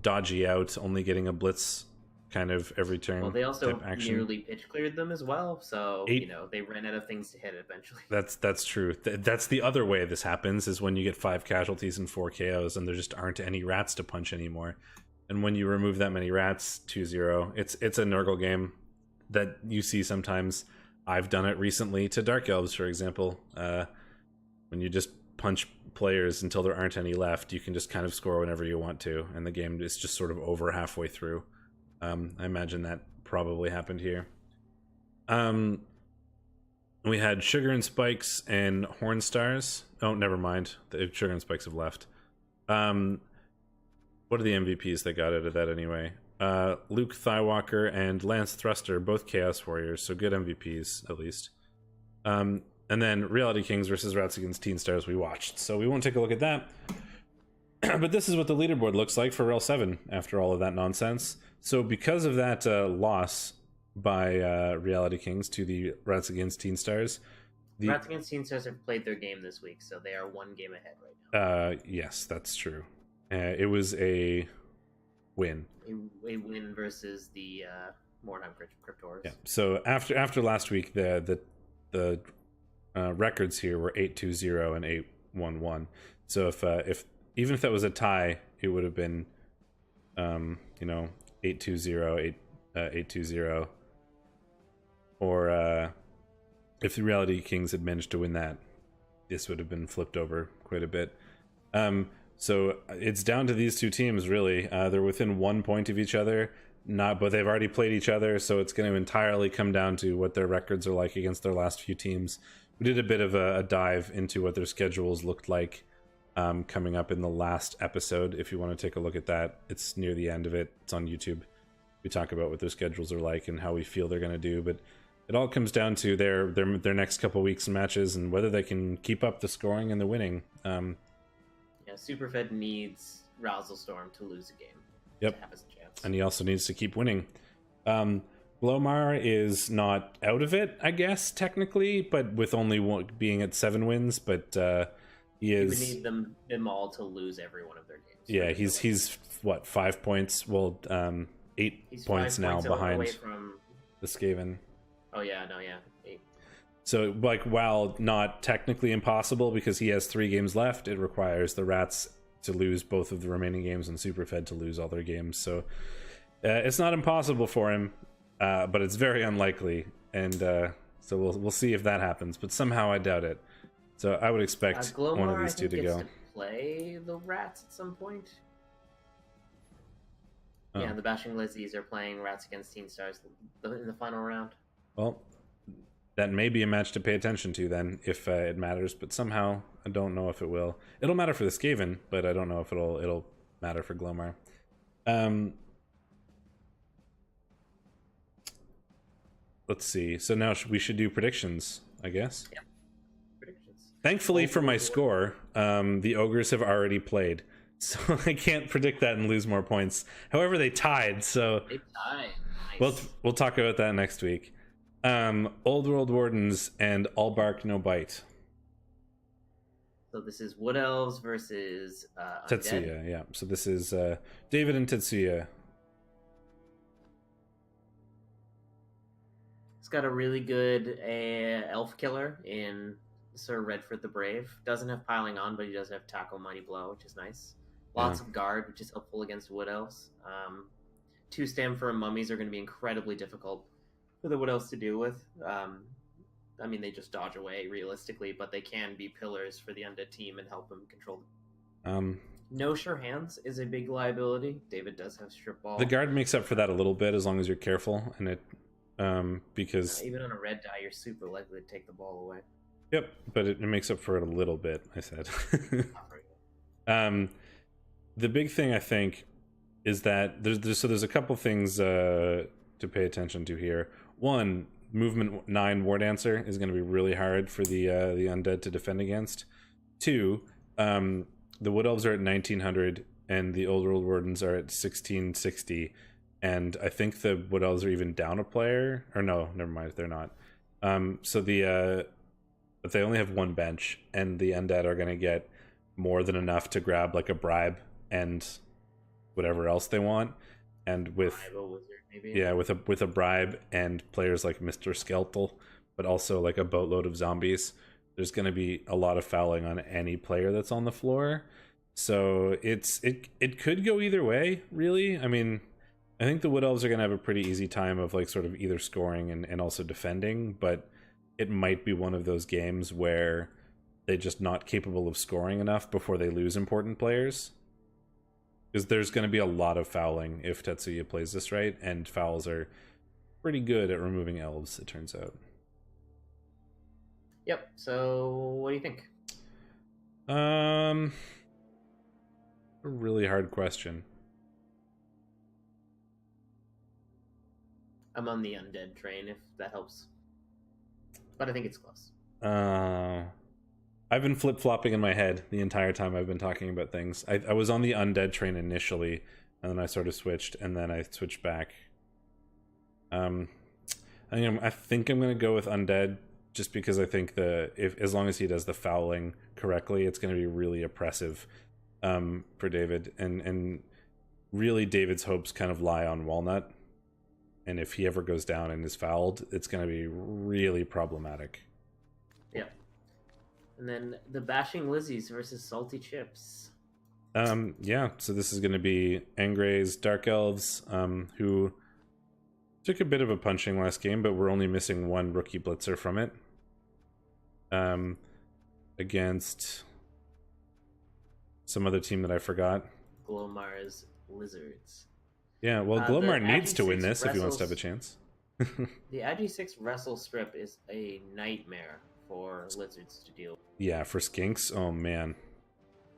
dodgy out, only getting a blitz kind of every turn. Well, they also nearly pitch cleared them as well, so they ran out of things to hit eventually. That's true. That's the other way this happens, is when you get 5 casualties and 4 KOs and there just aren't any rats to punch anymore. And when you remove that many rats, 2-0, it's a Nurgle game that you see sometimes. I've done it recently to Dark Elves, for example. When you just punch players until there aren't any left, you can just kind of score whenever you want to, and the game is just sort of over halfway through. I imagine that probably happened here. We had Sugar and Spikes and Horn Stars. Oh, never mind. The Sugar and Spikes have left. What are the MVPs that got out of that anyway? Luke Thightwalker and Lance Thruster, both Chaos Warriors, so good MVPs at least. And then Reality Kings versus Rats Against Teen Stars we watched, so we won't take a look at that. But this is what the leaderboard looks like for REL 7 after all of that nonsense. So because of that loss by Reality Kings to the Rats Against Teen Stars, Rats Against Teen Stars have played their game this week, so they are 1 game ahead right now. Yes, that's true. It was a win. A win versus the Mordheim Cryptors. Yeah. So after last week, the records here were 8-2-0 and 8-1-1. So if even if that was a tie, it would have been 8-2-0, 8-2-0, or if the Reality Kings had managed to win that, this would have been flipped over quite a bit. So it's down to these two teams, really. They're within 1 point of each other, but they've already played each other, so it's going to entirely come down to what their records are like against their last few teams. We did a bit of a dive into what their schedules looked like coming up in the last episode. If you want to take a look at that, it's near the end of it. It's on YouTube. We talk about what their schedules are like and how we feel they're going to do, but it all comes down to their next couple weeks and matches and whether they can keep up the scoring and the winning. Superfed needs Razzlestorm to lose a game. Yep. To have a chance. And he also needs to keep winning. Glomar is not out of it, I guess, technically, but with only being at 7 wins, but he is... We need them all to lose every one of their games. Yeah, he's what, 5 points? Well, 8 points now behind the Skaven. Oh, yeah, no, yeah. 8. So, like, while not technically impossible because he has 3 games left, it requires the Rats to lose both of the remaining games and Superfed to lose all their games. So, it's not impossible for him, but it's very unlikely. And so we'll see if that happens. But somehow I doubt it. So I would expect Glomar, one of these two to go. To play the Rats at some point. Oh. Yeah, the Bashing Lizzies are playing Rats Against Teen Stars in the final round. Well, that may be a match to pay attention to then, if it matters. But somehow, I don't know if it will. It'll matter for the Skaven, but I don't know if it'll matter for Glomar. Let's see. So now we should do predictions, I guess. Yeah. Predictions. Thankfully for my score, the Ogres have already played. So I can't predict that and lose more points. However, they tied, so... They tied. Nice. We'll talk about that next week. Old World Wardens and All Bark No Bite. So this is Wood Elves versus Tetsuya, yeah. So this is David and Tetsuya. got a really good elf killer in Sir Redford the Brave. Doesn't have piling on, but he does have tackle, mighty blow, which is nice. Lots of guard, which is helpful against wood elves. 2 Stamfur mummies are going to be incredibly difficult for the wood elves to deal with. I mean, they just dodge away realistically, but they can be pillars for the undead team and help them control them. No sure hands is a big liability. David does have strip ball. The guard makes up for that a little bit as long as you're careful, and it because even on a red die, you're super likely to take the ball away. Yep, but it makes up for it a little bit. I said. The big thing I think is that there's a couple things to pay attention to here. One, movement 9 War Dancer is going to be really hard for the undead to defend against. 2, the Wood Elves are at 1900 and the Old World Wardens are at 1660, and I think the Wood Elves are even down a player. Or no, never mind, they're not. But they only have 1 bench, and the undead are going to get more than enough to grab like a bribe and whatever else they want. And with with a bribe and players like Mr. Skeletal, but also like a boatload of zombies, there's going to be a lot of fouling on any player that's on the floor. So it could go either way, really. I mean, I think the Wood Elves are going to have a pretty easy time of like sort of either scoring and also defending, but it might be one of those games where they're just not capable of scoring enough before they lose important players. Because there's going to be a lot of fouling if Tetsuya plays this right, and fouls are pretty good at removing elves, it turns out. Yep, so what do you think? A really hard question. I'm on the undead train, if that helps. But I think it's close. I've been flip-flopping in my head the entire time I've been talking about things. I was on the undead train initially, and then I sort of switched, and then I switched back. I think I'm going to go with undead, just because I think as long as he does the fouling correctly, it's going to be really oppressive for David. And really, David's hopes kind of lie on Walnut. And if he ever goes down and is fouled, it's going to be really problematic. Yeah. And then the Bashing Lizzies versus Salty Chips. Yeah, so this is going to be Angray's Dark Elves, who took a bit of a punching last game, but we're only missing 1 rookie blitzer from it. Against some other team that I forgot. Glomar's Lizards. Yeah, well, Glomar needs to win this if he wants to have a chance. The Agi 6 Wrestle Strip is a nightmare for Lizards to deal with. Yeah, for Skinks, oh man.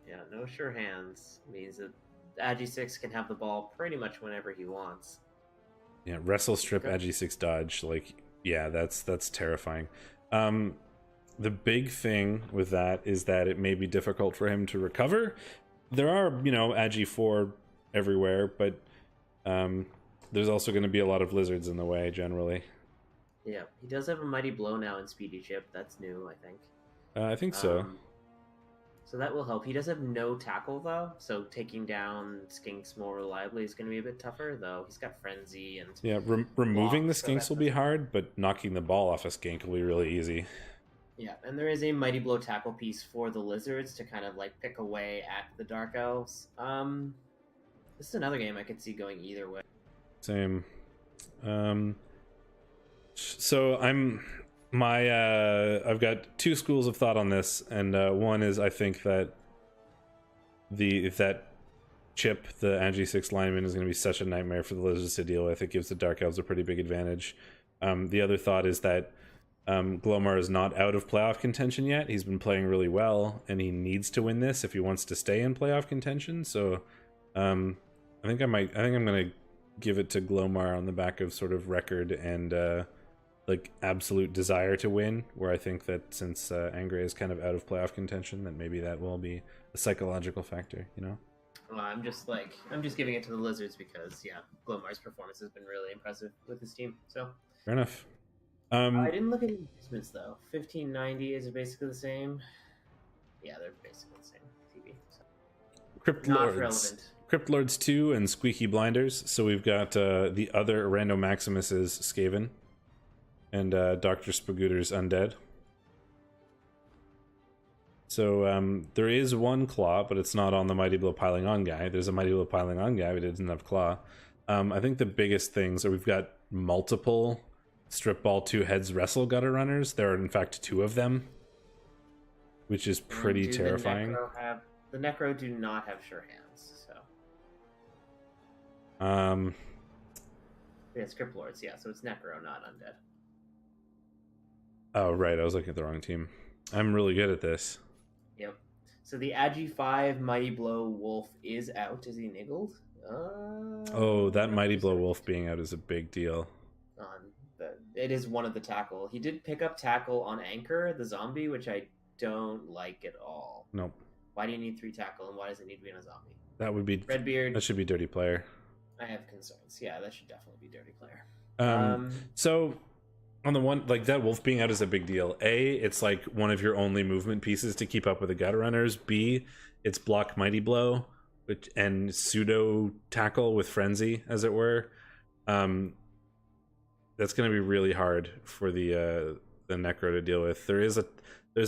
Yeah, no sure hands means that Agi 6 can have the ball pretty much whenever he wants. Yeah, Wrestle Strip, Agi 6 dodge, like, yeah, that's terrifying. The big thing with that is that it may be difficult for him to recover. There are, Agi 4 everywhere, but there's also going to be a lot of lizards in the way generally. Yeah, he does have a mighty blow now in Speedy Chip. That's new, I think. I think so. So that will help. He does have no tackle though, so taking down skinks more reliably is going to be a bit tougher. Though he's got frenzy and removing the skinks will be hard, but knocking the ball off a skink will be really easy. Yeah, and there is a mighty blow tackle piece for the lizards to kind of like pick away at the dark elves. This is another game I could see going either way. Same. So I've got 2 schools of thought on this, and one is I think that if that chip, the Agi 6 lineman, is going to be such a nightmare for the lizards to deal with. It gives the dark elves a pretty big advantage. The other thought is that Glomar is not out of playoff contention yet. He's been playing really well, and he needs to win this if he wants to stay in playoff contention. So I think I'm going to give it to Glomar on the back of sort of record and like absolute desire to win, where I think that since Angray is kind of out of playoff contention, that maybe that will be a psychological factor, Well, I'm just giving it to the Lizards because Glomar's performance has been really impressive with his team. So fair enough. I didn't look at inducements though. 1590 is basically the same. Yeah, they're basically the same TV. So. Crypt Not Lords. relevant. Crypt Lords 2 and Squeaky Blinders. So we've got the other Rando Maximus's Skaven. and Dr. Spagooter's Undead. So there is one claw, but it's not on the Mighty Blow Piling On guy. There's a Mighty Blow Piling On guy, but it doesn't have claw. I think the biggest things are we've got multiple Strip Ball 2 Heads Wrestle Gutter Runners. There are in fact 2 of them, which is pretty terrifying. The Necro do not have sure hands, so. Yeah, Script Lords, yeah, so it's Necro, not Undead. Oh, right, I was looking at the wrong team. I'm really good at this. Yep. So the Agi 5 Mighty Blow Wolf is out. Is he niggled? Oh, that Mighty Blow Wolf being out is a big deal. It is one of the tackle. He did pick up tackle on Anchor, the zombie, which I don't like at all. Nope. Why do you need 3 tackle, and why does it need to be on a zombie? That would be Redbeard. That should be dirty player. I have concerns. Yeah, that should definitely be dirty player. So on the one, like, that wolf being out is a big deal. A, it's like one of your only movement pieces to keep up with the gutter runners. B, it's block Mighty Blow, and pseudo tackle with frenzy, as it were. That's going to be really hard for the Necro to deal with. There's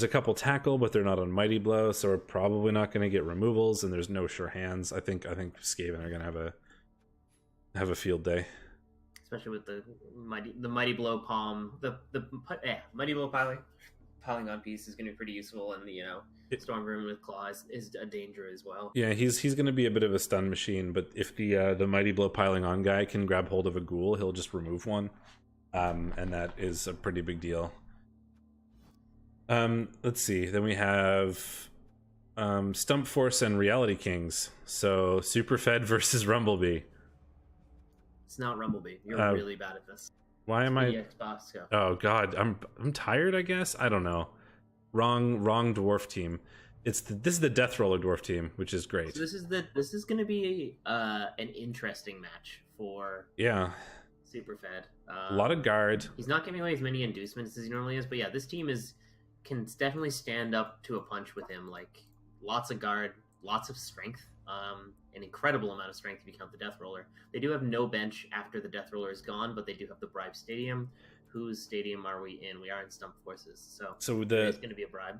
a couple tackle, but they're not on Mighty Blow, so we're probably not going to get removals, and there's no sure hands. I think Skaven are going to have a field day, especially with the Mighty Blow palm. The Mighty Blow piling on piece is going to be pretty useful, and Storm Room with claws is a danger as well. Yeah, he's going to be a bit of a stun machine, but if the Mighty Blow Piling On guy can grab hold of a ghoul, he'll just remove one, and that is a pretty big deal. Let's see. Then we have Stump Force and Reality Kings. So Superfed versus Rumblebee. It's not Rumblebee. You're really bad at this. Why am I? Oh God, I'm tired. I guess I don't know. Wrong Dwarf team. This is the Death Roller Dwarf team, which is great. So this is going to be an interesting match for Superfed. A lot of guard. He's not giving away as many inducements as he normally is, but yeah, this team can definitely stand up to a punch with him. Like, lots of guard, lots of strength, an incredible amount of strength if you count the Death Roller. They do have no bench after the Death Roller is gone, but they do have the Bribe Stadium. Whose stadium are we in? We are in Stump Forces, so it's going to be a bribe.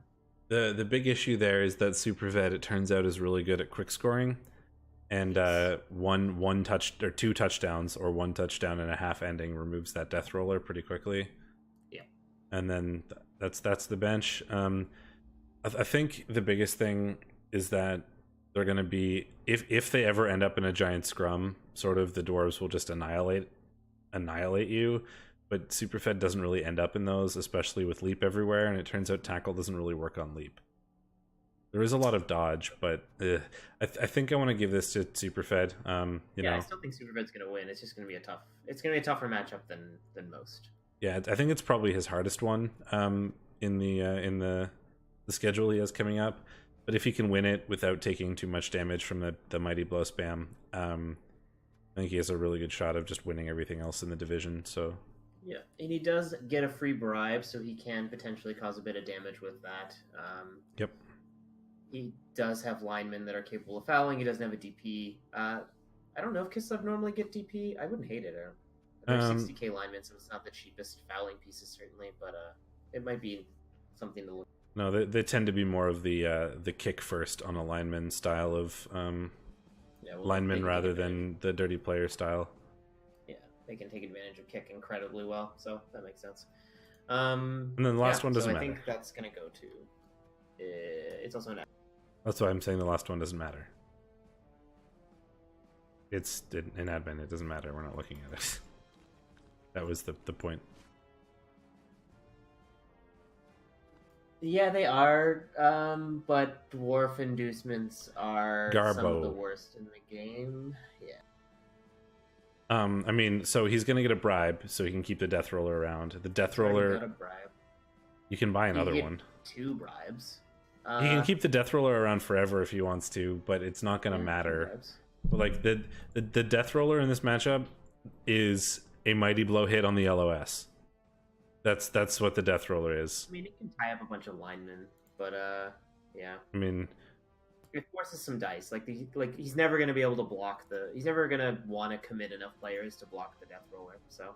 The big issue there is that Superfed, it turns out, is really good at quick scoring, and one touch or 2 touchdowns or 1 touchdown and a half ending removes that Death Roller pretty quickly. Yeah, and then that's the bench. I think the biggest thing is that they're going to be, if they ever end up in a giant scrum, sort of, the dwarves will just annihilate you. But Superfed doesn't really end up in those, especially with leap everywhere, and it turns out tackle doesn't really work on leap. There is a lot of dodge, but I think I want to give this to Superfed. I still think Superfed's going to win. It's just going to be it's going to be a tougher matchup than most. Yeah, I think it's probably his hardest one in the schedule he has coming up. But if he can win it without taking too much damage from the Mighty Blow spam, I think he has a really good shot of just winning everything else in the division. So. Yeah, and he does get a free bribe, so he can potentially cause a bit of damage with that. Yep. He does have linemen that are capable of fouling. He doesn't have a DP. I don't know if Kislev normally get DP. I wouldn't hate it. They're 60k linemen, so it's not the cheapest fouling pieces, certainly, but it might be something to look. No, they tend to be more of the kick first on a lineman style of lineman rather than the dirty player style. They can take advantage of kick incredibly well, so that makes sense. And then the last one doesn't matter. I think that's going to go to... it's also an... That's why I'm saying the last one doesn't matter. It's in admin, it doesn't matter. We're not looking at it. That was the point. Yeah, they are, but dwarf inducements are some of the worst in the game. Yeah. I mean, so he's gonna get a bribe, so he can keep the Death Roller around. The Death Roller, got a bribe. You can buy another one. 2 bribes. He can keep the Death Roller around forever if he wants to, but it's not gonna matter. But like the Death Roller in this matchup is a Mighty Blow hit on the LOS. That's what the Death Roller is. I mean, it can tie up a bunch of linemen, but yeah. I mean, it forces some dice. Like he's never going to be able to block he's never going to want to commit enough players to block the Death Roller. So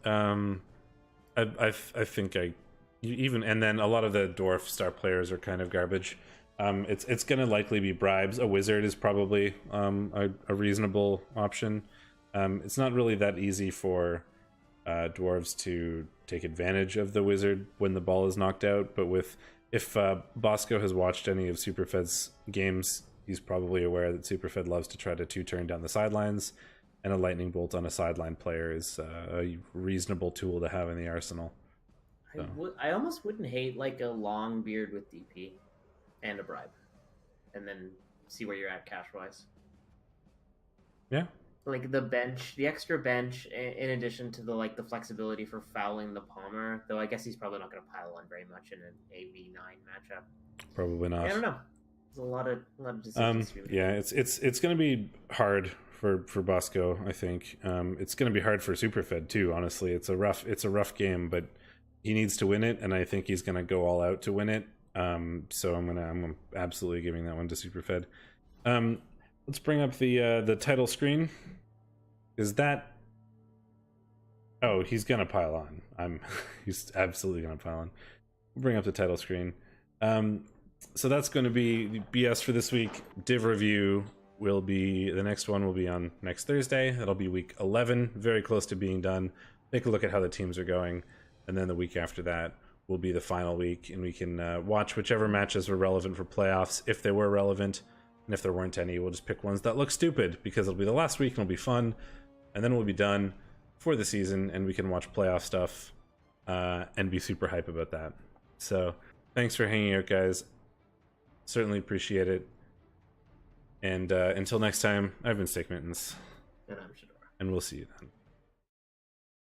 I think even, and then a lot of the dwarf star players are kind of garbage. It's gonna likely be bribes. A wizard is probably a reasonable option. It's not really that easy for dwarves to take advantage of the wizard when the ball is knocked out, but if Bosco has watched any of Superfed's games, he's probably aware that Superfed loves to try to two-turn down the sidelines, and a lightning bolt on a sideline player is a reasonable tool to have in the arsenal. So. I almost wouldn't hate like a long beard with DP and a bribe, and then see where you're at cash-wise. Yeah. Like the bench, the extra bench, in addition to the flexibility for fouling the Palmer. Though I guess he's probably not going to pile on very much in an AV9 matchup. Probably not. I don't know. There's a lot of decisions. Yeah, it's going to be hard for Bosco. I think it's going to be hard for Superfed too. Honestly, it's a rough game, but he needs to win it, and I think he's going to go all out to win it. So I'm absolutely giving that one to Superfed. Let's bring up the title screen. Is that? Oh, he's gonna pile on. He's absolutely gonna pile on. We'll bring up the title screen. So that's going to be BS for this week. Div review will be, the next one will be on next Thursday. That'll be week 11, very close to being done. Take a look at how the teams are going, and then the week after that will be the final week, and we can watch whichever matches were relevant for playoffs, if they were relevant. And if there weren't any, we'll just pick ones that look stupid, because it'll be the last week and it'll be fun, and then we'll be done for the season, and we can watch playoff stuff and be super hype about that. So thanks for hanging out, guys. Certainly appreciate it. And until next time, I've been Steakmittens. And I'm Shadorra. And we'll see you then.